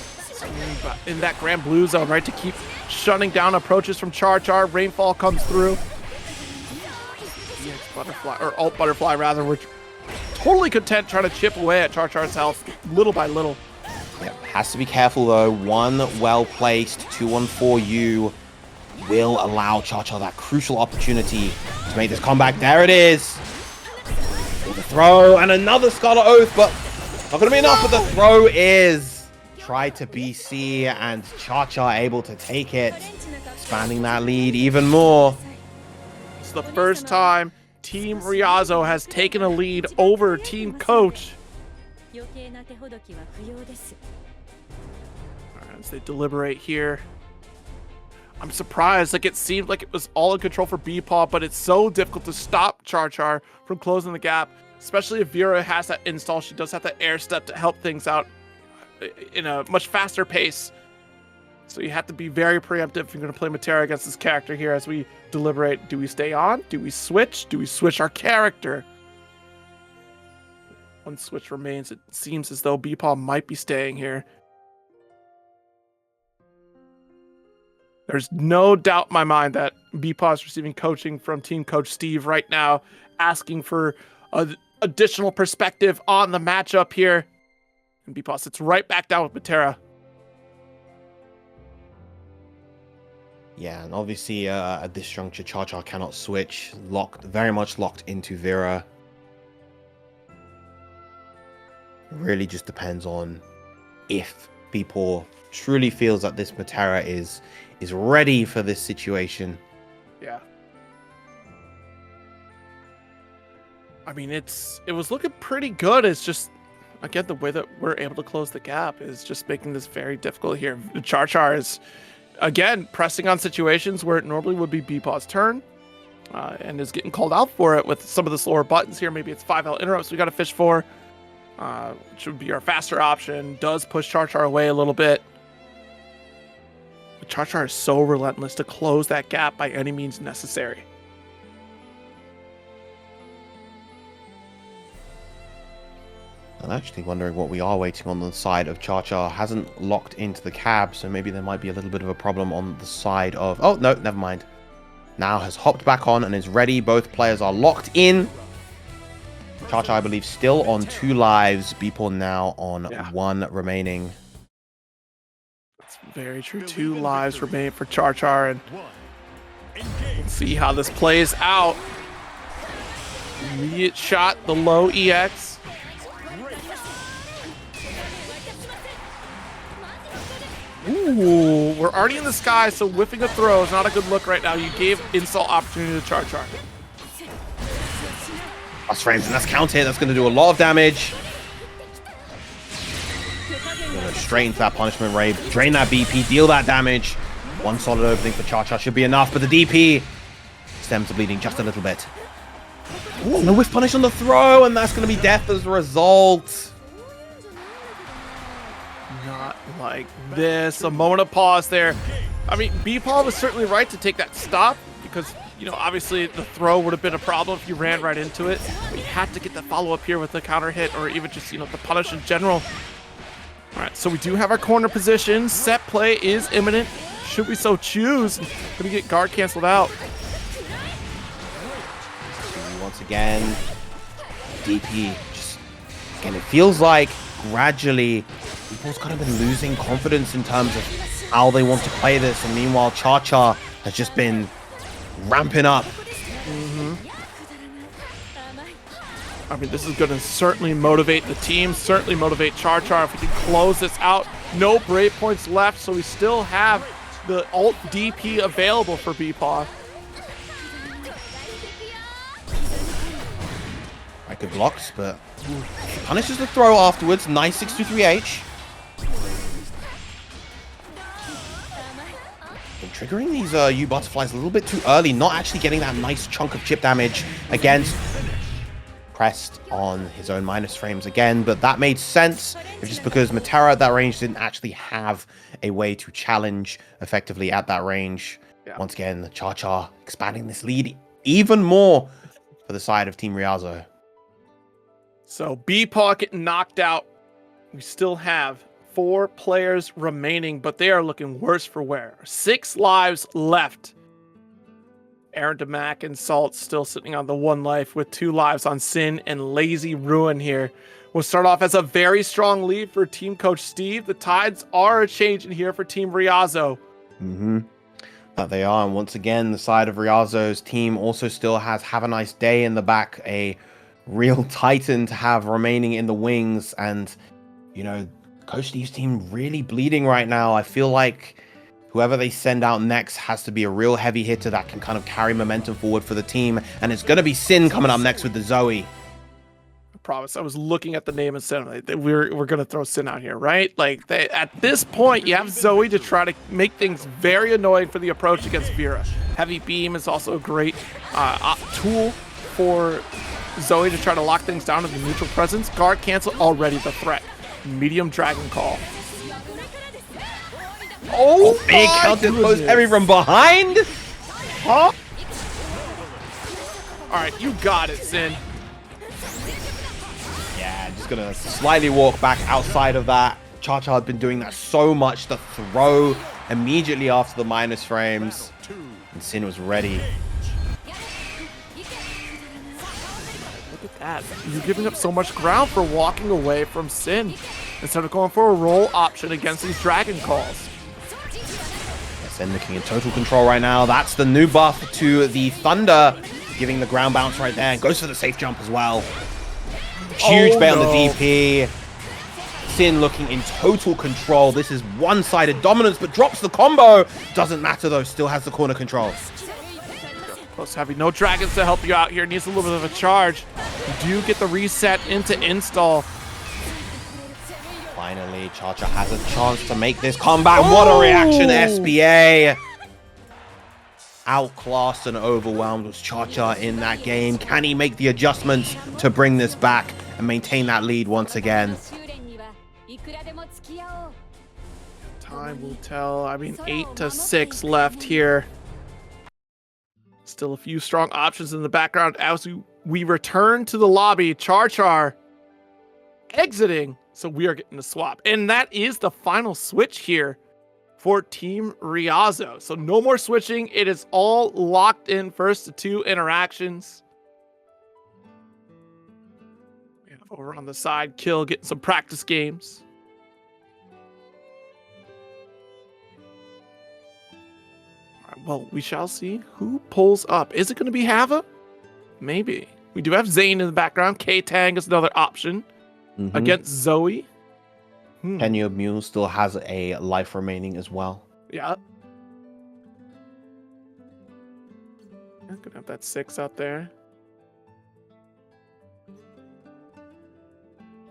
In that granblue zone, right? To keep shutting down approaches from CharChar. Rainfall comes through. EX Butterfly, or Alt Butterfly rather. We're totally content trying to chip away at CharChar's health little by little. Yep, has to be careful though. One well-placed 2-1-4U will allow CharChar that crucial opportunity to make this comeback. There it is. With the throw and another Scarlet Oath, but not going to be enough. But the throw is tried to BC, and CharChar able to take it, expanding that lead even more. It's the first time Team Ryazo has taken a lead over Team Coach. All right, as they deliberate here. I'm surprised. Like, it seemed like it was all in control for BEPaw, but it's so difficult to stop CharChar from closing the gap, especially if Vera has that install. She does have that air step to help things out in a much faster pace. So you have to be very preemptive if you're going to play Matera against this character here as we deliberate. Do we stay on? Do we switch? Do we switch our character? One switch remains. It seems as though BEPaw might be staying here. There's no doubt in my mind that BEPaw is receiving coaching from team coach Steve right now, asking for additional perspective on the matchup here. And BEPaw sits right back down with Matera. Yeah, and obviously at this juncture, CharChar cannot switch. Very much locked into Vera. It really just depends on if BEPaw truly feels that this Matera is ready for this situation. Yeah. I mean, it was looking pretty good. It's just, again, the way that we're able to close the gap is just making this very difficult here. CharChar is, again, pressing on situations where it normally would be BEPaw's turn, and is getting called out for it with some of the slower buttons here. Maybe it's 5L interrupts we got to fish for, which would be our faster option. Does push CharChar away a little bit. CharChar is so relentless to close that gap by any means necessary. I'm actually wondering what we are waiting on the side of CharChar. Hasn't locked into the cab, so maybe there might be a little bit of a problem on the side of... Oh, no, never mind. Now has hopped back on and is ready. Both players are locked in. CharChar, I believe, still on 2 lives. BEPaw now on 1 remaining. Very true. 2 lives remain for CharChar, and Let's see how this plays out. Immediate shot, the low EX. Ooh, we're already in the sky, so whiffing a throw is not a good look right now. You gave insult opportunity to CharChar. Plus frames, and that's counted. That's going to do a lot of damage. Gonna straight into that punishment ray, drain that BP, deal that damage. One solid opening for CharChar should be enough, but the DP stems the bleeding just a little bit. Ooh, no whiff punish on the throw, and that's going to be death as a result. Not like this. A moment of pause there. I mean, BEPaw was certainly right to take that stop because, you know, obviously the throw would have been a problem if you ran right into it. But you had to get the follow-up here with the counter hit or even just, you know, the punish in general. All right, so we do have our corner position. Set play is imminent. Should we so choose? Gonna get guard canceled out. Once again, DP just, again, it feels like gradually people's kind of been losing confidence in terms of how they want to play this, and meanwhile CharChar has just been ramping up. I mean, this is going to certainly motivate the team, certainly motivate CharChar if we can close this out. No brave points left, so we still have the ult DP available for BEPaw. Right, good blocks, but punishes the throw afterwards. Nice 623H. And triggering these U butterflies a little bit too early, not actually getting that nice chunk of chip damage against. Pressed on his own minus frames again, but that made sense. It's just because Matera at that range didn't actually have a way to challenge effectively at that range. Yeah. Once again, CharChar expanding this lead even more for the side of Team Ryazo. So BEPaw getting knocked out. We still have 4 players remaining, but they are looking worse for wear. 6 lives left. Aarondamac and Saltz still sitting on the 1 life with 2 lives on Synn and Lazy Ruin here. We'll start off as a very strong lead for team coach Steve. The tides are changing here for Team Ryazo. That they are, and once again, the side of Ryazo's team also still has Havaniceday in the back, a real titan to have remaining in the wings, and, you know, Coach Steve's team really bleeding right now. I feel like whoever they send out next has to be a real heavy hitter that can kind of carry momentum forward for the team. And it's going to be Synn coming up next with the Zoe. I promise. I was looking at the name of Synn. We're going to throw Synn out here, right? Like, at this point, you have Zoe to try to make things very annoying for the approach against Vera. Heavy Beam is also a great tool for Zoe to try to lock things down in the neutral presence. Guard cancel already the threat. Medium Dragon Call. Oh, big counter close heavy from behind. Huh? All right, you got it, Synn. Yeah, just gonna slightly walk back outside of that. CharChar had been doing that so much. The throw immediately after the minus frames, and Synn was ready. Look at that. You're giving up so much ground for walking away from Synn instead of going for a roll option against these Dragon Calls. Synn looking in total control right now. That's the new buff to the Thunder, giving the ground bounce right there. And goes for the safe jump as well. Huge bet on the DP. Synn looking in total control. This is one-sided dominance, but drops the combo. Doesn't matter though, still has the corner control. Plus having no dragons to help you out here. Needs a little bit of a charge. You do get the reset into install. Finally, CharChar has a chance to make this comeback. What a reaction, SBA. Outclassed and overwhelmed was CharChar in that game. Can he make the adjustments to bring this back and maintain that lead once again? Time will tell. I mean, 8-6 left here. Still a few strong options in the background as we return to the lobby. CharChar exiting. So we are getting a swap. And that is the final switch here for Team Ryazo. So no more switching. It is all locked in first to 2 interactions. We have over on the side, Kill getting some practice games. All right, Well, we shall see who pulls up. Is it going to be Hava? Maybe. We do have Zane in the background. Ktang is another option against Zoe. TenuredMule still has a life remaining as well. Yeah. I'm going to have that 6 out there.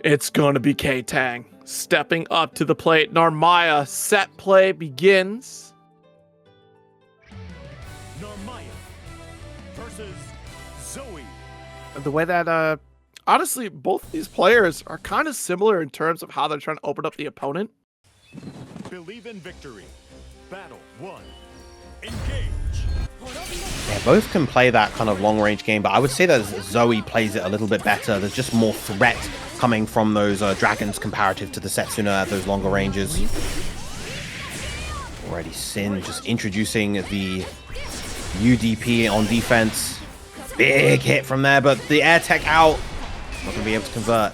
It's going to be Ktang stepping up to the plate. Narmaya, set play begins. Narmaya versus Zoe. The way that, honestly, both of these players are kind of similar in terms of how they're trying to open up the opponent. Believe in victory. Battle 1. Engage. Yeah, both can play that kind of long-range game, but I would say that Zoe plays it a little bit better. There's just more threat coming from those dragons comparative to the Setsuna at those longer ranges. Already Synn just introducing the UDP on defense. Big hit from there, but the air tech out. Not going to be able to convert.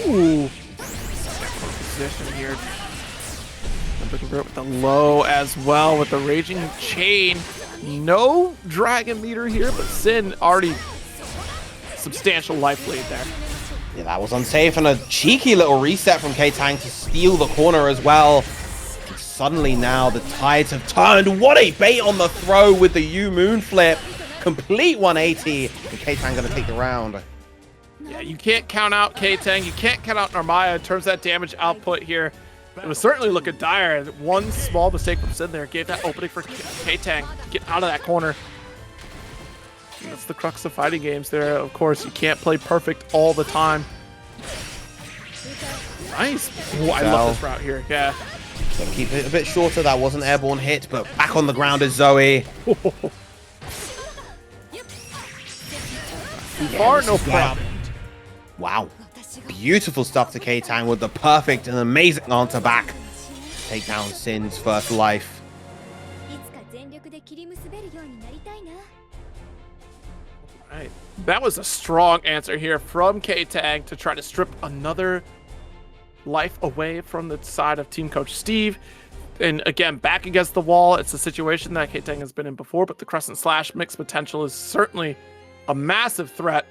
Ooh. Position here. To convert with the low as well with the Raging Chain. No Dragon Meter here, but Synn already substantial life lead there. Yeah, that was unsafe, and a cheeky little reset from Ktang to steal the corner as well. And suddenly now the tides have turned. What a bait on the throw with the U-Moon flip. Complete 180, and Ktang going to take the round. Yeah, you can't count out Ktang. You can't count out Narmaya in terms of that damage output here. It was certainly looking dire. One small mistake from Synn there gave that opening for Ktang to get out of that corner. And that's the crux of fighting games there. Of course, you can't play perfect all the time. Nice. Ooh, I love this route here. Yeah. Gonna keep it a bit shorter. That was an airborne hit, but back on the ground is Zoe. Far, no problem. Wow. Beautiful stuff to Ktang with the perfect and amazing answer back. Take down Synn's first life. Right. That was a strong answer here from Ktang to try to strip another life away from the side of Team Coach Steve. And again, back against the wall. It's a situation that Ktang has been in before, but the Crescent Slash mix potential is certainly a massive threat.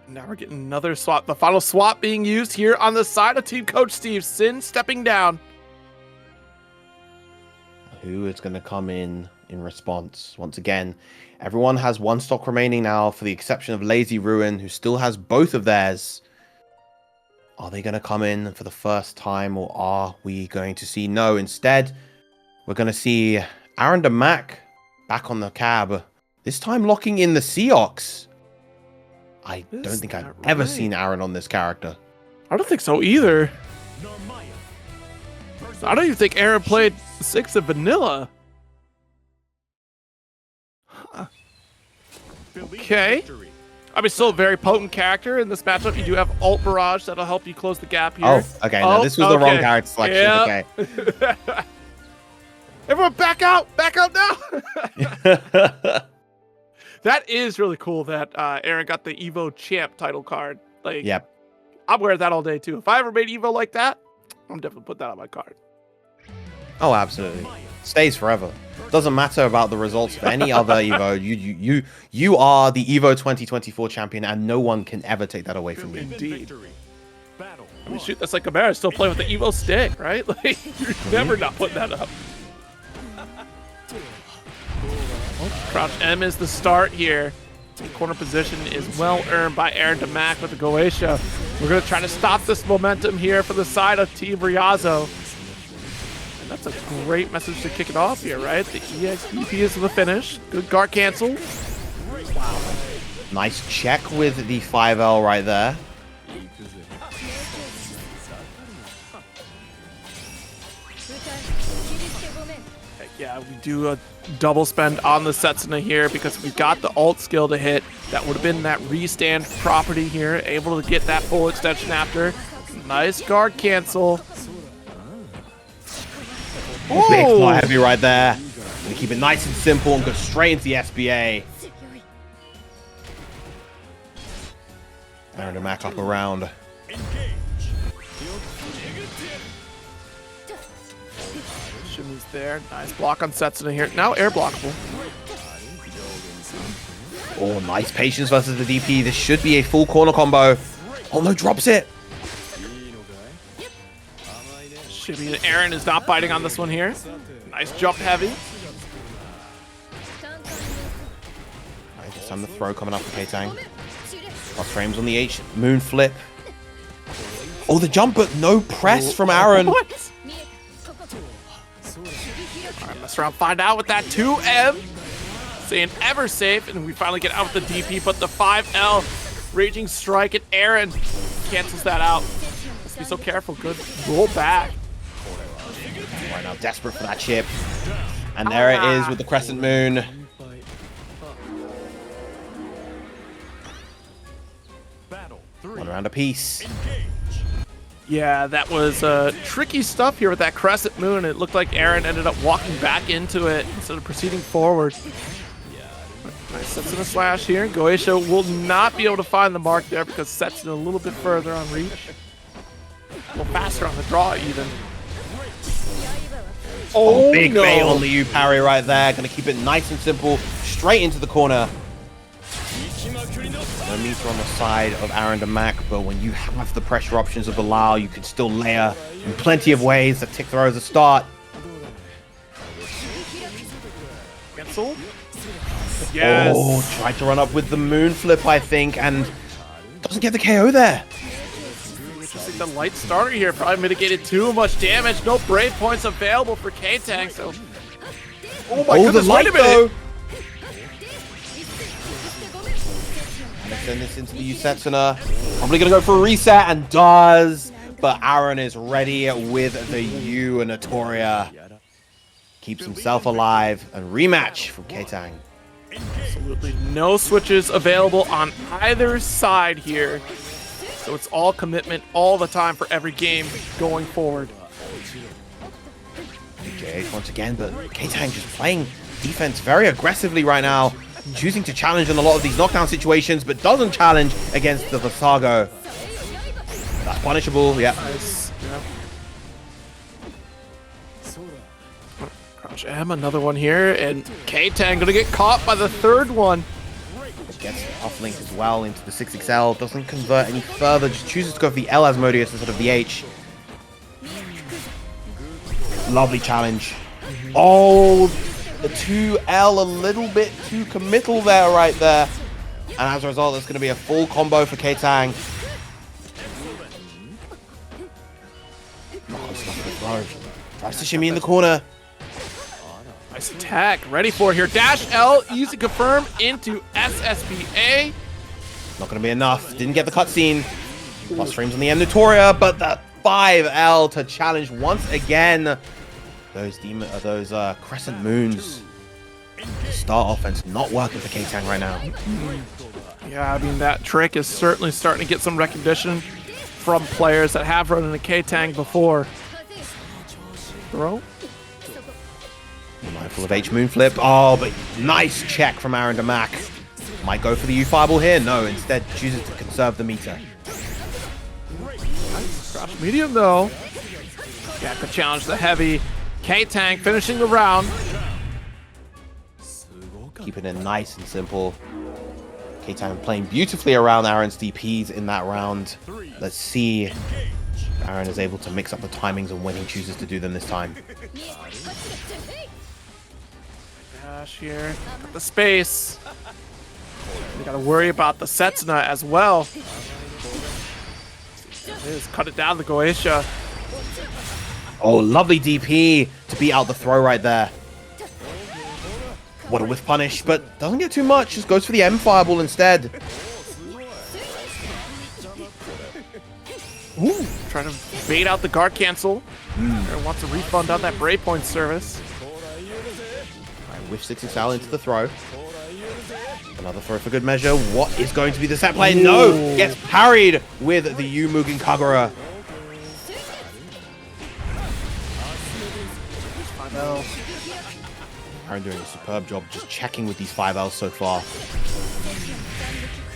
Now we're getting another swap. The final swap being used here on the side of Team Coach Steve. Synn stepping down. Who is going to come in response? Once again, everyone has one stock remaining now, for the exception of Lazy Ruin, who still has both of theirs. Are they going to come in for the first time, or are we going to see no? Instead, we're going to see Aarondamac back on the cab, this time locking in the Seox. I don't think I've ever seen Aaron on this character. I don't think so either. I don't even think Aaron played 6 of Vanilla. Huh. Okay. I mean, still a very potent character in this matchup. You do have Ult Barrage that'll help you close the gap here. Oh, okay. No, this was the wrong character selection. Yep. Okay. Everyone back out! Back out now! That is really cool that Aaron got the Evo Champ title card. Like, yep. I'm wearing that all day too. If I ever made Evo like that, I'm definitely put that on my card. Oh, absolutely. Stays forever. Doesn't matter about the results of any other Evo. You are the Evo 2024 champion, and no one can ever take that away from you. Indeed. I mean, shoot, that's like Camara still playing with the Evo stick, right? Like, you're never not putting that up. Crouch M is the start here. The corner position is well earned by Aarondamac with the Goetia. We're going to try to stop this momentum here for the side of Team Ryazo. And that's a great message to kick it off here, right? The EXP is the finish. Good guard cancel. Wow. Nice check with the 5L right there. Yeah, we do a double spend on the Setsuna here because we got the ult skill to hit. That would have been that restand property here, able to get that full extension after. Nice guard cancel. Big fly heavy right there. We keep it nice and simple and go straight into the SBA. Aarondamac up around. there. Nice block on Setsuna here. Now air blockable. Oh, nice patience versus the DP. This should be a full corner combo. Oh no, drops it. Should be Aaron is not biting on this one here. Nice jump heavy. Alright, this time the throw coming up for Ktang. Plus frames on the H. Moon flip. Oh, the jump, but no press from Aaron. What? Alright, mess around, find out with that 2M. Saying ever safe, and we finally get out with the DP, but the 5L Raging Strike, and Aaron cancels that out. Must be so careful. Good roll back. Right now, desperate for that chip. And there it is with the Crescent Moon. One round apiece. Yeah, that was tricky stuff here with that Crescent Moon. It looked like Aaron ended up walking back into it instead of proceeding forward. Nice Setsuna slash here. Goetia will not be able to find the mark there because Setsuna a little bit further on reach. A little faster on the draw even. Oh, big bait on the U parry right there. Gonna keep it nice and simple. Straight into the corner. No meter on the side of Aarondamac, but when you have the pressure options of Bilal, you can still layer in plenty of ways. The tick throw is a start. Cancel. Yes. Oh, tried to run up with the moon flip, I think, and doesn't get the KO there. Interesting, the light starter here probably mitigated too much damage. No brave points available for Ktang, so... Oh my goodness, the light, wait a minute! And send this into the Setsuna. Probably gonna go for a reset, and does, but Aaron is ready with the U, and Notoria keeps himself alive, and rematch from Ktang. Absolutely no switches available on either side here. So it's all commitment all the time for every game going forward. JH once again, but Ktang just playing defense very aggressively right now. Choosing to challenge in a lot of these knockdown situations, but doesn't challenge against the Visago. That's punishable, yeah. Nice. Yep. Crouch M, another one here, and Ktang gonna get caught by the third one. Gets off link as well into the 6XL, doesn't convert any further, just chooses to go for the L Asmodeus instead of the H. Lovely challenge. Oh, the 2L a little bit too committal there, right there. And as a result, it's going to be a full combo for Ktang. Tries to shimmy in the corner. Nice attack, ready for it here. Dash L, easy confirm into SSBA. Not going to be enough. Didn't get the cutscene. Plus frames on the end, Notoria, but the 5L to challenge once again. Those Crescent Moons. Star offense not working for Ktang right now. Yeah, I mean, that trick is certainly starting to get some recognition from players that have run into Ktang before. Throw. Mindful of H Moon flip. Oh, but nice check from Aarondamac. Might go for the U fireball here. No, instead chooses to conserve the meter. Crouch medium though. Yeah, could challenge the heavy. Ktang finishing the round. Keeping it nice and simple. Ktang playing beautifully around Aaron's DPs in that round. Let's see if Aaron is able to mix up the timings and when he chooses to do them this time. Dash here. Got the space. We gotta worry about the Setsuna as well. Just cut it down the Goetia. Oh, lovely DP to beat out the throw right there. What a whiff punish, but doesn't get too much. Just goes for the M fireball instead. Ooh, trying to bait out the guard cancel. Wants a refund on that Brave Point service. Right, whiff 6XL into the throw. Another throw for good measure. What is going to be the set play? No! Gets parried with the Yu Mugen Kagura. 5L. Aaron doing a superb job just checking with these 5Ls so far.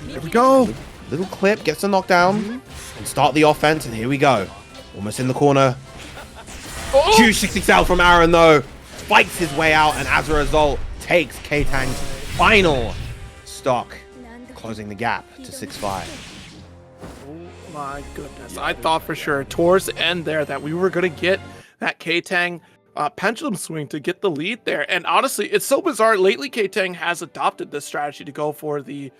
Here we go. Little clip, gets a knockdown. And start the offense, and here we go. Almost in the corner. Oh! Huge 6XL from Aaron, though. fights his way out, and as a result, takes Ktang's final stock, closing the gap to 6-5. My goodness. I thought for sure towards the end there that we were going to get that Ktang pendulum swing to get the lead there. And honestly, it's so bizarre. Lately, Ktang has adopted this strategy to go for the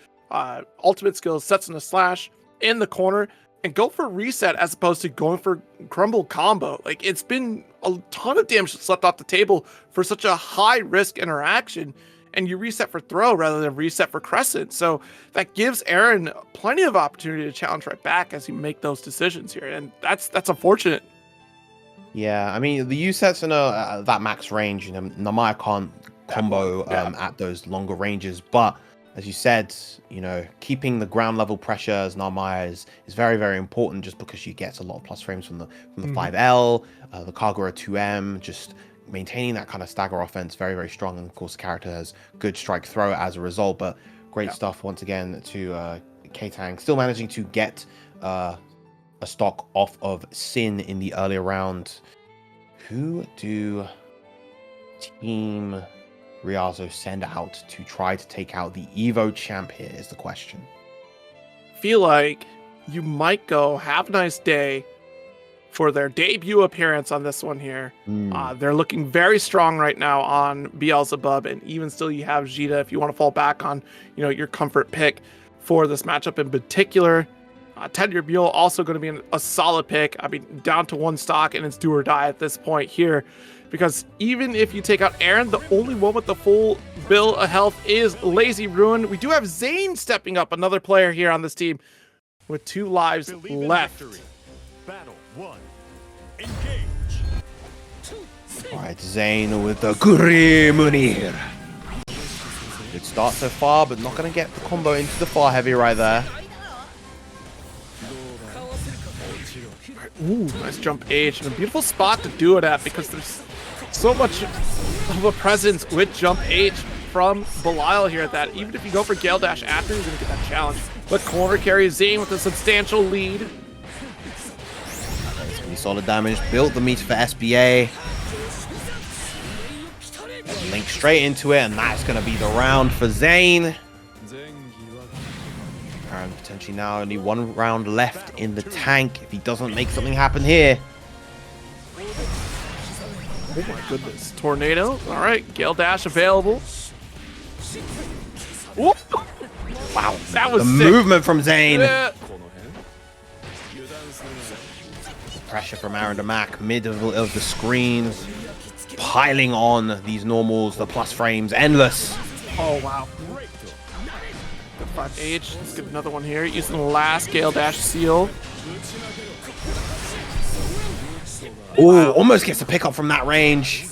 ultimate skills, sets in a slash in the corner, and go for reset as opposed to going for crumble combo. Like, it's been a ton of damage that's left off the table for such a high risk interaction. And you reset for throw rather than reset for crescent. So that gives Aaron plenty of opportunity to challenge right back as you make those decisions here. And that's unfortunate. Yeah, I mean, the U sets in that max range, you know, Namaya can't combo at those longer ranges. But as you said, you know, keeping the ground level pressure as Namaya is very, very important, just because she gets a lot of plus frames from the 5L, the Kagura 2M, just maintaining that kind of stagger offense, very, very strong. And of course, the character has good strike throw as a result. But great stuff once again to Ktang, still managing to get a stock off of Synn in the earlier round. Who do Team Ryazo send out to try to take out the Evo champ here is the question. Feel like you might go Havaniceday for their debut appearance on this one here. They're looking very strong right now on Beelzebub, and even still you have Jita if you want to fall back on, you know, your comfort pick for this matchup in particular. TenuredMule also going to be a solid pick. I mean, down to one stock and it's do or die at this point here, because even if you take out Aaron, the only one with the full bill of health is Lazy Ruin. We do have Zane stepping up, another player here on this team with 2 lives left. Battle 1. Engage. All right, Zane with the Guri Munir. Good start so far, but not going to get the combo into the far heavy right there. Ooh, nice jump H, and a beautiful spot to do it at, because there's so much of a presence with jump H from Belial here that even if you go for Gale Dash after, you're going to get that challenge. But corner carry Zane with a substantial lead. Solid damage, built the meter for SBA. Link straight into it, and that's going to be the round for Zane. And potentially now only 1 round left in the tank if he doesn't make something happen here. Oh my goodness. Tornado. All right, Gale Dash available. Whoop. Wow, that was the sick. Movement from Zane. Yeah. Pressure from Aarondamac, middle of the screen, piling on these normals, the plus frames, endless. Oh, wow. Good 5H. Let's get another one here. Using the last Gale Dash seal. Ooh, almost gets a pickup from that range.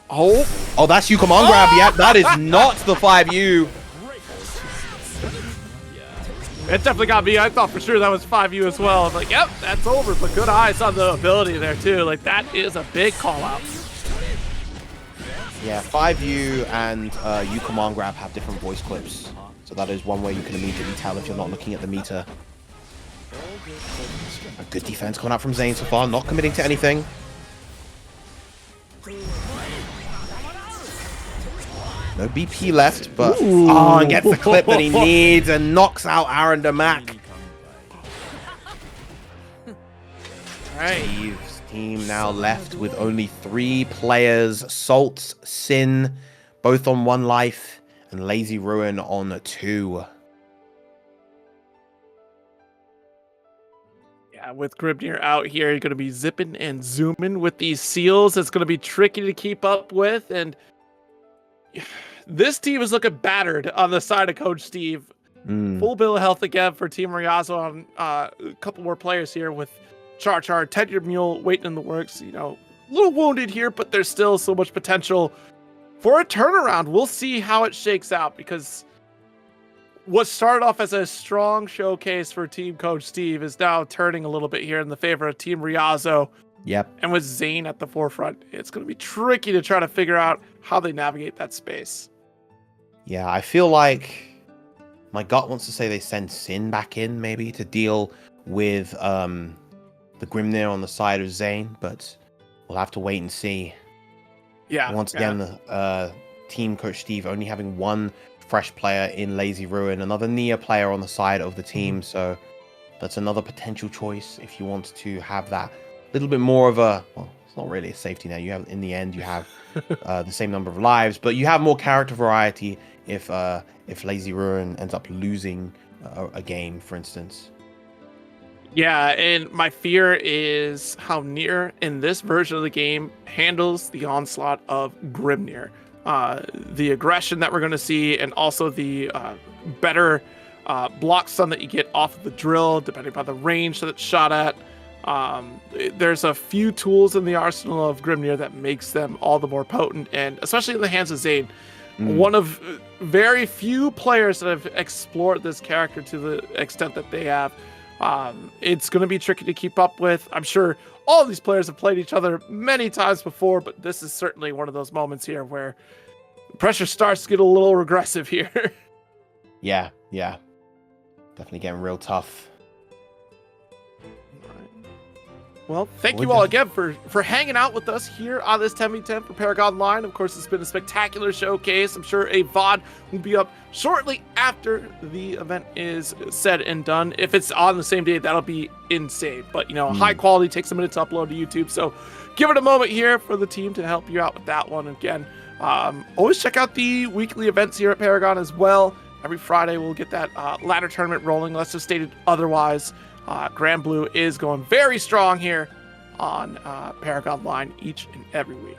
Oh, that's you command grab. Yep, that is not the 5U. It definitely got me. I thought for sure that was 5U as well. I'm like, yep, that's over. But good eyes on the ability there, too. Like, that is a big call out. Yeah, 5U and U command grab have different voice clips. So that is one way you can immediately tell if you're not looking at the meter. A good defense coming out from Zane so far, not committing to anything. No BP left, but and gets the clip that he needs and knocks out Aarondamac. Right. Steve's team now left with only 3 players. Saltz, Synn, both on 1 life, and Lazy Ruin on 2. Yeah, with Grimnir out here, you're going to be zipping and zooming with these seals. It's going to be tricky to keep up with, and this team is looking battered on the side of Coach Steve. Full bill of health again for Team Ryazo on a couple more players here with CharChar, TenuredMule waiting in the works. You know, a little wounded here, but there's still so much potential for a turnaround. We'll see how it shakes out, because what started off as a strong showcase for Team Coach Steve is now turning a little bit here in the favor of Team Ryazo. Yep. And with Zane at the forefront, it's going to be tricky to try to figure out how they navigate that space. Yeah, I feel like my gut wants to say they send Synn back in maybe to deal with the the Grimnir on the side of Zane, but we'll have to wait and see. Yeah. Once again, team coach Steve only having one fresh player in Lazy Ruin, another Nia player on the side of the team, so that's another potential choice if you want to have that little bit more of a, well, it's not really a safety net. You have, in the end, you have the same number of lives, but you have more character variety if Lazy Ruin ends up losing a game, for instance. Yeah, and my fear is how Nier in this version of the game handles the onslaught of Grimnir. The aggression that we're going to see, and also the better block stun that you get off of the drill, depending upon the range that it's shot at. There's a few tools in the arsenal of Grimnir that makes them all the more potent, and especially in the hands of Zane. One of very few players that have explored this character to the extent that they have. It's going to be tricky to keep up with. I'm sure all of these players have played each other many times before, but this is certainly one of those moments here where pressure starts to get a little regressive here. Yeah. Definitely getting real tough. Well, thank you all again for hanging out with us here on this 10v10 for Paragon Online. Of course, it's been a spectacular showcase. I'm sure a VOD will be up shortly after the event is said and done. If it's on the same day, that'll be insane. But, you know, high quality takes a minute to upload to YouTube. So give it a moment here for the team to help you out with that one. Again, always check out the weekly events here at Paragon as well. Every Friday, we'll get that ladder tournament rolling, unless it's stated otherwise. Granblue is going very strong here on Paragon Line each and every week.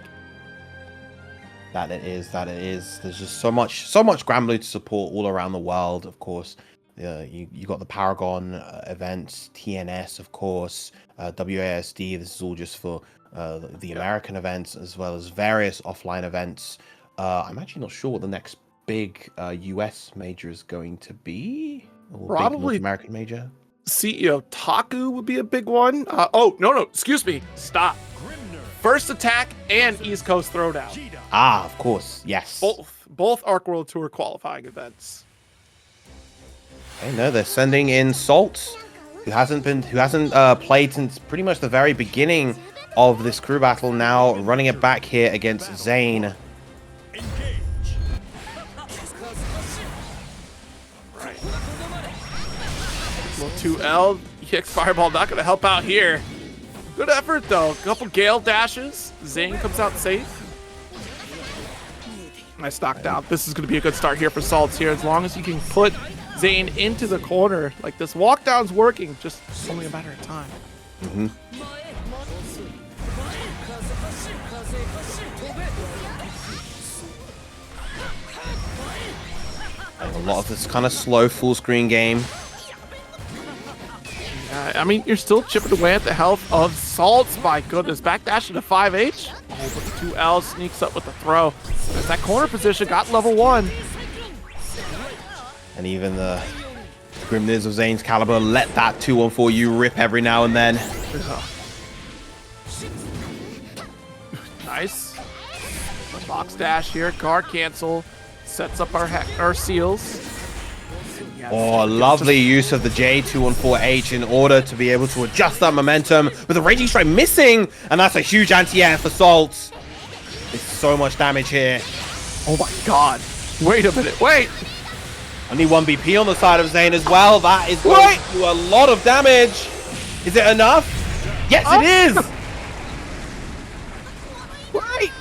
That it is. There's just so much Granblue to support all around the world, of course. You got the Paragon events, TNS, of course, WASD. This is all just for the American events, as well as various offline events. I'm actually not sure what the next big US major is going to be. Or Probably big North American major. CEO Taku would be a big one. No, excuse me. Stop. First Attack and East Coast Throwdown. Of course, yes. Both Arc World Tour qualifying events. Okay, no, they're sending in Saltz, who hasn't played since pretty much the very beginning of this crew battle. Now running it back here against Zane. Well, 2L, EX Fireball not going to help out here. Good effort, though. A couple Gale dashes. Zane comes out safe. Nice knockdown. This is going to be a good start here for Saltz here. As long as you can put Zane into the corner. Like, this walk down's working. Just only a matter of time. A lot of this kind of slow full screen game. I mean, you're still chipping away at the health of Saltz. My goodness, backdash into 5H. Oh, but the 2L sneaks up with the throw. There's that corner position, got level 1. And even the Grimnirs of Zane's caliber let that 2-1-4U rip every now and then. Nice. The box dash here, guard cancel. Sets up our seals. Oh, lovely use of the J214H in order to be able to adjust that momentum. With the Raging Strike missing, and that's a huge anti-air for Saltz. It's so much damage here. Oh my god. Wait a minute, wait! Only one BP on the side of Zane as well. That is going to do a lot of damage. Is it enough? Yes, it is! Wait!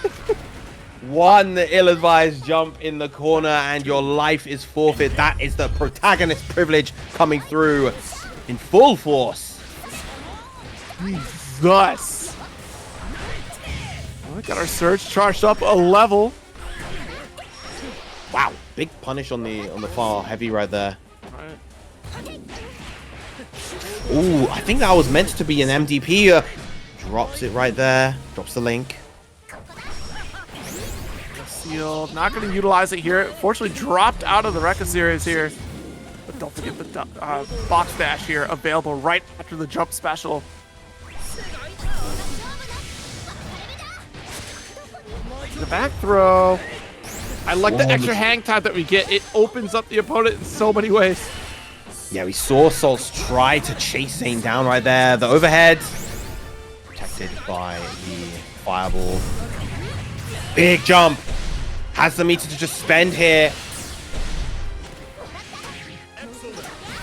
One ill-advised jump in the corner and your life is forfeit. That is the protagonist privilege coming through in full force. Thus. We got our surge charged up a level. Wow, big punish on the far heavy right there. Ooh, I think that was meant to be an MDP. Drops it right there. Drops the link. Seal, not going to utilize it here. Fortunately, dropped out of the Rekka series here. But don't forget the box dash here, available right after the jump special. The back throw. I like the extra hang time that we get. It opens up the opponent in so many ways. Yeah, we saw Saltz try to chase Zane down right there. The overhead blasted by the fireball. Big jump. Has the meter to just spend here.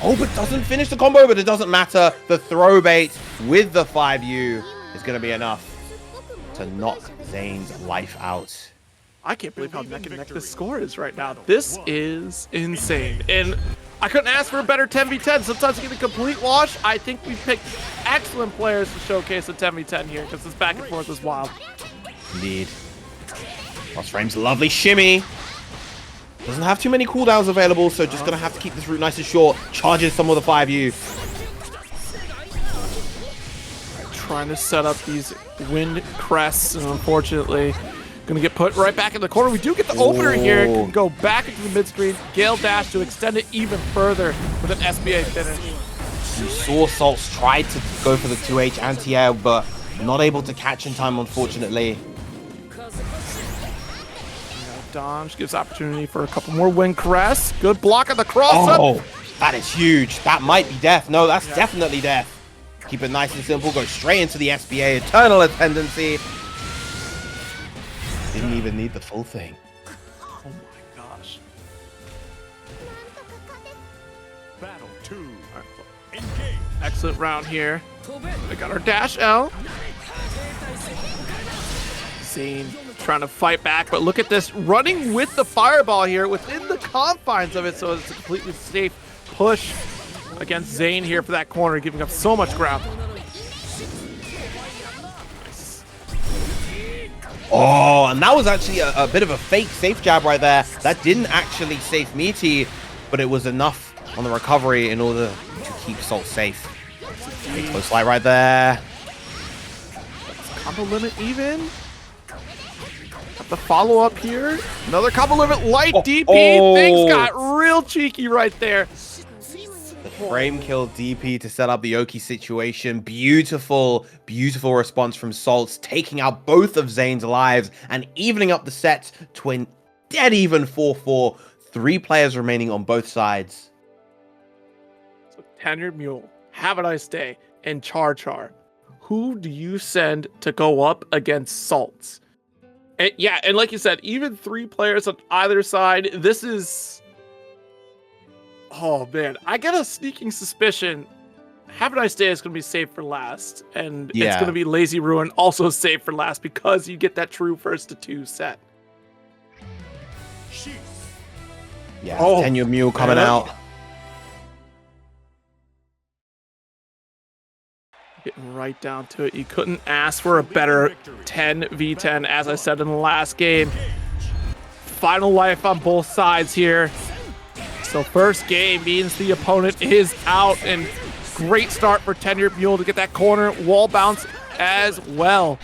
Oh, but doesn't finish the combo, but it doesn't matter. The throw bait with the 5U is going to be enough to knock Zane's life out. I can't believe how neck and neck this score is right now. This is insane. And I couldn't ask for a better 10v10. Sometimes you get a complete wash. I think we picked excellent players to showcase a 10v10 here because this back and forth is wild. Indeed. Lost frames, lovely shimmy. Doesn't have too many cooldowns available, so just gonna have to keep this route nice and short. Charges some of the 5U. Trying to set up these wind crests, and unfortunately, gonna get put right back in the corner. We do get the opener here. Can go back into the mid screen. Gale dash to extend it even further with an SBA finish. You saw Saltz tried to go for the 2H anti-air, but not able to catch in time, unfortunately. Dodge gives opportunity for a couple more wind crests. Good block on the cross up. Oh, that is huge. That might be death. No, that's definitely death. Keep it nice and simple. Go straight into the SBA. Eternal Ascendancy. Didn't even need the full thing. Oh my gosh. Battle 2. Engage. Excellent round here. We got our dash L. Zane trying to fight back, but look at this, running with the fireball here within the confines of it, so it's a completely safe push against Zane here for that corner, giving up so much ground. Nice. Oh, and that was actually a bit of a fake safe jab right there. That didn't actually save Meaty, but it was enough on the recovery in order to keep Saltz safe. Close light right there. Combo limit even. The follow-up here. Another combo limit light DP. Things got real cheeky right there. The frame kill DP to set up the Oki situation. Beautiful, beautiful response from Saltz, taking out both of Zane's lives and evening up the set to a dead even 4-4. 3 players remaining on both sides. So TenuredMule, Havaniceday, and CharChar. Who do you send to go up against Saltz? And yeah, and like you said, even 3 players on either side, this is... Oh, man. I get a sneaking suspicion Havaniceday is going to be saved for last, and it's going to be Lazy Ruin also saved for last because you get that true first to 2 set. Yeah, TenuredMule coming out. Getting right down to it. You couldn't ask for a better 10v10, as I said in the last game. Final life on both sides here. So first game means the opponent is out, and great start for TenuredMule to get that corner wall bounce as well.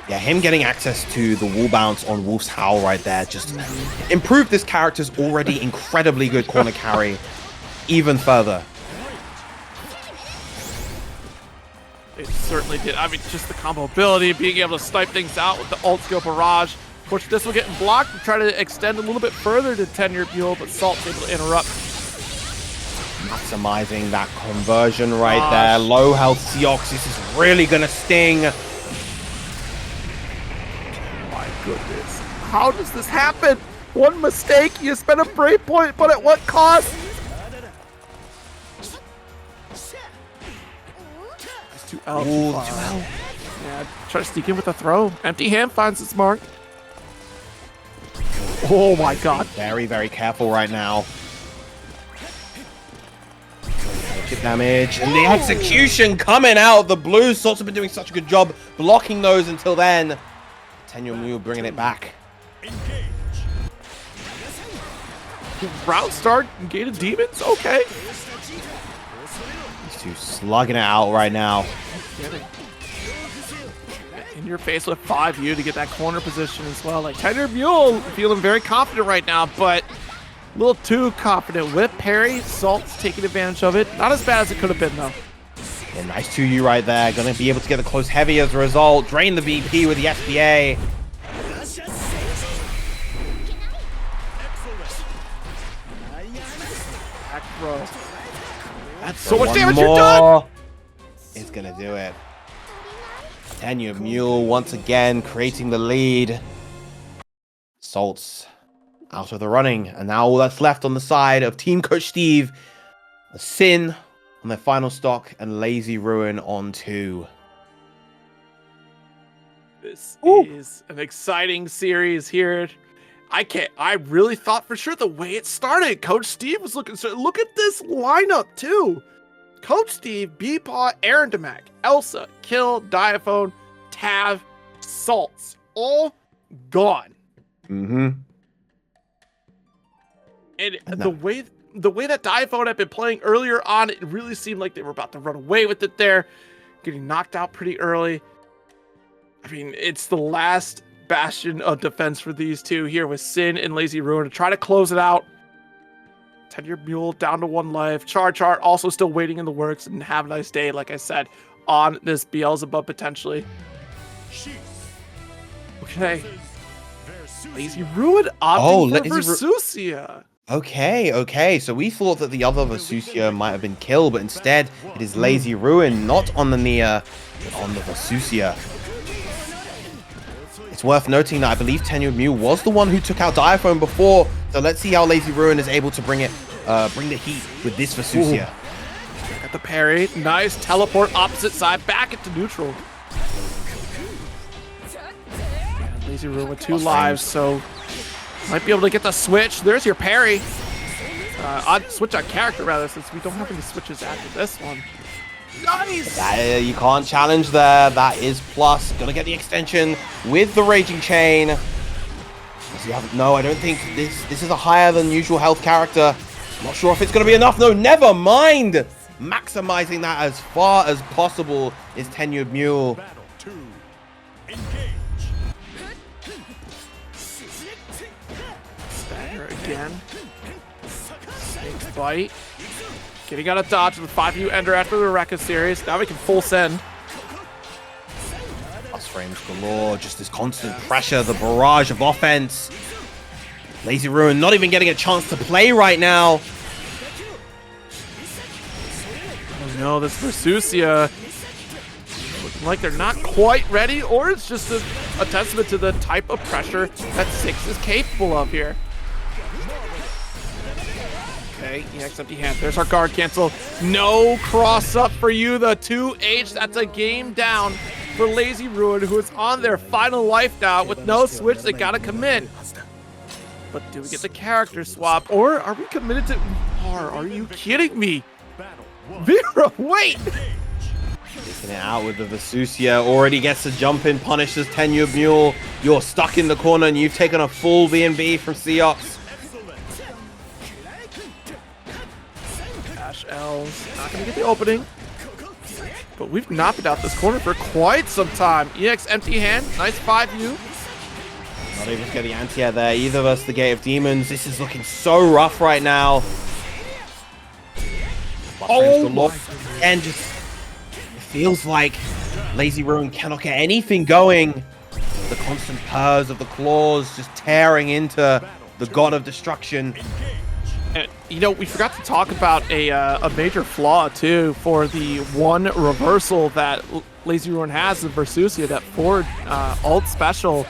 Yeah, him getting access to the wall bounce on Wolf's Howl right there just improved this character's already incredibly good corner carry even further. It certainly did. I mean, just the combo ability, being able to snipe things out with the ult skill barrage. Of course, this will get blocked to try to extend a little bit further to TenuredMule, but Saltz able to interrupt. Maximizing that conversion right there. Low health Seox. This is really going to sting. My goodness. How does this happen? One mistake, you spend a break point, but at what cost? It's 2L. Ooh, 2L. Yeah, try to sneak in with a throw. Empty hand finds its mark. Oh my god. Very, very careful right now. Chip damage. And the execution coming out of the blue. Saltz have been doing such a good job blocking those until then. TenuredMule bringing it back. Route start, gated demons, okay. These two slugging it out right now. In your face with 5U to get that corner position as well. Like TenuredMule feeling very confident right now, but a little too confident. Whip parry, Saltz taking advantage of it. Not as bad as it could have been though. Yeah, nice 2U right there. Gonna be able to get the close heavy as a result. Drain the VP with the SBA. Back throw. That's so much damage you're done! It's gonna do it. TenuredMule once again creating the lead. Saltz out of the running, and now all that's left on the side of Team Coach Steve, Synn on their final stock, and Lazy Ruin on 2. This is an exciting series here. I really thought for sure the way it started, Coach Steve was looking. So look at this lineup too. Coach Steve, BEPaw, Aarondamac, Elsa, Kill, Diaphone, Tav, Saltz, all gone. Mm-hmm. And the way that Diaphone had been playing earlier on, it really seemed like they were about to run away with it there, getting knocked out pretty early. I mean, it's the last bastion of defense for these two here with Synn and Lazy Ruin to try to close it out. TenuredMule down to 1 life. CharChar also still waiting in the works, and Havaniceday, like I said, on this Beelzebub potentially. Okay. Lazy Ruin opting for Versusia. Okay. So we thought that the other Versusia might have been killed, but instead it is Lazy Ruin, not on the Nia, but on the Versusia. It's worth noting that I believe TenuredMule was the one who took out Diaphone before, so let's see how Lazy Ruin is able to bring the heat with this Versusia. Got the parry, nice teleport opposite side, back into neutral. And Lazy Ruin with 2 lives, so might be able to get the switch. There's your parry. Switch on character rather, since we don't have any switches after this one. Nice! You can't challenge there. That is plus. Gonna get the extension with the Raging Chain. No, I don't think this is a higher than usual health character. Not sure if it's gonna be enough. No, never mind. Maximizing that as far as possible is TenuredMule. Stagger again. Snake's bite. Getting out of dodge with 5U Ender after the Rekka series. Now we can full send. Plus frames galore, just this constant pressure, the barrage of offense. Lazy Ruin not even getting a chance to play right now. Oh no, this Versusia looking like they're not quite ready, or it's just a testament to the type of pressure that 6 is capable of here. Okay, EX empty hand. There's our guard cancel. No cross up for you, the 2H. That's a game down for Lazy Ruin, who is on their final life now with no switch. They gotta commit. But do we get the character swap, or are we committed to? Are you kidding me? Vera, wait! Taking it out with the Versusia. Already gets to jump in, punishes TenuredMule. You're stuck in the corner, and you've taken a full VNB from Seops. L's not gonna get the opening, but we've knocked out this corner for quite some time. EX empty hand, nice 5U. Not able to get the anti-air there either versus the Gate of Demons. This is looking so rough right now. And just it feels like Lazy Ruin cannot get anything going. The constant purrs of the claws just tearing into the God of Destruction. And, you know, we forgot to talk about a major flaw, too, for the one reversal that Lazy Ruin has in Versusia, that forward ult special.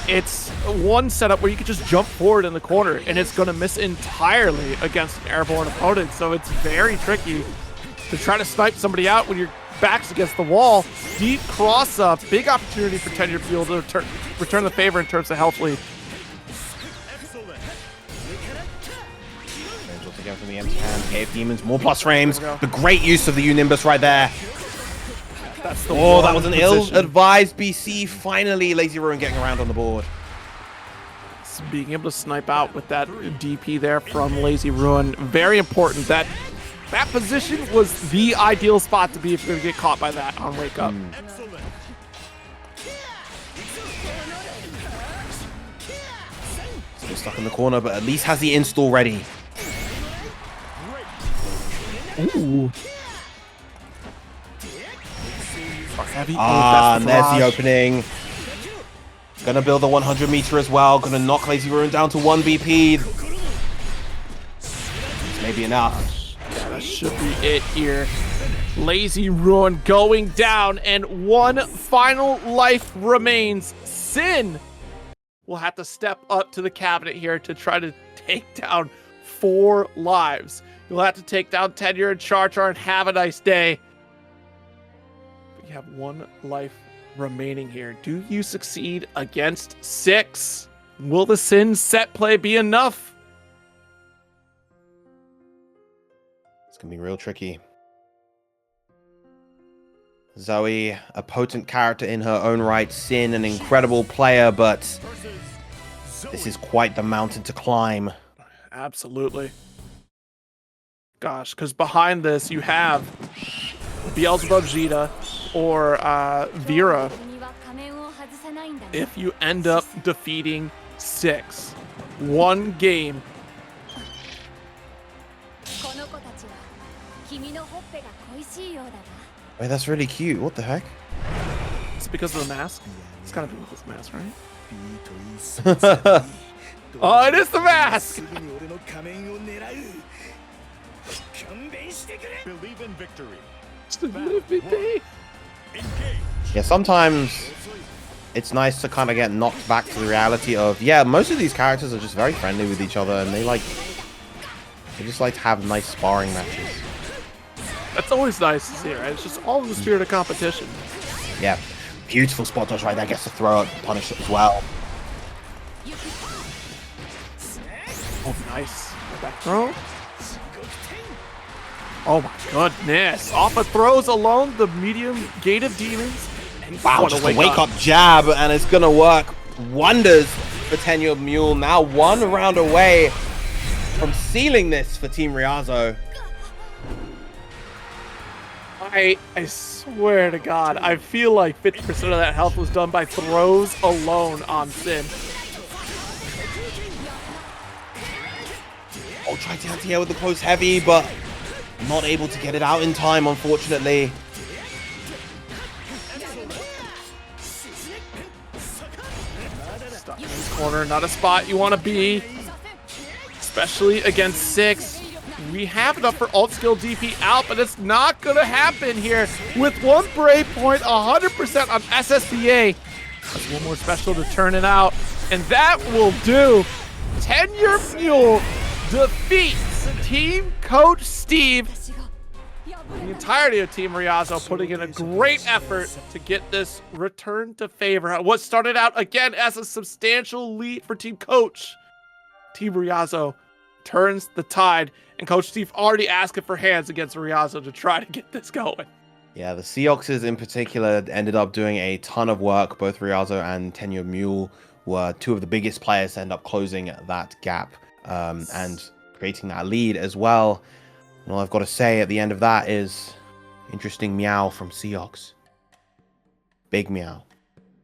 It's one setup where you can just jump forward in the corner, and it's going to miss entirely against an airborne opponent. So it's very tricky to try to snipe somebody out when your back's against the wall. Deep cross-up, big opportunity for TenuredMule to return the favor in terms of health lead. Again from the empty hand, Gate of Demons, more plus frames. The great use of the Unimbus right there. That's the that was an ill-advised BC. Finally, Lazy Ruin getting around on the board. Being able to snipe out with that DP there from Lazy Ruin, very important. That position was the ideal spot to be if you're going to get caught by that on Wake Up. Still stuck in the corner, but at least has the install ready. Ooh. And there's the opening. Gonna build the 100 meter as well. Gonna knock Lazy Ruin down to 1 BP. Maybe enough. Yeah, that should be it here. Lazy Ruin going down, and one final life remains. Synn will have to step up to the cabinet here to try to take down 4 lives. You'll have to take down Tenured, CharChar, and Havaniceday. But you have 1 life remaining here. Do you succeed against 6? Will the Synn set play be enough? It's going to be real tricky. Zoe, a potent character in her own right. Synn, an incredible player, but this is quite the mountain to climb. Absolutely. Gosh, because behind this you have Beelzebub Vegeta or Vera. If you end up defeating 6, 1 game. Wait, that's really cute. What the heck? It's because of the mask. It's gotta be with this mask, right? Oh, it is the mask! Believe in victory. Yeah, sometimes it's nice to kind of get knocked back to the reality of, yeah, most of these characters are just very friendly with each other, and they just like to have nice sparring matches. That's always nice to see, right? It's just all in the spirit of competition. Yeah, beautiful spot dodge right there. Gets to throw up, punish it as well. Oh, nice. Back throw. Oh my goodness. Off of throws alone, the medium gate of demons. And Wow, just a wake up jab, and it's gonna work wonders for TenuredMule. Now 1 round away from sealing this for Team Ryazo. I swear to God, I feel like 50% of that health was done by throws alone on Synn. Oh, tried to anti-air with the close heavy, but not able to get it out in time, unfortunately. Stuck in this corner, not a spot you want to be, especially against 6. We have enough for alt skill DP out, but it's not going to happen here. With 1 brave point, 100% on SSBA. That's 1 more special to turn it out, and that will do. TenuredMule defeats Team Coach Steve. The entirety of Team Ryazo putting in a great effort to get this return to favor. What started out again as a substantial lead for Team Coach. Team Ryazo turns the tide, and Coach Steve already asking for hands against Ryazo to try to get this going. Yeah, the Seoxes in particular ended up doing a ton of work. Both Ryazo and TenuredMule were 2 of the biggest players to end up closing that gap and creating that lead as well. And all I've got to say at the end of that is interesting meow from Seox. Big meow.